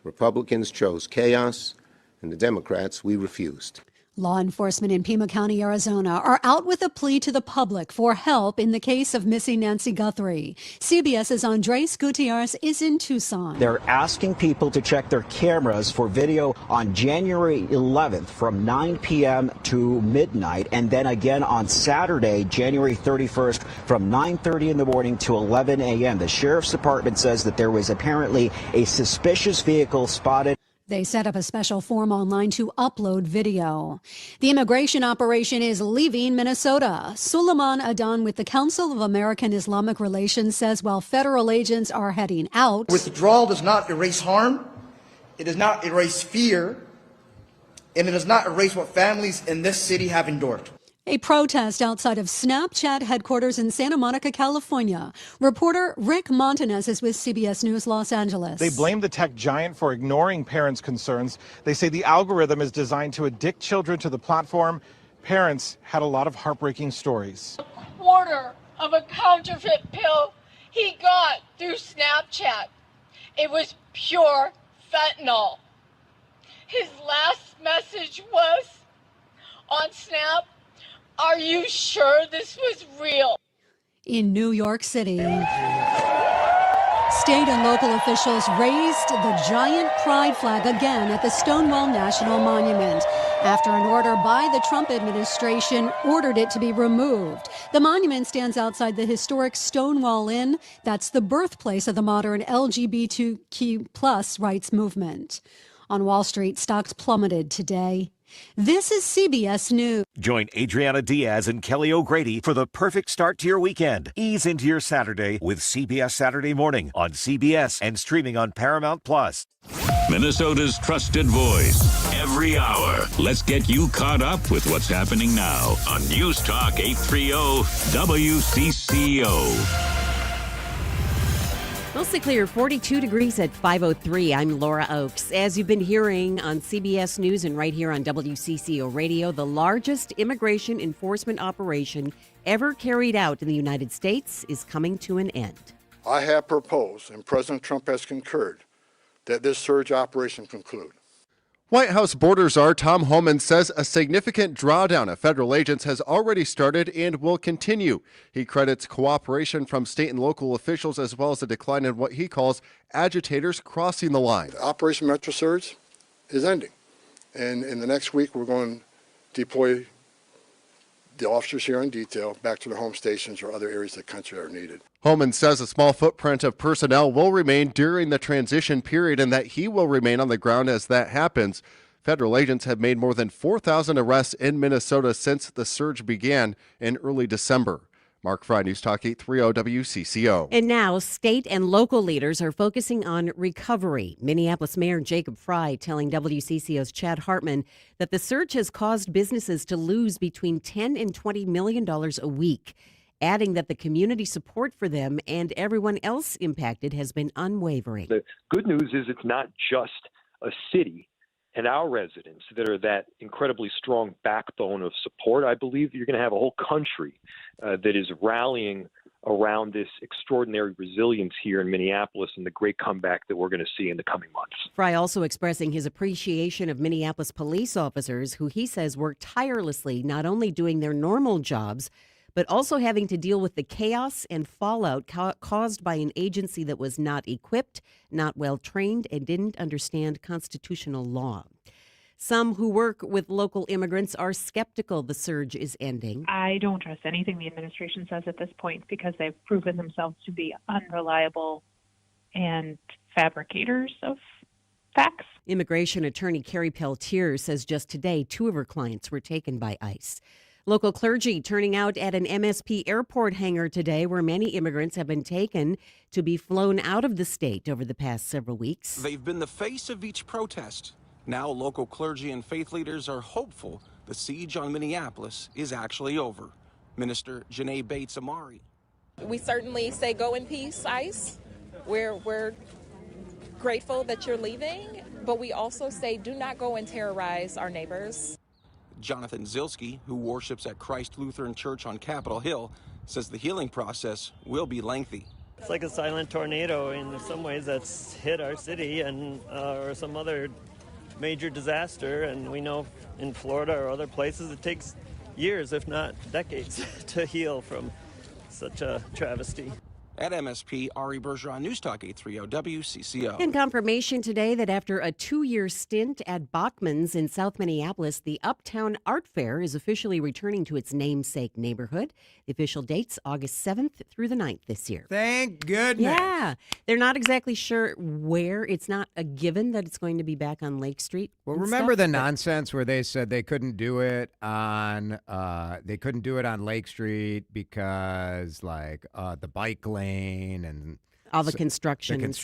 Republicans chose chaos, and the Democrats, we refused. Law enforcement in Pima County, Arizona, are out with a plea to the public for help in the case of missing Nancy Guthrie. CBS's Andres Gutierrez is in Tucson. They're asking people to check their cameras for video on January 11th from 9 p.m. to midnight, and then again on Saturday, January 31st from 9:30 in the morning to 11 a.m. The Sheriff's Department says that there was apparently a suspicious vehicle spotted. They set up a special form online to upload video. The immigration operation is leaving Minnesota. Suleiman Adan with the Council of American Islamic Relations says while federal agents are heading out, withdrawal does not erase harm, it does not erase fear, and it does not erase what families in this city have endured. a protest outside of Snapchat headquarters in Santa Monica, California. Reporter Rick Montanez is with CBS News Los Angeles. They blame the tech giant for ignoring parents' concerns. They say the algorithm is designed to addict children to the platform. Parents had a lot of heartbreaking stories. A quarter of a counterfeit pill he got through Snapchat. It was pure fentanyl. His last message was on Snap, "Are you sure this was real?" In New York City, state and local officials raised the giant pride flag again at the Stonewall National Monument after an order by the Trump administration ordered it to be removed. The monument stands outside the historic Stonewall Inn. That's the birthplace of the modern LGBTQ+ rights movement. On Wall Street, stocks plummeted today. This is CBS News. Join Adriana Diaz and Kelly O'Grady for the perfect start to your weekend. Ease into your Saturday with CBS Saturday Morning on CBS and streaming on Paramount+. Minnesota's trusted voice. Every hour. Let's get you caught up with what's happening now on News Talk 830 WCCO. Mostly clear, 42 degrees at 5:03. I'm Laura Oakes. As you've been hearing on CBS News and right here on WCCO Radio, the largest immigration enforcement operation ever carried out in the United States is coming to an end. I have proposed, and President Trump has concurred, that this surge operation conclude. White House border czar Tom Homan says a significant drawdown of federal agents has already started and will continue. He credits cooperation from state and local officials as well as a decline in what he calls agitators crossing the line. Operation Metro Surge is ending, and in the next week we're going to deploy the officers here in detail back to their home stations or other areas of the country that are needed. Homan says a small footprint of personnel will remain during the transition period and that he will remain on the ground as that happens. Federal agents have made more than 4,000 arrests in Minnesota since the surge began in early December. Mark Fry, News Talk 830 WCCO. And now, state and local leaders are focusing on recovery. Minneapolis Mayor Jacob Fry telling WCCO's Chad Hartman that the surge has caused businesses to lose between $10 and $20 million a week, adding that the community support for them and everyone else impacted has been unwavering. The good news is it's not just a city and our residents that are that incredibly strong backbone of support. I believe you're going to have a whole country that is rallying around this extraordinary resilience here in Minneapolis and the great comeback that we're going to see in the coming months. Fry also expressing his appreciation of Minneapolis police officers who he says work tirelessly, not only doing their normal jobs, but also having to deal with the chaos and fallout caused by an agency that was not equipped, not well trained, and didn't understand constitutional law. Some who work with local immigrants are skeptical the surge is ending. I don't trust anything the administration says at this point because they've proven themselves to be unreliable and fabricators of facts. Immigration attorney Carrie Peltier says just today 2 of her clients were taken by ICE. Local clergy turning out at an MSP airport hangar today where many immigrants have been taken to be flown out of the state over the past several weeks. They've been the face of each protest. Now local clergy and faith leaders are hopeful the siege on Minneapolis is actually over. Minister Janae Bates Amari. We certainly say go in peace, ICE. We're grateful that you're leaving, but we also say do not go and terrorize our neighbors. Jonathan Zilski, who worships at Christ Lutheran Church on Capitol Hill, says the healing process will be lengthy. It's like a silent tornado in some ways that's hit our city and or some other major disaster. And we know in Florida or other places it takes years, if not decades, to heal from such a travesty. At MSP, Ari Bergeron, News Talk 830 WCCO. And confirmation today that after a 2-year stint at Bachman's in South Minneapolis, the Uptown Art Fair is officially returning to its namesake neighborhood. The official date's August 7th through the 9th this year. Thank goodness. Yeah. They're not exactly sure where. It's not a given that it's going to be back on Lake Street. Well, remember the nonsense where they said they couldn't do it on Lake Street because the bike lane and all the construction and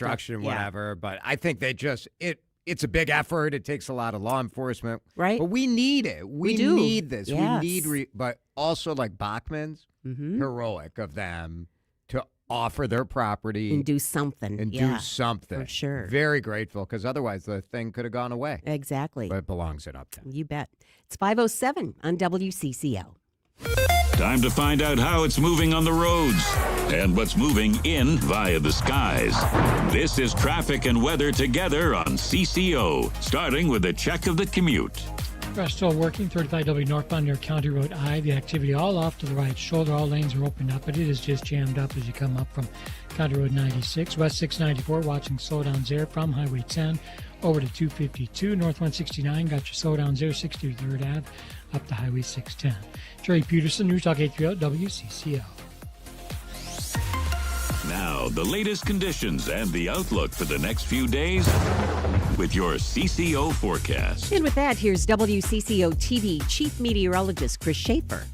whatever. Yeah. But I think it's a big effort. It takes a lot of law enforcement, right? But we need it. We do need this. Yes. We need, but also like Bachman's, heroic of them to offer their property and do something. Do something for sure. Very grateful because otherwise the thing could have gone away. Exactly. But it belongs in Uptown. You bet. It's 5:07 on WCCO. Time to find out how it's moving on the roads and what's moving in via the skies. This is traffic and weather together on CCO, starting with a check of the commute. Rush still working, 35W northbound near County Road I. The activity all off to the right shoulder. All lanes are opened up, but it is just jammed up as you come up from County Road 96. West 694, watching slowdowns there from Highway 10 over to 252. North 169, got your slowdowns there, 63rd Ave, up to Highway 610. Jerry Peterson, News Talk 830 WCCO. Now, the latest conditions and the outlook for the next few days with your CCO forecast. And with that, here's WCCO TV Chief Meteorologist Chris Schaefer.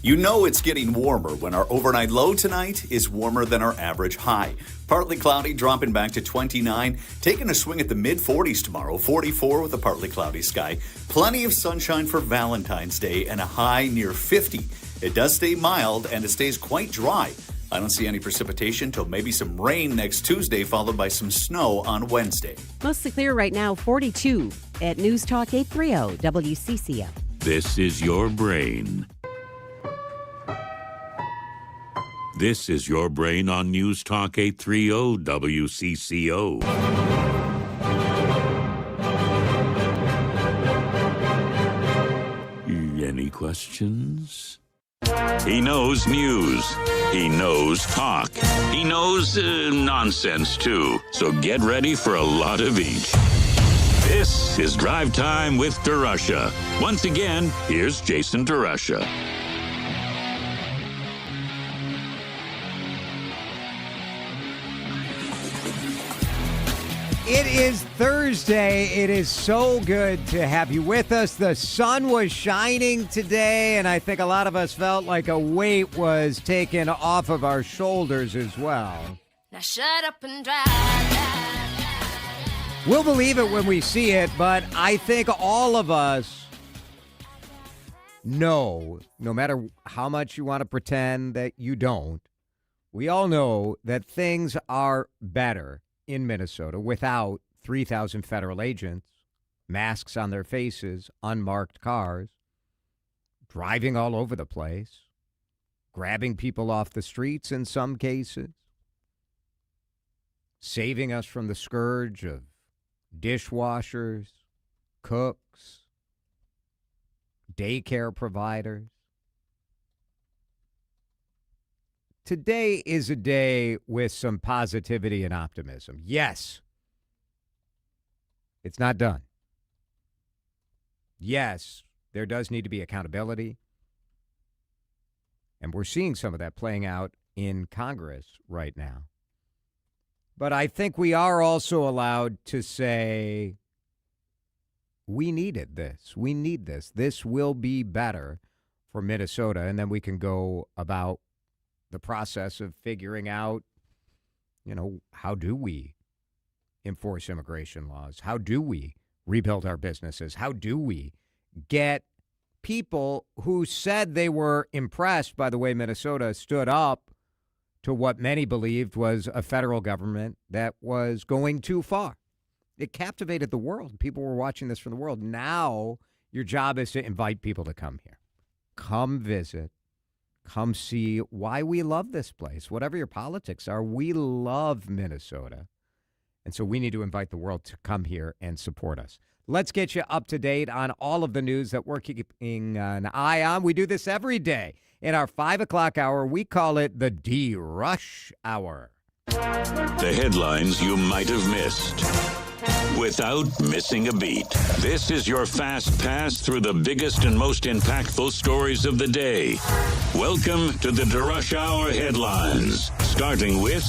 You know it's getting warmer when our overnight low tonight is warmer than our average high. Partly cloudy, dropping back to 29. Taking a swing at the mid-40s tomorrow, 44 with a partly cloudy sky. Plenty of sunshine for Valentine's Day and a high near 50. It does stay mild and it stays quite dry. I don't see any precipitation till maybe some rain next Tuesday, followed by some snow on Wednesday. Mostly clear right now, 42 at News Talk 830 WCCO. This is your brain. This is your brain on News Talk 830 WCCO. Any questions? He knows news. He knows talk. He knows nonsense, too. So get ready for a lot of each. This is Drive Time with DeRusha. Once again, here's Jason DeRusha. It is Thursday. It is so good to have you with us. The sun was shining today, and I think a lot of us felt like a weight was taken off of our shoulders as well. Now shut up and drive. We'll believe it when we see it, but I think all of us know, no matter how much you want to pretend that you don't, we all know that things are better in Minnesota without 3,000 federal agents, masks on their faces, unmarked cars, driving all over the place, grabbing people off the streets in some cases, saving us from the scourge of dishwashers, cooks, daycare providers. Today is a day with some positivity and optimism. Yes, it's not done. Yes, there does need to be accountability. And we're seeing some of that playing out in Congress right now. But I think we are also allowed to say, we needed this. We need this. This will be better for Minnesota. And then we can go about the process of figuring out, how do we enforce immigration laws? How do we rebuild our businesses? How do we get people who said they were impressed by the way Minnesota stood up to what many believed was a federal government that was going too far? It captivated the world. People were watching this from the world. Now your job is to invite people to come here. Come visit. Come see why we love this place. Whatever your politics are, we love Minnesota. And so we need to invite the world to come here and support us. Let's get you up to date on all of the news that we're keeping an eye on. We do this every day In our 5 o'clock hour, we call it the DeRush Hour. The headlines you might have missed without missing a beat. This is your fast pass through the biggest and most impactful stories of the day. Welcome to the DeRush Hour headlines, starting with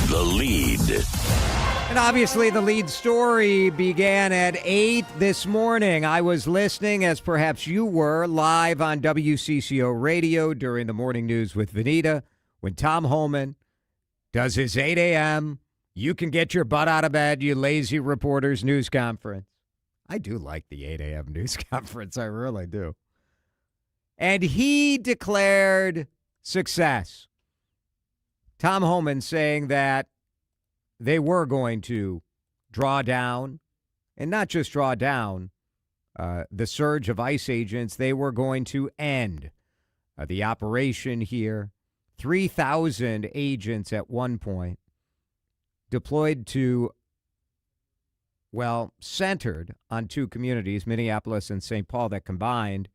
the lead. And obviously, the lead story began at 8 this morning. I was listening, as perhaps you were, live on WCCO radio during the morning news with Vanita when Tom Homan does his 8 a.m. You can get your butt out of bed, you lazy reporters news conference. I do like the 8 a.m. news conference. I really do. And he declared success. Tom Homan saying that they were going to draw down, and not just draw down, the surge of ICE agents. They were going to end the operation here. 3,000 agents at one point deployed to, well, centered on two communities, Minneapolis and St. Paul, that combined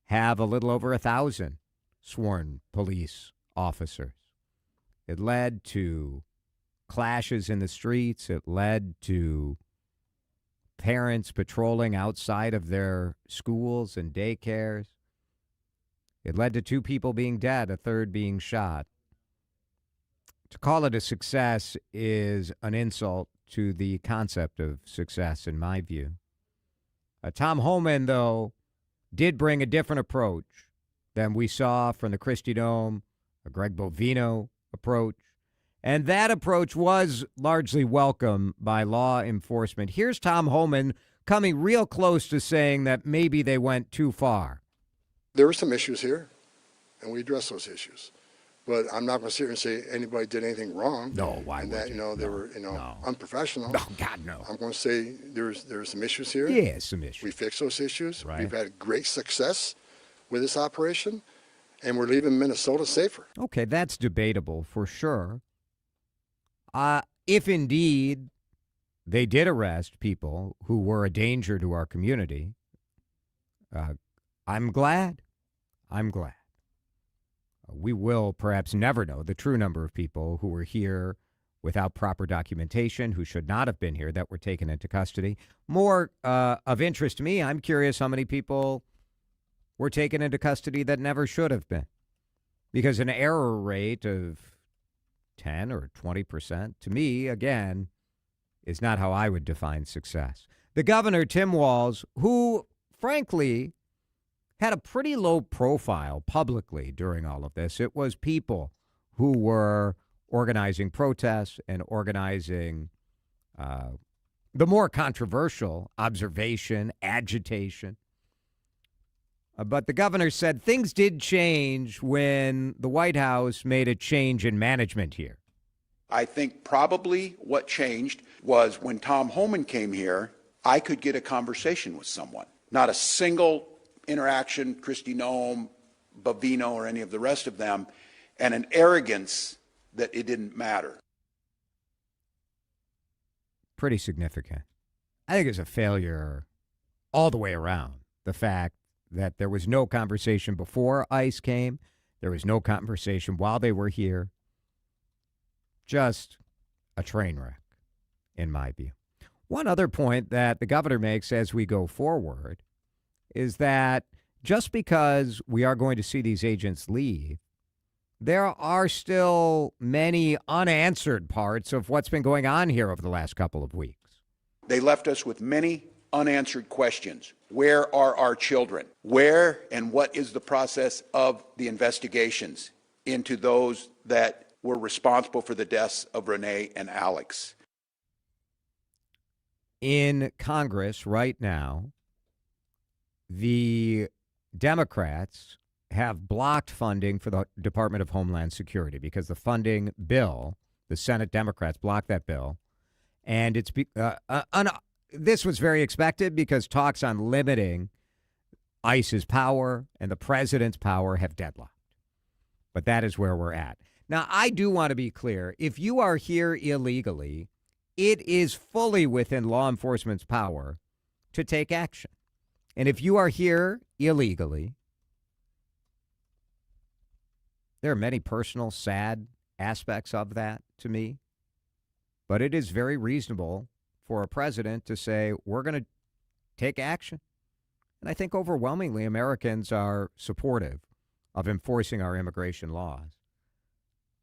have a little over 1,000 sworn police officers. It led to clashes in the streets. It led to parents patrolling outside of their schools and daycares. It led to 2 people being dead, a third being shot. To call it a success is an insult to the concept of success, in my view. Tom Homan, though, did bring a different approach than we saw from the Christie Dome, a Greg Bovino approach. And that approach was largely welcome by law enforcement. Here's Tom Homan coming real close to saying that maybe they went too far. There were some issues here, and we addressed those issues. But I'm not going to sit here and say anybody did anything wrong. No, why and would that, you? They were, unprofessional. No, God, no. I'm going to say there were some issues here. Yeah, some issues. We fixed those issues. Right. We've had great success with this operation, and we're leaving Minnesota safer. Okay, that's debatable for sure. If indeed they did arrest people who were a danger to our community, I'm glad. We will perhaps never know the true number of people who were here without proper documentation, who should not have been here, that were taken into custody. More of interest to me, I'm curious how many people were taken into custody that never should have been. Because an error rate of 10 or 20%, to me, again, is not how I would define success. The governor, Tim Walz, who, frankly, had a pretty low profile publicly during all of this. It was people who were organizing protests and organizing the more controversial observation, agitation. But the governor said things did change when the White House made a change in management here. I think probably what changed was when Tom Homan came here, I could get a conversation with someone. Not a single interaction, Christie Nome, Bovino, or any of the rest of them, and an arrogance that it didn't matter. Pretty significant. I think it's a failure all the way around. The fact that there was no conversation before ICE came, there was no conversation while they were here. Just a train wreck, in my view. One other point that the governor makes as we go forward is that just because we are going to see these agents leave, there are still many unanswered parts of what's been going on here over the last couple of weeks. They left us with many unanswered questions. Where are our children? Where and what is the process of the investigations into those that were responsible for the deaths of Renee and Alex? In Congress right now, the Democrats have blocked funding for the Department of Homeland Security because the funding bill, the Senate Democrats blocked that bill. And it's this was very expected because talks on limiting ICE's power and the president's power have deadlocked. But that is where we're at. Now, I do want to be clear. If you are here illegally, it is fully within law enforcement's power to take action. And if you are here illegally, There are many personal, sad aspects of that to me. But it is very reasonable for a president to say, we're going to take action. And I think overwhelmingly Americans are supportive of enforcing our immigration laws.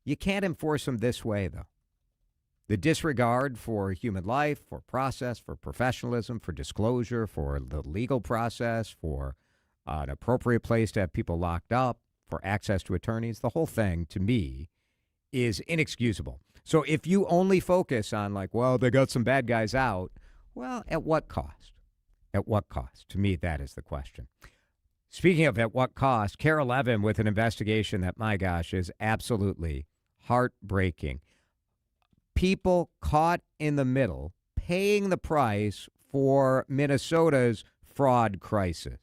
You can't enforce them this way, though. The disregard for human life, for process, for professionalism, for disclosure, for the legal process, for an appropriate place to have people locked up, for access to attorneys, the whole thing, to me, is inexcusable. So if you only focus on like, well, they got some bad guys out, well, at what cost? At what cost? To me, that is the question. Speaking of at what cost, Carol Levin with an investigation that, my gosh, is absolutely heartbreaking. People caught in the middle paying the price for Minnesota's fraud crisis.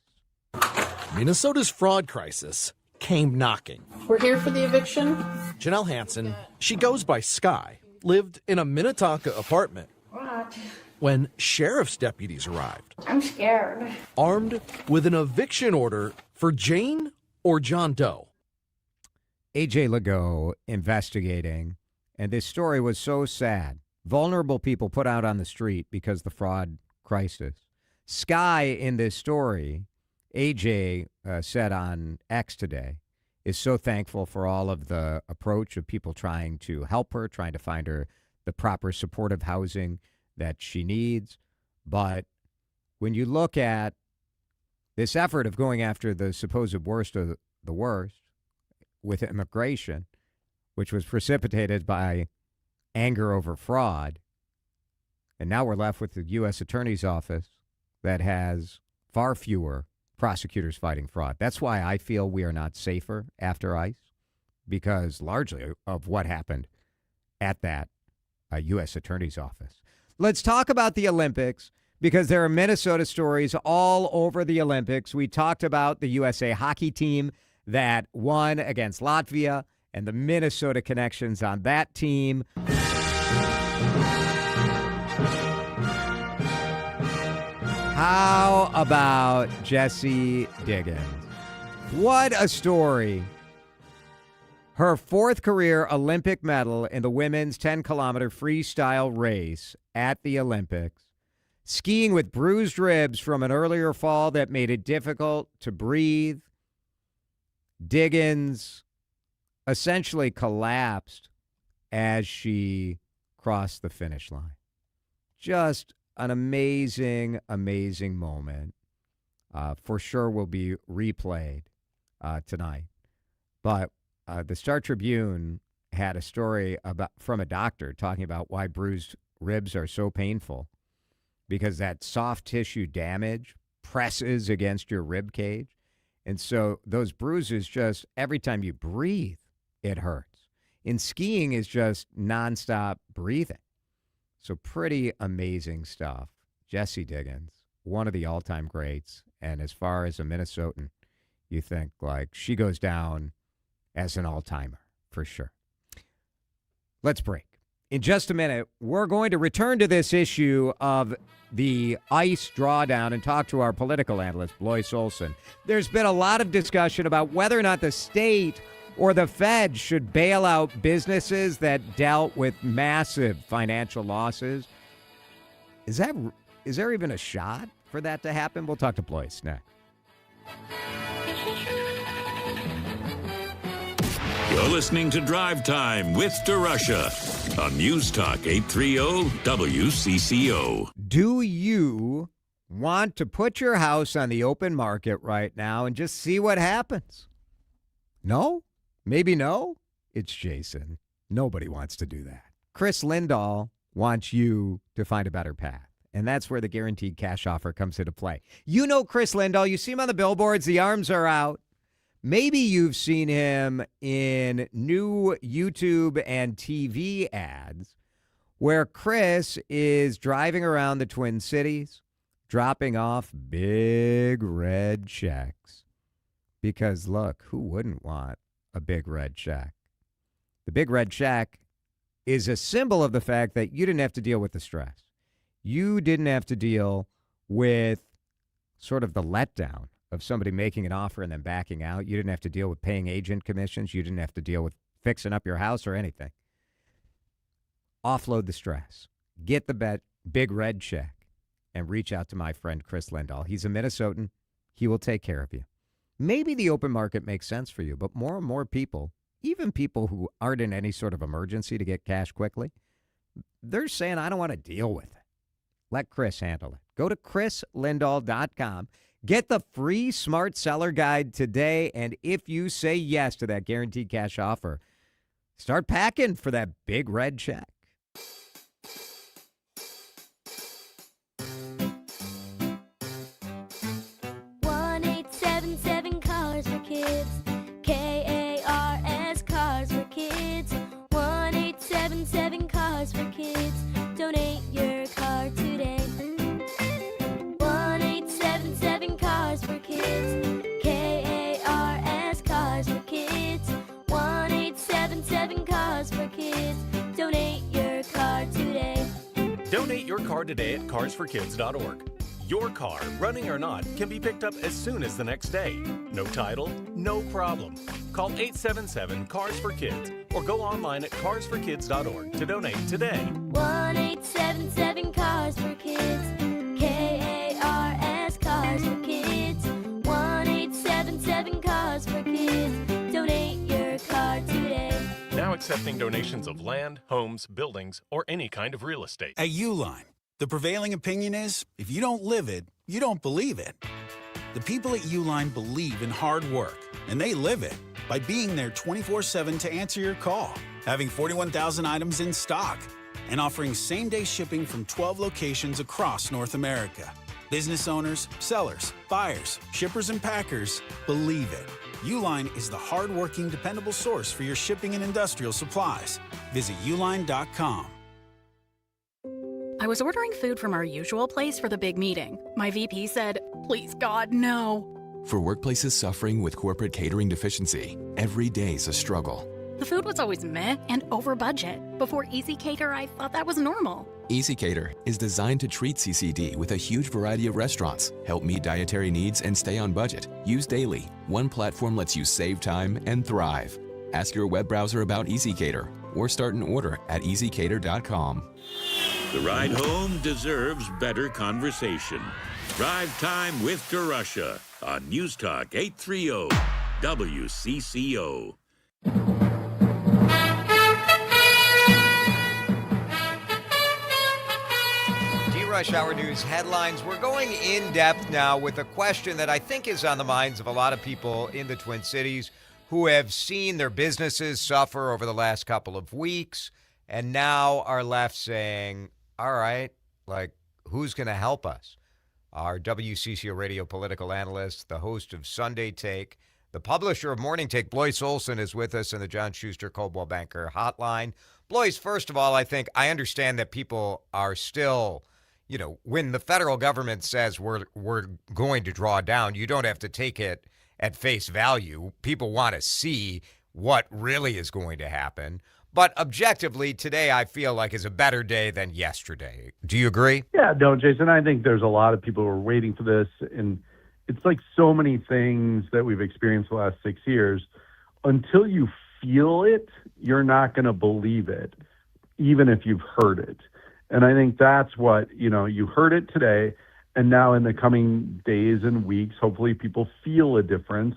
Minnesota's fraud crisis came knocking. We're here for the eviction. Janelle Hansen, she goes by Sky, lived in a Minnetonka apartment. What? When sheriff's deputies arrived. I'm scared. Armed with an eviction order for Jane or John Doe. A.J. Legault investigating, and this story was so sad. Vulnerable people put out on the street because the fraud crisis. Sky in this story, A.J. Said on X today, is so thankful for all of the approach of people trying to help her, trying to find her the proper supportive housing that she needs. But when you look at this effort of going after the supposed worst of the worst with immigration, which was precipitated by anger over fraud, and now we're left with the U.S. Attorney's Office that has far fewer prosecutors fighting fraud. That's why I feel we are not safer after ICE, because largely of what happened at that U.S. Attorney's Office. Let's talk about the Olympics, because there are Minnesota stories all over the Olympics. We talked about the USA hockey team that won against Latvia and the Minnesota connections on that team. How about Jessie Diggins? What a story. Her fourth career Olympic medal in the women's 10-kilometer freestyle race at the Olympics. Skiing with bruised ribs from an earlier fall that made it difficult to breathe. Diggins essentially collapsed as she crossed the finish line. Just an amazing, amazing moment. For sure will be replayed tonight. But the Star Tribune had a story from a doctor talking about why bruised ribs are so painful, because that soft tissue damage presses against your rib cage. And so those bruises, just every time you breathe, it hurts. In skiing is just nonstop breathing. So pretty amazing stuff. Jessie Diggins, one of the all-time greats. And as far as a Minnesotan, you think like she goes down as an all-timer for sure. Let's break. In just a minute, we're going to return to this issue of the ICE drawdown and talk to our political analyst, Blois Olson. There's been a lot of discussion about whether or not the state or the Fed should bail out businesses that dealt with massive financial losses. Is there even a shot for that to happen? We'll talk to Blois next. You're listening to Drive Time with DeRusha on News Talk 830 WCCO. Do you want to put your house on the open market right now and just see what happens? No? Maybe no? It's Jason. Nobody wants to do that. Chris Lindahl wants you to find a better path. And that's where the guaranteed cash offer comes into play. You know Chris Lindahl. You see him on the billboards. The arms are out. Maybe you've seen him in new YouTube and TV ads where Chris is driving around the Twin Cities, dropping off big red checks. Because, look, who wouldn't want a big red check? The big red check is a symbol of the fact that you didn't have to deal with the stress. You didn't have to deal with sort of the letdown of somebody making an offer and then backing out. You didn't have to deal with paying agent commissions. You didn't have to deal with fixing up your house or anything. Offload the stress. Get the big red check and reach out to my friend Chris Lindahl. He's a Minnesotan. He will take care of you. Maybe the open market makes sense for you, but more and more people, even people who aren't in any sort of emergency to get cash quickly, they're saying, I don't want to deal with it. Let Chris handle it. Go to chrislindahl.com. Get the free Smart Seller Guide today, and if you say yes to that guaranteed cash offer, start packing for that big red check. Cars for Kids. KARS Cars for Kids. 1-877 Cars for Kids. Donate your car today. 1-877 Cars for Kids. KARS Cars for Kids. 1-877 Cars for Kids. Donate your car today. Donate your car today at carsforkids.org. Your car, running or not, can be picked up as soon as the next day. No title, no problem. Call 877-CARS-FOR-KIDS or go online at carsforkids.org to donate today. 1-877 Cars for Kids. KARS Cars for Kids. 1-877 Cars for Kids. Donate your car today. Now accepting donations of land, homes, buildings, or any kind of real estate. At Uline, the prevailing opinion is, if you don't live it, you don't believe it. The people at Uline believe in hard work, and they live it by being there 24/7 to answer your call, having 41,000 items in stock, and offering same-day shipping from 12 locations across North America. Business owners, sellers, buyers, shippers, and packers believe it. Uline is the hard-working, dependable source for your shipping and industrial supplies. Visit uline.com. I was ordering food from our usual place for the big meeting. My VP said, please, God, no. For workplaces suffering with corporate catering deficiency, every day's a struggle. The food was always meh and over budget. Before Easy Cater, I thought that was normal. Easy Cater is designed to treat CCD with a huge variety of restaurants, help meet dietary needs, and stay on budget. Use daily. One platform lets you save time and thrive. Ask your web browser about Easy Cater or start an order at easycater.com. The ride home deserves better conversation. Drive Time with DeRusha on News Talk 830 WCCO. DeRush Hour News headlines. We're going in depth now with a question that I think is on the minds of a lot of people in the Twin Cities who have seen their businesses suffer over the last couple of weeks and now are left saying, all right, like, who's going to help us? Our WCCO radio political analyst, the host of Sunday Take, the publisher of Morning Take, Blois Olson, is with us in the John Schuster Coldwell Banker hotline. Blois, first of all, I understand that people are still, when the federal government says we're going to draw down, you don't have to take it at face value. People want to see what really is going to happen. But objectively, today I feel like is a better day than yesterday. Do you agree? Yeah, no, Jason, I think there's a lot of people who are waiting for this. And it's like so many things that we've experienced the last 6 years. Until you feel it, you're not going to believe it, even if you've heard it. And I think that's what, you heard it today. And now in the coming days and weeks, hopefully people feel a difference.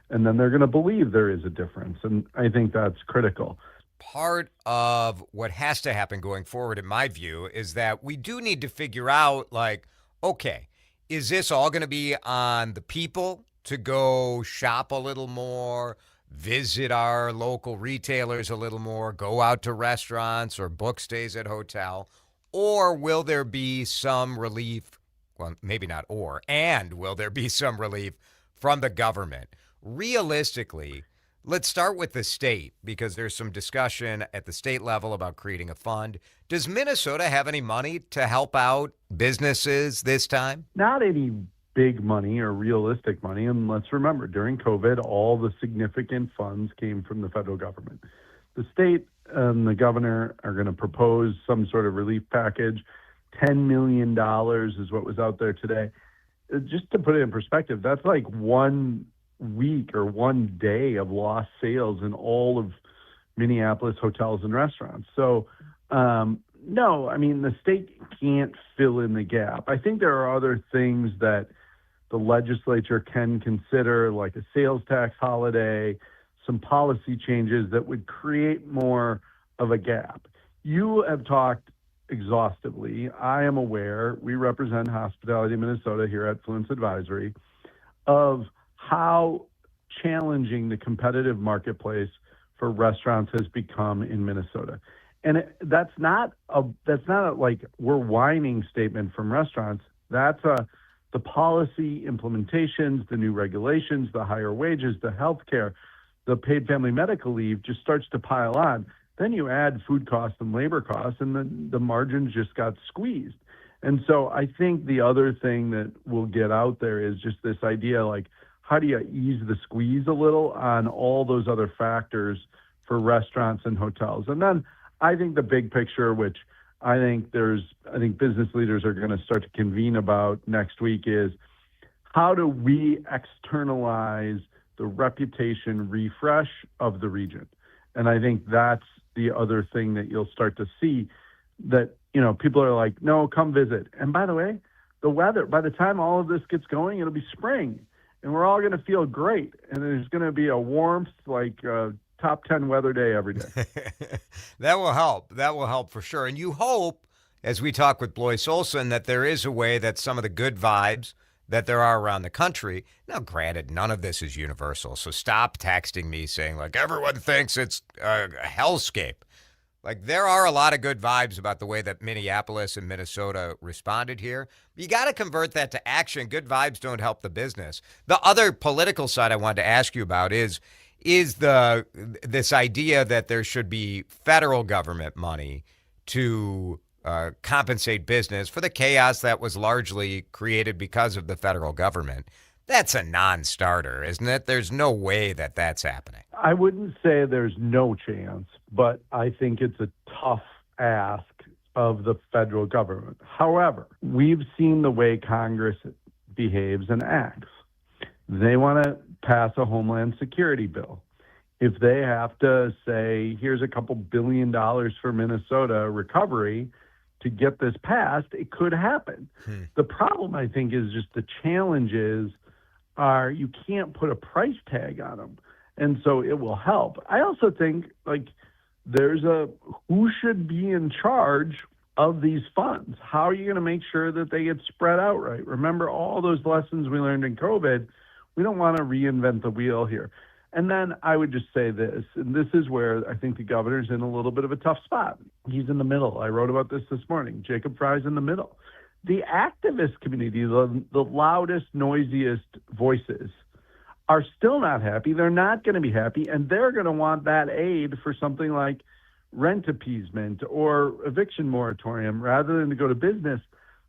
And then they're going to believe there is a difference. And I think that's critical. Part of what has to happen going forward, in my view, is that we do need to figure out, okay, is this all going to be on the people to go shop a little more, visit our local retailers a little more, go out to restaurants or book stays at hotel, or will there be some relief? Well, maybe not and will there be some relief from the government? Realistically, let's start with the state, because there's some discussion at the state level about creating a fund. Does Minnesota have any money to help out businesses this time? Not any big money or realistic money. And let's remember, during COVID, all the significant funds came from the federal government. The state and the governor are going to propose some sort of relief package. $10 million is what was out there today. just to put it in perspective, that's like 1 week or 1 day of lost sales in all of Minneapolis hotels and restaurants. So, no, I mean, the state can't fill in the gap. I think there are other things that the legislature can consider, like a sales tax holiday, some policy changes that would create more of a gap. You have talked exhaustively. I am aware, we represent Hospitality Minnesota here at Fluence Advisory, of how challenging the competitive marketplace for restaurants has become in Minnesota. And that's not a like we're whining statement from restaurants. That's the policy implementations, the new regulations, the higher wages, the healthcare, the paid family medical leave just starts to pile on. Then you add food costs and labor costs, and then the margins just got squeezed. And so I think the other thing that will get out there is just this idea, like, how do you ease the squeeze a little on all those other factors for restaurants and hotels? And then I think the big picture, which I think business leaders are going to start to convene about next week, is how do we externalize the reputation refresh of the region? And I think that's the other thing that you'll start to see, that, people are like, no, come visit. And by the way, the weather, by the time all of this gets going, it'll be spring and we're all going to feel great. And there's going to be a warmth, like top 10 weather day every day. That will help. That will help for sure. And you hope, as we talk with Blois Olson, that there is a way that some of the good vibes that there are around the country. Now, granted, none of this is universal. So stop texting me saying, like, everyone thinks it's a hellscape. Like, there are a lot of good vibes about the way that Minneapolis and Minnesota responded here. You got to convert that to action. Good vibes don't help the business. The other political side I wanted to ask you about is this idea that there should be federal government money to compensate business for the chaos that was largely created because of the federal government. That's a non-starter, isn't it? There's no way that that's happening. I wouldn't say there's no chance, but I think it's a tough ask of the federal government. However, we've seen the way Congress behaves and acts. They want to pass a Homeland Security bill. If they have to say, here's a couple $2 billion for Minnesota recovery to get this passed, it could happen. The problem, I think, is just the challenges are you can't put a price tag on them. And so it will help. I also think, like, there's who should be in charge of these funds? How are you going to make sure that they get spread out right? Remember all those lessons we learned in COVID. We don't want to reinvent the wheel here. And then I would just say this, and this is where I think the governor's in a little bit of a tough spot. He's in the middle. I wrote about this morning. Jacob Fry's in the middle. The activist community, the loudest, noisiest voices, are still not happy. They're not going to be happy, and they're going to want that aid for something like rent appeasement or eviction moratorium rather than to go to business.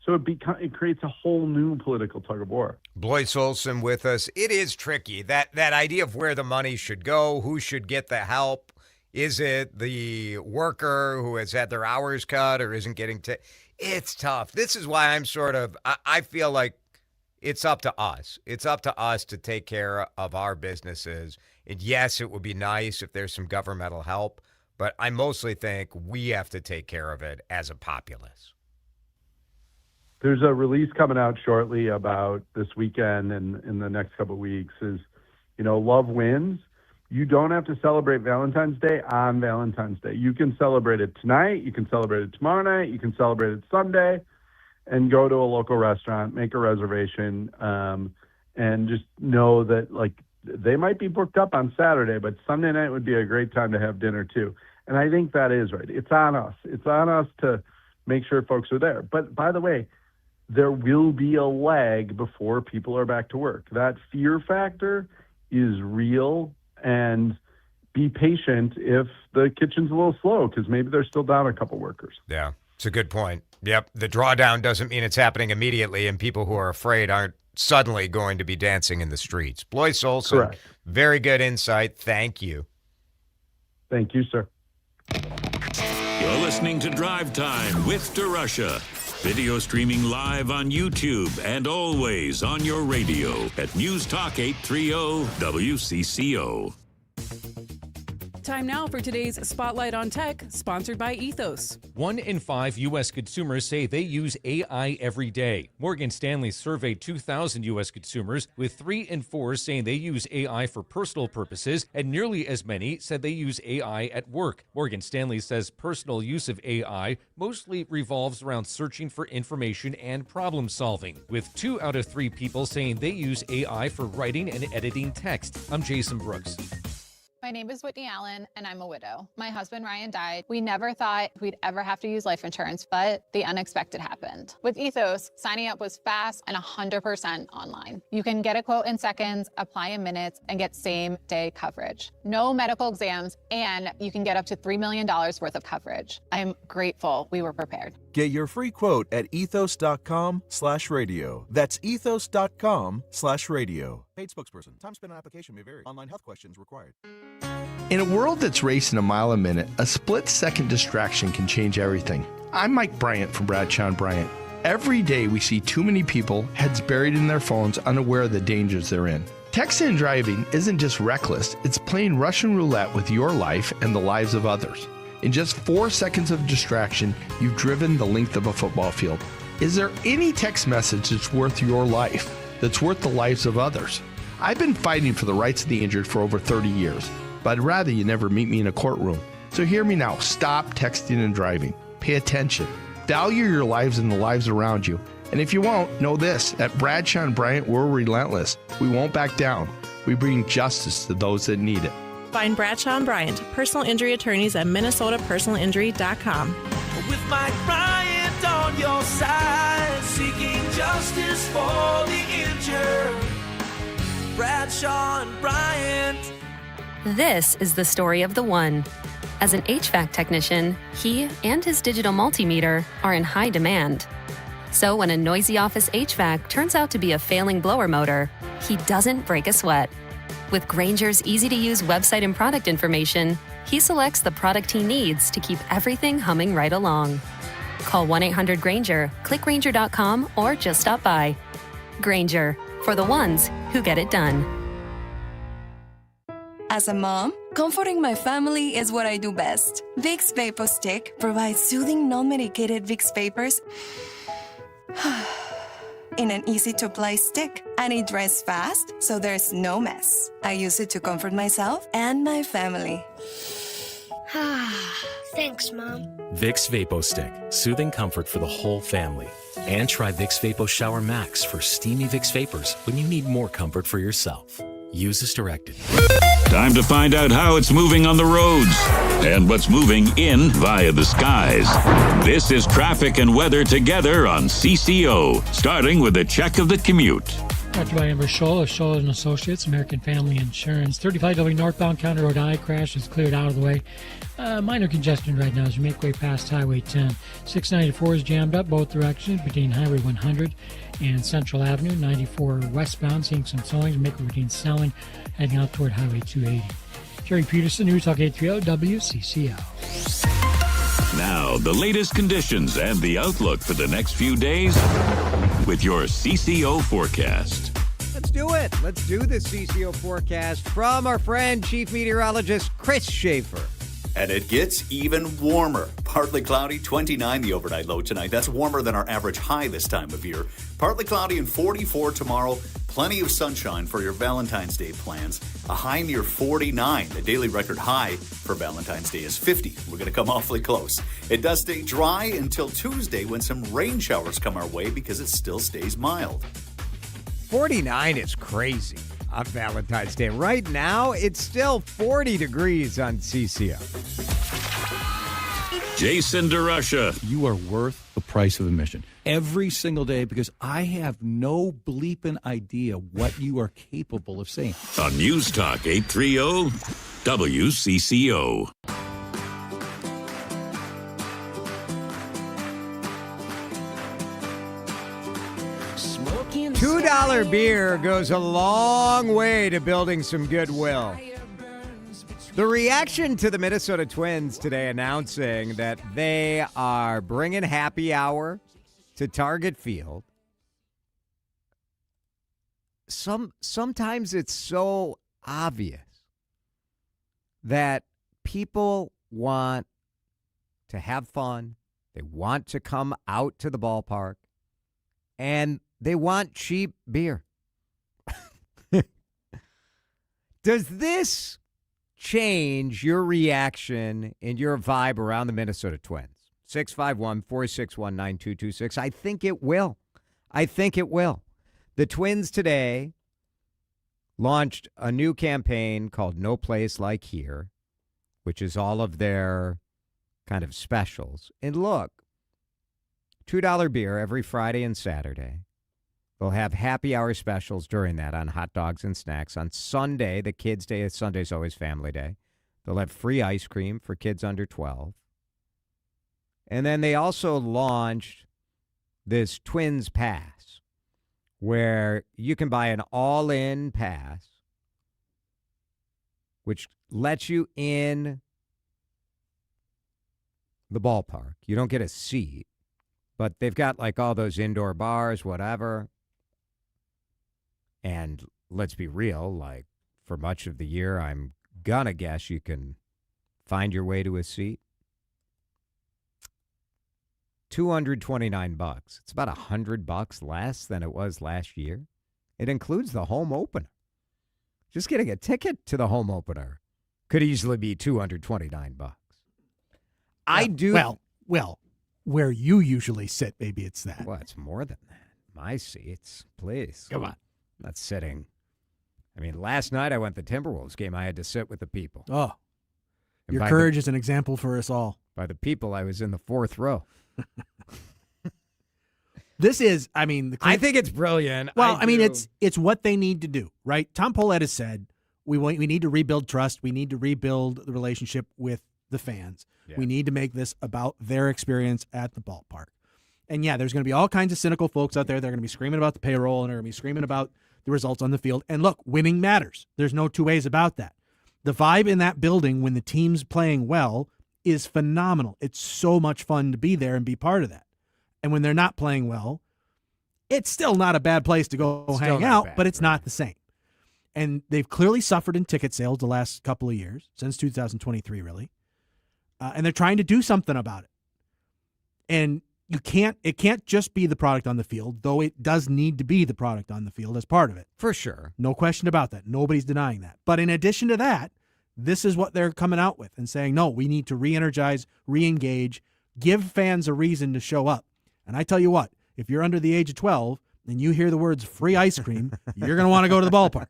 So it creates a whole new political tug of war. Blois Olson with us. It is tricky, that idea of where the money should go, who should get the help. Is it the worker who has had their hours cut or isn't getting It's tough. This is why I feel like it's up to us. It's up to us to take care of our businesses. And yes, it would be nice if there's some governmental help, but I mostly think we have to take care of it as a populace. There's a release coming out shortly about this weekend and in the next couple of weeks is, love wins. You don't have to celebrate Valentine's Day on Valentine's Day. You can celebrate it tonight. You can celebrate it tomorrow night. You can celebrate it Sunday and go to a local restaurant, make a reservation, and just know that, like, they might be booked up on Saturday, but Sunday night would be a great time to have dinner too. And I think that is right. It's on us. It's on us to make sure folks are there. But by the way, there will be a lag before people are back to work. That fear factor is real, and be patient if the kitchen's a little slow because maybe they're still down a couple workers. Yeah, it's a good point. Yep, the drawdown doesn't mean it's happening immediately, and people who are afraid aren't suddenly going to be dancing in the streets. Blois Olson, correct. Very good insight. Thank you. Thank you, sir. You're listening to Drive Time with DeRusha. Video streaming live on YouTube and always on your radio at News Talk 830 WCCO. Time now for today's Spotlight on Tech, sponsored by Ethos. 1 in 5 U.S. consumers say they use AI every day. Morgan Stanley surveyed 2,000 U.S. consumers, with 3 in 4 saying they use AI for personal purposes, and nearly as many said they use AI at work. Morgan Stanley says personal use of AI mostly revolves around searching for information and problem solving, with 2 out of 3 people saying they use AI for writing and editing text. I'm Jason Brooks. My name is Whitney Allen, and I'm a widow. My husband, Ryan, died. We never thought we'd ever have to use life insurance, but the unexpected happened. With Ethos, signing up was fast and 100% online. You can get a quote in seconds, apply in minutes, and get same-day coverage. No medical exams, and you can get up to $3 million worth of coverage. I'm grateful we were prepared. Get your free quote at ethos.com/radio. That's ethos.com/radio. Paid spokesperson. Time spent on application may vary. Online health questions required. In a world that's racing a mile a minute, a split-second distraction can change everything. I'm Mike Bryant from Bradshaw & Bryant. Every day we see too many people, heads buried in their phones, unaware of the dangers they're in. Texting and driving isn't just reckless, it's playing Russian roulette with your life and the lives of others. In just 4 seconds of distraction, you've driven the length of a football field. Is there any text message that's worth your life, that's worth the lives of others? I've been fighting for the rights of the injured for over 30 years, but I'd rather you never meet me in a courtroom. So hear me now. Stop texting and driving. Pay attention. Value your lives and the lives around you. And if you won't, know this. At Bradshaw & Bryant, we're relentless. We won't back down. We bring justice to those that need it. Find Bradshaw & Bryant, personal injury attorneys at minnesotapersonalinjury.com. With Mike Bryant on your side, seeking justice for the injured. Bradshaw & Bryant. This is the story of the one. As an HVAC technician, he and his digital multimeter are in high demand. So when a noisy office HVAC turns out to be a failing blower motor, he doesn't break a sweat. With Grainger's easy-to-use website and product information, he selects the product he needs to keep everything humming right along. Call 1-800-GRAINGER, click Grainger.com, or just stop by. Grainger, for the ones who get it done. As a mom, comforting my family is what I do best. Vicks Vapor Stick provides soothing, non-medicated Vicks vapors in an easy-to-apply stick, and it dries fast, so there's no mess. I use it to comfort myself and my family. Thanks, Mom. Vicks Vapo Stick, soothing comfort for the whole family. And try Vicks Vapo Shower Max for steamy Vicks vapors when you need more comfort for yourself. Use as directed. Time to find out how it's moving on the roads and what's moving in via the skies. This is traffic and weather together on CCO, starting with a check of the commute. Brought to you by Amber Scholl of Scholl & Associates, American Family Insurance. 35W northbound County Road I crash is cleared out of the way. Minor congestion right now as you make way past Highway 10. 694 is jammed up both directions between Highway 100 and Central Avenue. 94 westbound, seeing some slowings, make way between Snelling, heading out toward Highway 280. Jerry Peterson, News Talk 830 WCCO. Now, the latest conditions and the outlook for the next few days with your CCO forecast. Let's do it. Let's do the CCO forecast from our friend, Chief Meteorologist Chris Schaefer. And it gets even warmer. Partly cloudy, 29 the overnight low tonight. That's warmer than our average high this time of year. Partly cloudy and 44 tomorrow. Plenty of sunshine for your Valentine's Day plans. A high near 49. The daily record high for Valentine's Day is 50. We're going to come awfully close. It does stay dry until Tuesday when some rain showers come our way because it still stays mild. 49 is crazy on Valentine's Day. Right now, it's still 40 degrees on CCO. Jason DeRusha. You are worth the price of admission every single day because I have no bleeping idea what you are capable of saying. On News Talk 830 WCCO. $2 beer goes a long way to building some goodwill. The reaction to the Minnesota Twins today announcing that they are bringing happy hour to Target Field. Sometimes it's so obvious that people want to have fun. They want to come out to the ballpark, and they want cheap beer. Does this change your reaction and your vibe around the Minnesota Twins? 651-461-9226. I think it will. The Twins today launched a new campaign called No Place Like Here, which is all of their kind of specials. And look, $2 beer every Friday and Saturday. They'll have happy hour specials during that on hot dogs and snacks. On Sunday, the kids' day, Sunday's always family day. They'll have free ice cream for kids under 12. And then they also launched this Twins Pass, where you can buy an all-in pass, which lets you in the ballpark. You don't get a seat, but they've got like all those indoor bars, whatever. And let's be real, like for much of the year, I'm gonna guess you can find your way to a seat. $229. It's about $100 less than it was last year. It includes the home opener. Just getting a ticket to the home opener could easily be $229. I do. Well, where you usually sit, maybe it's that. Well, it's more than that. My seats, please. Come on. Not sitting. I mean, last night I went to the Timberwolves game. I had to sit with the people. Oh, And your by courage is an example for us all. By the people, I was in the fourth row. This is, I mean, I think it's brilliant. Well, I mean, it's what they need to do, right? Tom Homan has said we need to rebuild trust. We need to rebuild the relationship with the fans. Yeah. We need to make this about their experience at the ballpark. And yeah, there's going to be all kinds of cynical folks out there. They're going to be screaming about the payroll and they're going to be screaming about the results on the field. And look, winning matters. There's no two ways about that. The vibe in that building when the team's playing well is phenomenal. It's so much fun to be there and be part of that. And when they're not playing well, it's still not a bad place to go hang out, but it's not the same. And they've clearly suffered in ticket sales the last couple of years, since 2023, really. And they're trying to do something about it. And it can't just be the product on the field, though it does need to be the product on the field as part of it. For sure. No question about that. Nobody's denying that. But in addition to that, this is what they're coming out with and saying, no, we need to re-energize, re-engage, give fans a reason to show up. And I tell you what, if you're under the age of 12 and you hear the words free ice cream, you're going to want to go to the ballpark.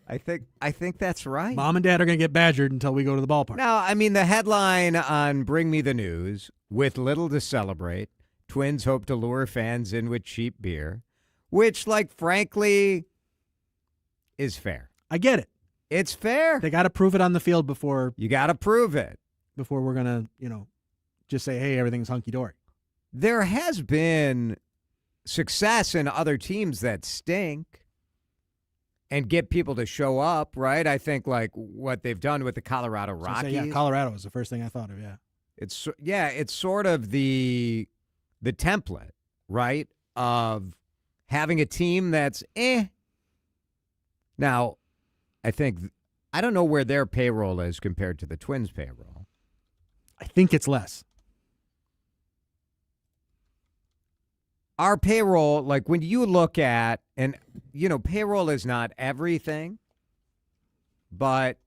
I think that's right. Mom and Dad are going to get badgered until we go to the ballpark. Now, I mean, the headline on Bring Me the News, with little to celebrate, Twins hope to lure fans in with cheap beer, which, like, frankly, is fair. I get it. It's fair. They got to prove it on the field before. You got to prove it. Before we're going to, just say, hey, everything's hunky-dory. There has been success in other teams that stink and get people to show up, right? I think like what they've done with the Colorado Rockies. Yeah, Colorado was the first thing I thought of, yeah. It's sort of the template, right, of having a team that's Now, I don't know where their payroll is compared to the Twins' payroll. I think it's less. Our payroll, like when you look at, and, payroll is not everything, but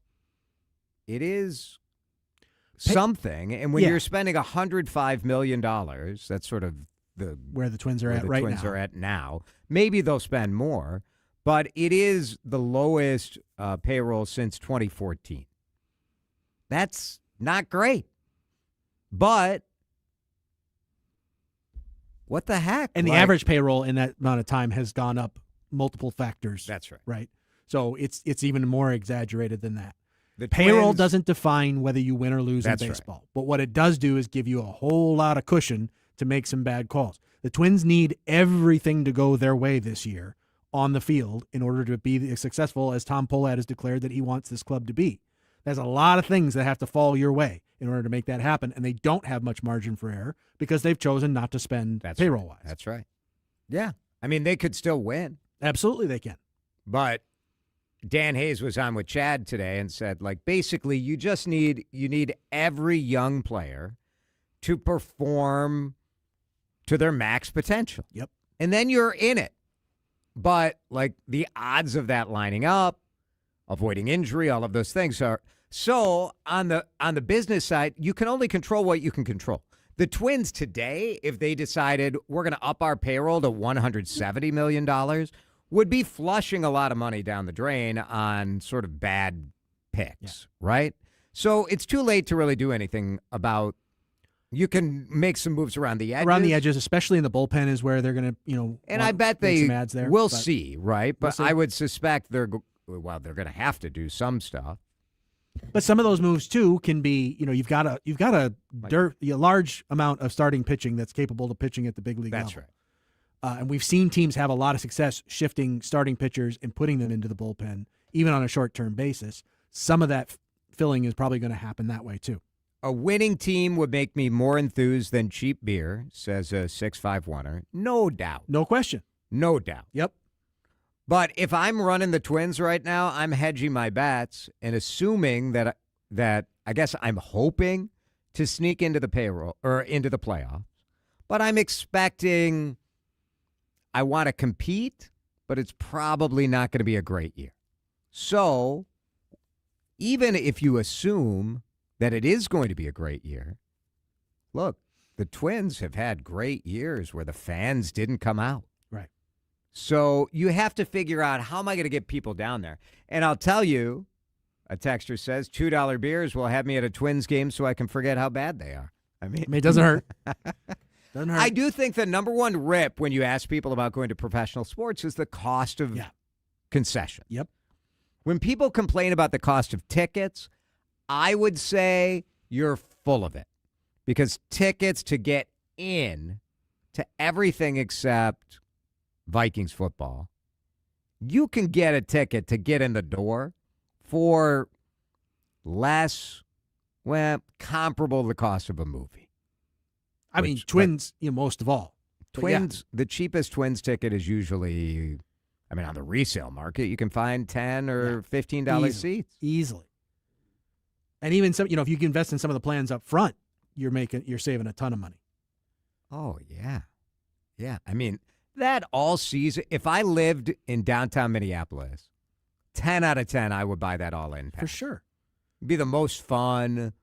it is something. And when you're spending $105 million, that's sort of where the Twins are at right now. Twins are at now. Maybe they'll spend more, but it is the lowest payroll since 2014. That's not great, but what the heck? And the average payroll in that amount of time has gone up multiple factors. That's right. Right. So it's even more exaggerated than that. The payroll Twins, doesn't define whether you win or lose in baseball. Right. But what it does do is give you a whole lot of cushion to make some bad calls. The Twins need everything to go their way this year on the field in order to be as successful as Tom Homan has declared that he wants this club to be. There's a lot of things that have to fall your way in order to make that happen, and they don't have much margin for error because they've chosen not to spend payroll-wise. That's right. Yeah. I mean, they could still win. Absolutely they can. But Dan Hayes was on with Chad today and said, like, basically you need every young player to perform to their max potential. Yep. And then you're in it. But, like, the odds of that lining up, avoiding injury, all of those things are so on the business side, you can only control what you can control. The Twins today, if they decided we're going to up our payroll to $170 million, would be flushing a lot of money down the drain on sort of bad picks, right? So it's too late to really do anything about. You can make some moves around the edges. Around the edges, especially in the bullpen, is where they're going to, and I bet make they some ads there. will see, right? But we'll see. I would suspect they're going to have to do some stuff. But some of those moves too can be, you've got a large amount of starting pitching that's capable of pitching at the big league That's level. right. And we've seen teams have a lot of success shifting starting pitchers and putting them into the bullpen, even on a short-term basis. Some of that filling is probably going to happen that way too. A winning team would make me more enthused than cheap beer, says a 651er. No doubt. No question. No doubt. Yep. But if I'm running the Twins right now, I'm hedging my bets and assuming that I guess I'm hoping to sneak into the payroll or into the playoffs. But I'm expecting I want to compete, but it's probably not going to be a great year. So even if you assume that it is going to be a great year, look, the Twins have had great years where the fans didn't come out. Right. So you have to figure out, how am I going to get people down there? And I'll tell you, a texter says, $2 beers will have me at a Twins game so I can forget how bad they are. I mean, it doesn't hurt. Doesn't hurt. I do think the number one rip when you ask people about going to professional sports is the cost of concession. Yep. When people complain about the cost of tickets, I would say you're full of it, because tickets to get in to everything except Vikings football, you can get a ticket to get in the door for less, comparable to the cost of a movie. I mean, Twins, most of all. Twins, the cheapest Twins ticket is usually, on the resale market, you can find $10 or $15 seats. Easily. And even some, if you can invest in some of the plans up front, you're saving a ton of money. Oh, yeah. Yeah. That all season, if I lived in downtown Minneapolis, 10 out of 10, I would buy that all-in pass. For sure. It'd be the most fun,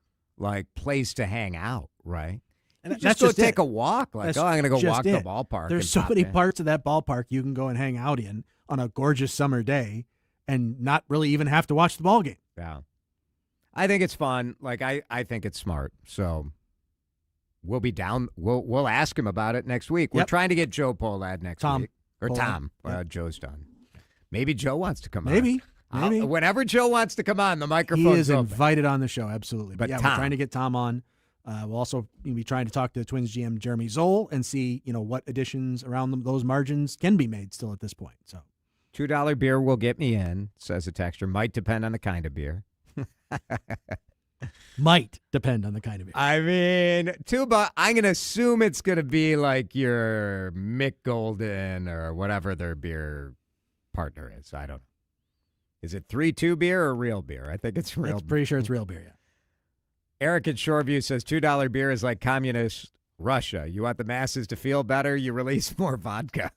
place to hang out, right? And just that's go just take it. a walk. I'm That's going to go just walk it. the ballpark. There's and so pop many in. parts of that ballpark you can go and hang out in on a gorgeous summer day and not really even have to watch the ball game. Yeah. I think it's fun. I think it's smart. So we'll be down. We'll ask him about it next week. We're trying to get Joe Polad next week. Or Polad. Tom. Joe's done. Maybe Joe wants to come on. Maybe. Whenever Joe wants to come on, the He microphone's is open. invited on the show, absolutely. But we're Tom. trying to get Tom on. We'll also be trying to talk to the Twins GM Jeremy Zoll and see, what additions around those margins can be made still at this point. So, $2 beer will get me in, says a texter. Might depend on the kind of beer. Might depend on the kind of beer. $2. I'm going to assume it's going to be like your Mick Golden or whatever their beer partner is. I don't know. Is it 3-2 beer or real beer? I think it's real. I'm pretty sure it's real beer, yeah. Eric at Shoreview says $2 beer is like communist Russia. You want the masses to feel better, you release more vodka.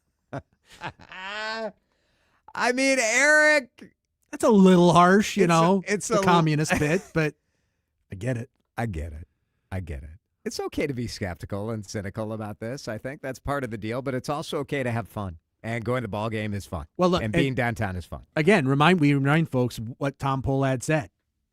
Eric. That's a little harsh, It's the communist bit, but I get it. I get it. It's okay to be skeptical and cynical about this. I think that's part of the deal, but it's also okay to have fun. And going to the ball game is fun. Well, look, and being downtown is fun. Again, we remind folks what Tom Polad said.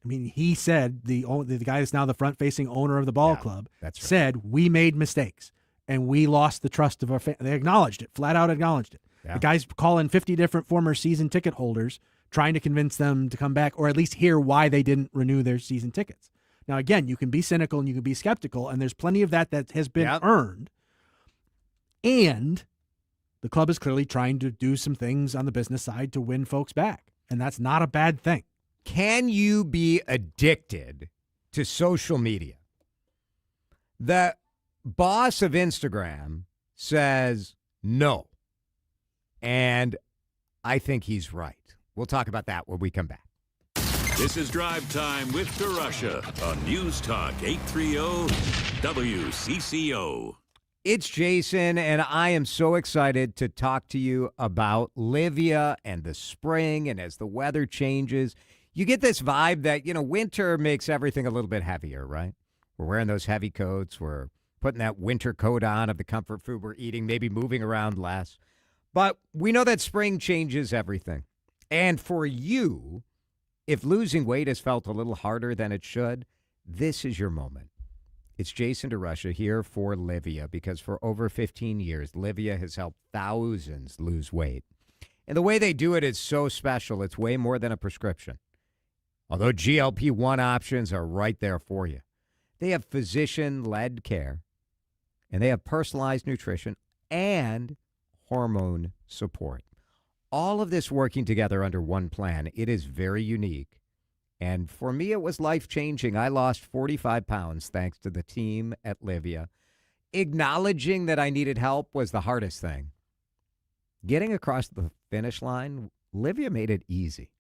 He said the guy that's now the front-facing owner of the ball club that's right. said we made mistakes and we lost the trust of our fans. They acknowledged it, flat out acknowledged it. Yeah. The guy's calling 50 different former season ticket holders, trying to convince them to come back or at least hear why they didn't renew their season tickets. Now, again, you can be cynical and you can be skeptical, and there's plenty of that has been earned. And the club is clearly trying to do some things on the business side to win folks back, and that's not a bad thing. Can you be addicted to social media The boss of Instagram says no. And I think he's right. We'll talk about that when we come back. This is Drive Time with DeRusha on News Talk 830 WCCO. It's Jason, and I am so excited to talk to you about Livia and the spring. And as the weather changes, you get this vibe that, winter makes everything a little bit heavier, right? We're wearing those heavy coats. We're putting that winter coat on of the comfort food we're eating, maybe moving around less. But we know that spring changes everything. And for you, if losing weight has felt a little harder than it should, this is your moment. It's Jason DeRusha here for Livia, because for over 15 years, Livia has helped thousands lose weight. And the way they do it is so special. It's way more than a prescription. Although GLP-1 options are right there for you. They have physician-led care, and they have personalized nutrition and hormone support. All of this working together under one plan. It is very unique. And for me, it was life-changing. I lost 45 pounds thanks to the team at Livia. Acknowledging that I needed help was the hardest thing. Getting across the finish line, Livia made it easy.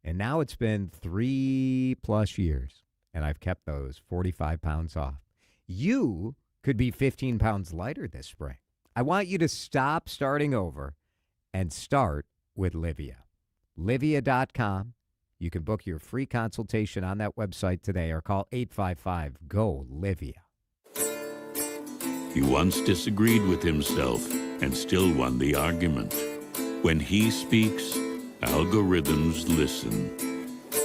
And now it's been 3+ years, and I've kept those 45 pounds off. You could be 15 pounds lighter this spring. I want you to stop starting over and start with Livia. Livia.com. You can book your free consultation on that website today or call 855-GO-LIVIA. He once disagreed with himself and still won the argument. When he speaks, algorithms listen.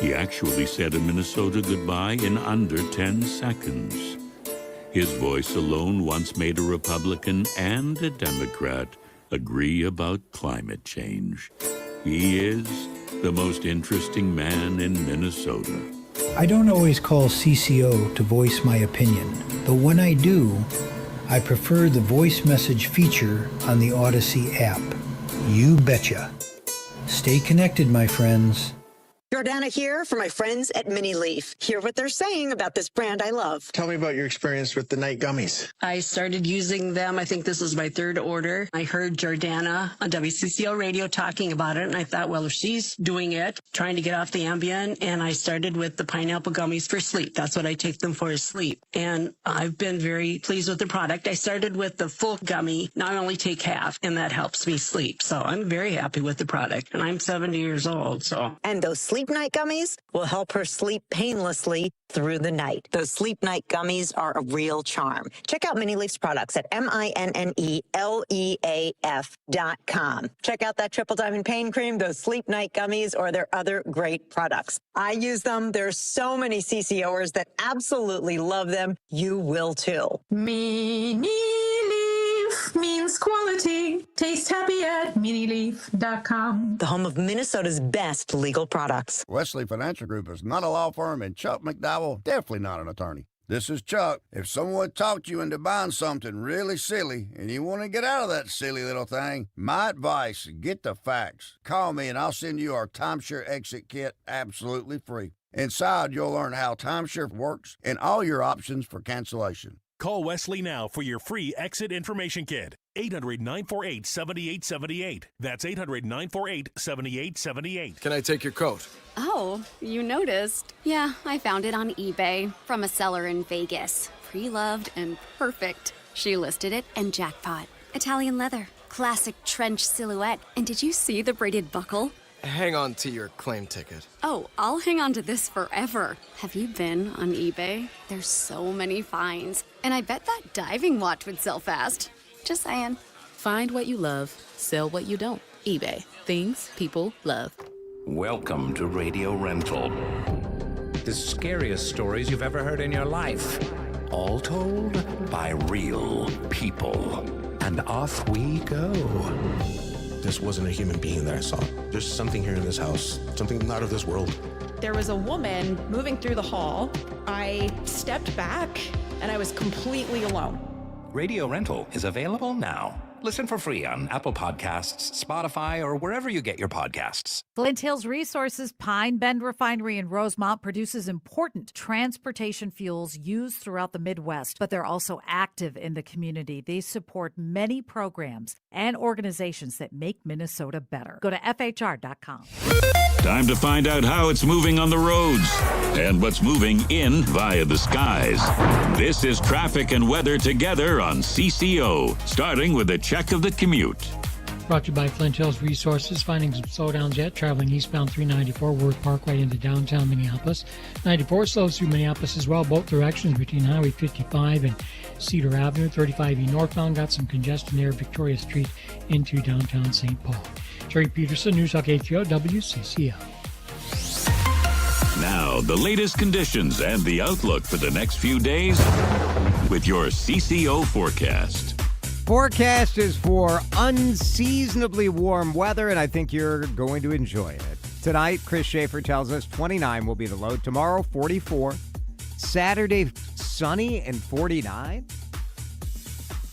He actually said a Minnesota goodbye in under 10 seconds. His voice alone once made a Republican and a Democrat agree about climate change. He is the most interesting man in Minnesota. I don't always call CCO to voice my opinion, though when I do, I prefer the voice message feature on the Odyssey app. You betcha. Stay connected, my friends. Jordana here for my friends at Mini Leaf. Hear what they're saying about this brand I love. Tell me about your experience with the night gummies. I started using them. I think this is my third order. I heard Jordana on WCCO radio talking about it, and I thought, well, if she's doing it, trying to get off the Ambien, and I started with the pineapple gummies for sleep. That's what I take them for, is sleep. And I've been very pleased with the product. I started with the full gummy. Now I only take half, and that helps me sleep. So I'm very happy with the product, and I'm 70 years old, so. And those Sleep Night gummies will help her sleep painlessly through the night. Those Sleep Night gummies are a real charm. Check out Mini Leaf's products at MINNELEAF.com. Check out that Triple Diamond Pain Cream, those Sleep Night gummies, or their other great products. I use them. There's so many CCOers that absolutely love them. You will too. Mini Leaf means quality. Taste happy at minileaf.com. The home of Minnesota's best legal products. Wesley Financial Group is not a law firm, and Chuck McDowell definitely not an attorney. This is Chuck. If someone talked you into buying something really silly and you want to get out of that silly little thing, my advice, get the facts. Call me and I'll send you our timeshare exit kit absolutely free. Inside, you'll learn how timeshare works and all your options for cancellation. Call Wesley now for your free exit information kit. 800-948-7878. That's 800-948-7878. Can I take your coat? Oh, you noticed. Yeah, I found it on eBay from a seller in Vegas. Pre-loved and perfect. She listed it and jackpot. Italian leather, classic trench silhouette. And did you see the braided buckle? Hang on to your claim ticket. Oh, I'll hang on to this forever. Have you been on eBay? There's so many finds. And I bet that diving watch would sell fast. Just saying. Find what you love, sell what you don't. eBay. Things people love. Welcome to Radio Rental. The scariest stories you've ever heard in your life. All told by real people. And off we go. This wasn't a human being that I saw. There's something here in this house, something not of this world. There was a woman moving through the hall. I stepped back and I was completely alone. Radio Rental is available now. Listen for free on Apple Podcasts, Spotify, or wherever you get your podcasts. Flint Hills Resources Pine Bend Refinery in Rosemont produces important transportation fuels used throughout the Midwest, but they're also active in the community. They support many programs and organizations that make Minnesota better. Go to FHR.com. Time to find out how it's moving on the roads and what's moving in via the skies. This is traffic and weather together on CCO, starting with a check of the commute. Brought to you by Flint Hills Resources. Finding some slowdowns yet. Traveling eastbound 394 Worth Parkway into downtown Minneapolis. 94 slows through Minneapolis as well, both directions between Highway 55 and Cedar Avenue. 35E northbound got some congestion there. Victoria Street into downtown St. Paul. Terry Peterson, News Talk 830 WCCO. Now, the latest conditions and the outlook for the next few days with your CCO forecast. Forecast is for unseasonably warm weather, and I think you're going to enjoy it. Tonight, Chris Schaefer tells us 29 will be the low. Tomorrow, 44. Saturday, sunny and 49.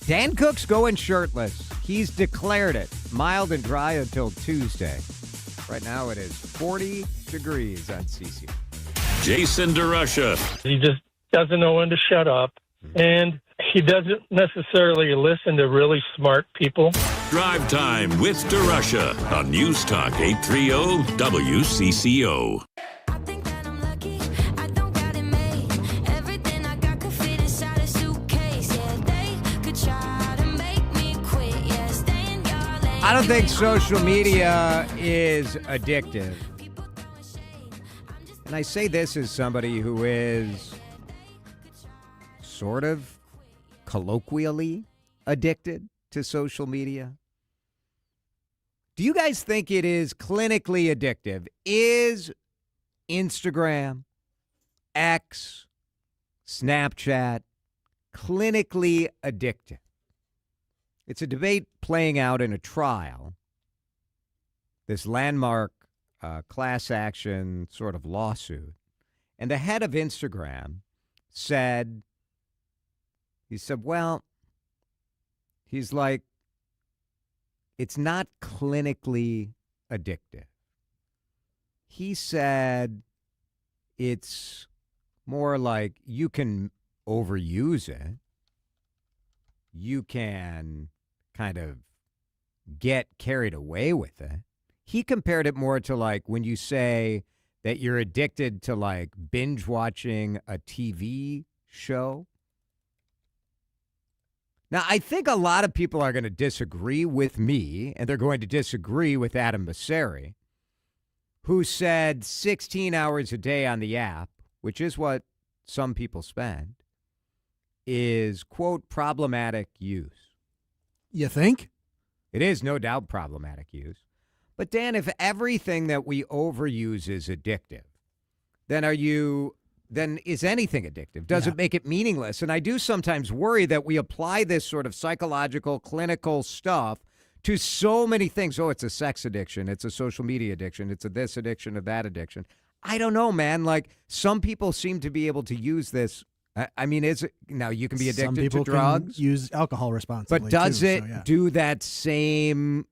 Dan Cook's going shirtless. He's declared it. Mild and dry until Tuesday. Right now, it is 40 degrees on CC. Jason DeRusha. He just doesn't know when to shut up, and he doesn't necessarily listen to really smart people. Drive Time with DeRusha on News Talk 830 WCCO. I don't think social media is addictive. And I say this as somebody who is sort of colloquially addicted to social media. Do you guys think it is clinically addictive? Is Instagram, X, Snapchat clinically addictive? It's a debate playing out in a trial. This landmark class action sort of lawsuit. And the head of Instagram said, well, he's like, it's not clinically addictive. He said it's more like you can overuse it. You can kind of get carried away with it. He compared it more to like when you say that you're addicted to like binge watching a TV show. Now, I think a lot of people are going to disagree with me, and they're going to disagree with Adam Basseri, who said 16 hours a day on the app, which is what some people spend, is, quote, problematic use. You think? It is no doubt problematic use. But, Dan, if everything that we overuse is addictive, then is anything addictive? Does it make it meaningless? And I do sometimes worry that we apply this sort of psychological, clinical stuff to so many things. Oh, it's a sex addiction. It's a social media addiction. It's a this addiction, a that addiction. I don't know, man. Like, some people seem to be able to use this. I mean, is it now you can be addicted Some people to drugs, can use alcohol responsibly. but does it do that same?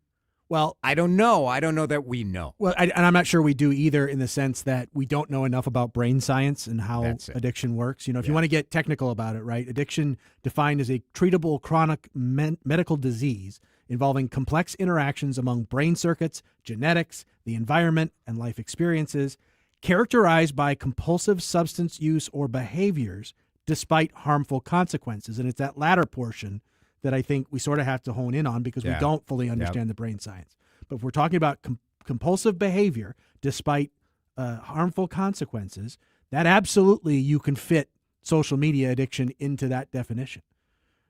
Well, I don't know. I don't know that we know. Well, and I'm not sure we do either, in the sense that we don't know enough about brain science and how addiction works. You know, if you want to get technical about it, right? Addiction defined as a treatable chronic medical disease involving complex interactions among brain circuits, genetics, the environment, and life experiences, characterized by compulsive substance use or behaviors despite harmful consequences. And it's that latter portion that I think we sort of have to hone in on, because we don't fully understand the brain science. But if we're talking about compulsive behavior despite harmful consequences, that absolutely you can fit social media addiction into that definition.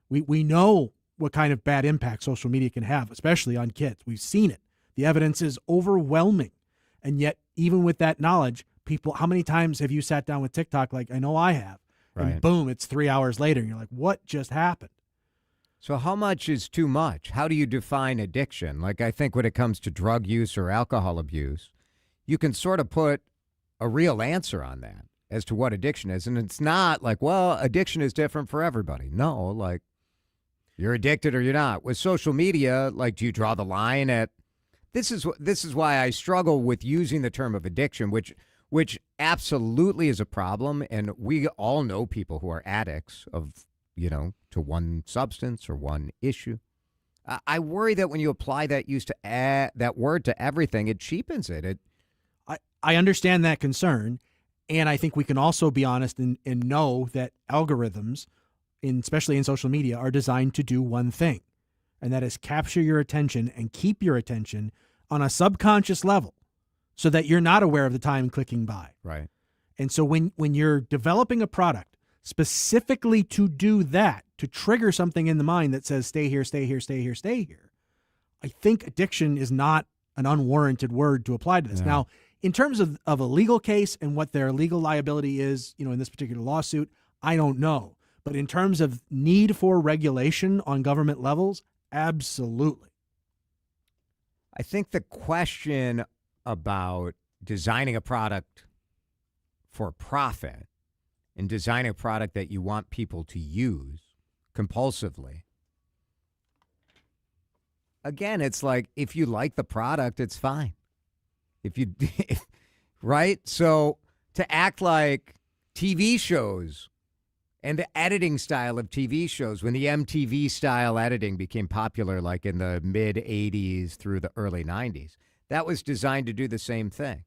We know what kind of bad impact social media can have, especially on kids. We've seen it. The evidence is overwhelming. And yet, even with that knowledge, people, how many times have you sat down with TikTok, like I know I have, and boom, it's 3 hours later, and you're like, what just happened? So how much is too much? How do you define addiction? Like, I think when it comes to drug use or alcohol abuse, you can sort of put a real answer on that as to what addiction is. And it's not like, well, addiction is different for everybody. No, like, You're addicted or you're not. With social media, like, do you draw the line at this is why I struggle with using the term of addiction, which absolutely is a problem, and we all know people who are addicts of, to one substance or one issue. I worry that when you apply that that word to everything, it cheapens it. I understand that concern, and I think we can also be honest and know that algorithms, especially in social media, are designed to do one thing, and that is capture your attention and keep your attention on a subconscious level so that you're not aware of the time clicking by. Right. And so when you're developing a product specifically to do that, to trigger something in the mind that says, stay here, stay here, stay here, stay here, I think addiction is not an unwarranted word to apply to this. Yeah. Now, in terms of a legal case and what their legal liability is, in this particular lawsuit, I don't know. But in terms of need for regulation on government levels, absolutely. I think the question about designing a product for profit and designing a product that you want people to use compulsively, again, it's like, if you like the product, it's fine. Right? So to act like TV shows and the editing style of TV shows, when the MTV style editing became popular, like in the mid 80s through the early 90s, that was designed to do the same thing.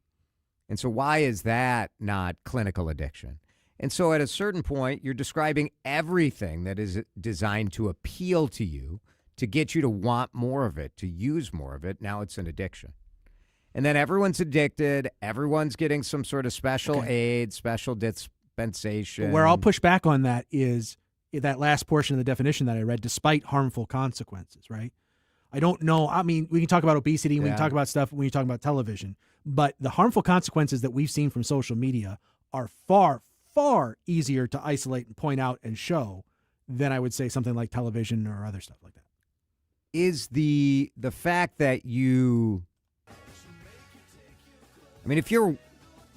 And so why is that not clinical addiction? And so at a certain point, you're describing everything that is designed to appeal to you, to get you to want more of it, to use more of it. Now it's an addiction. And then everyone's addicted. Everyone's getting some sort of special aid, special dispensation. Where I'll push back on that is that last portion of the definition that I read, despite harmful consequences, right? I don't know. I mean, we can talk about obesity, we can talk about stuff when you talk about television, but the harmful consequences that we've seen from social media are far, far easier to isolate and point out and show than I would say something like television or other stuff like that. Is the fact that if you're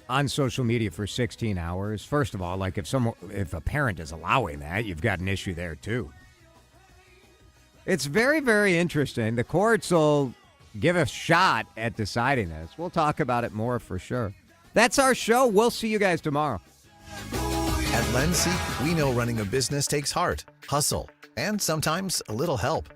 on social media for 16 hours, first of all, like if a parent is allowing that, you've got an issue there too. It's very, very interesting. The courts will give a shot at deciding this. We'll talk about it more for sure. That's our show. We'll see you guys tomorrow. At LendSeek, we know running a business takes heart, hustle, and sometimes a little help.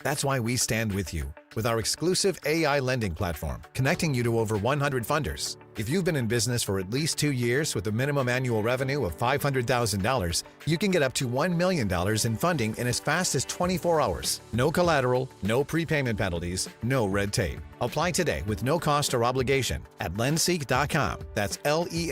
That's why we stand with you with our exclusive AI lending platform, connecting you to over 100 funders. If you've been in business for at least 2 years with a minimum annual revenue of $500,000, you can get up to $1 million in funding in as fast as 24 hours. No collateral, no prepayment penalties, no red tape. Apply today with no cost or obligation at lendseek.com. That's LE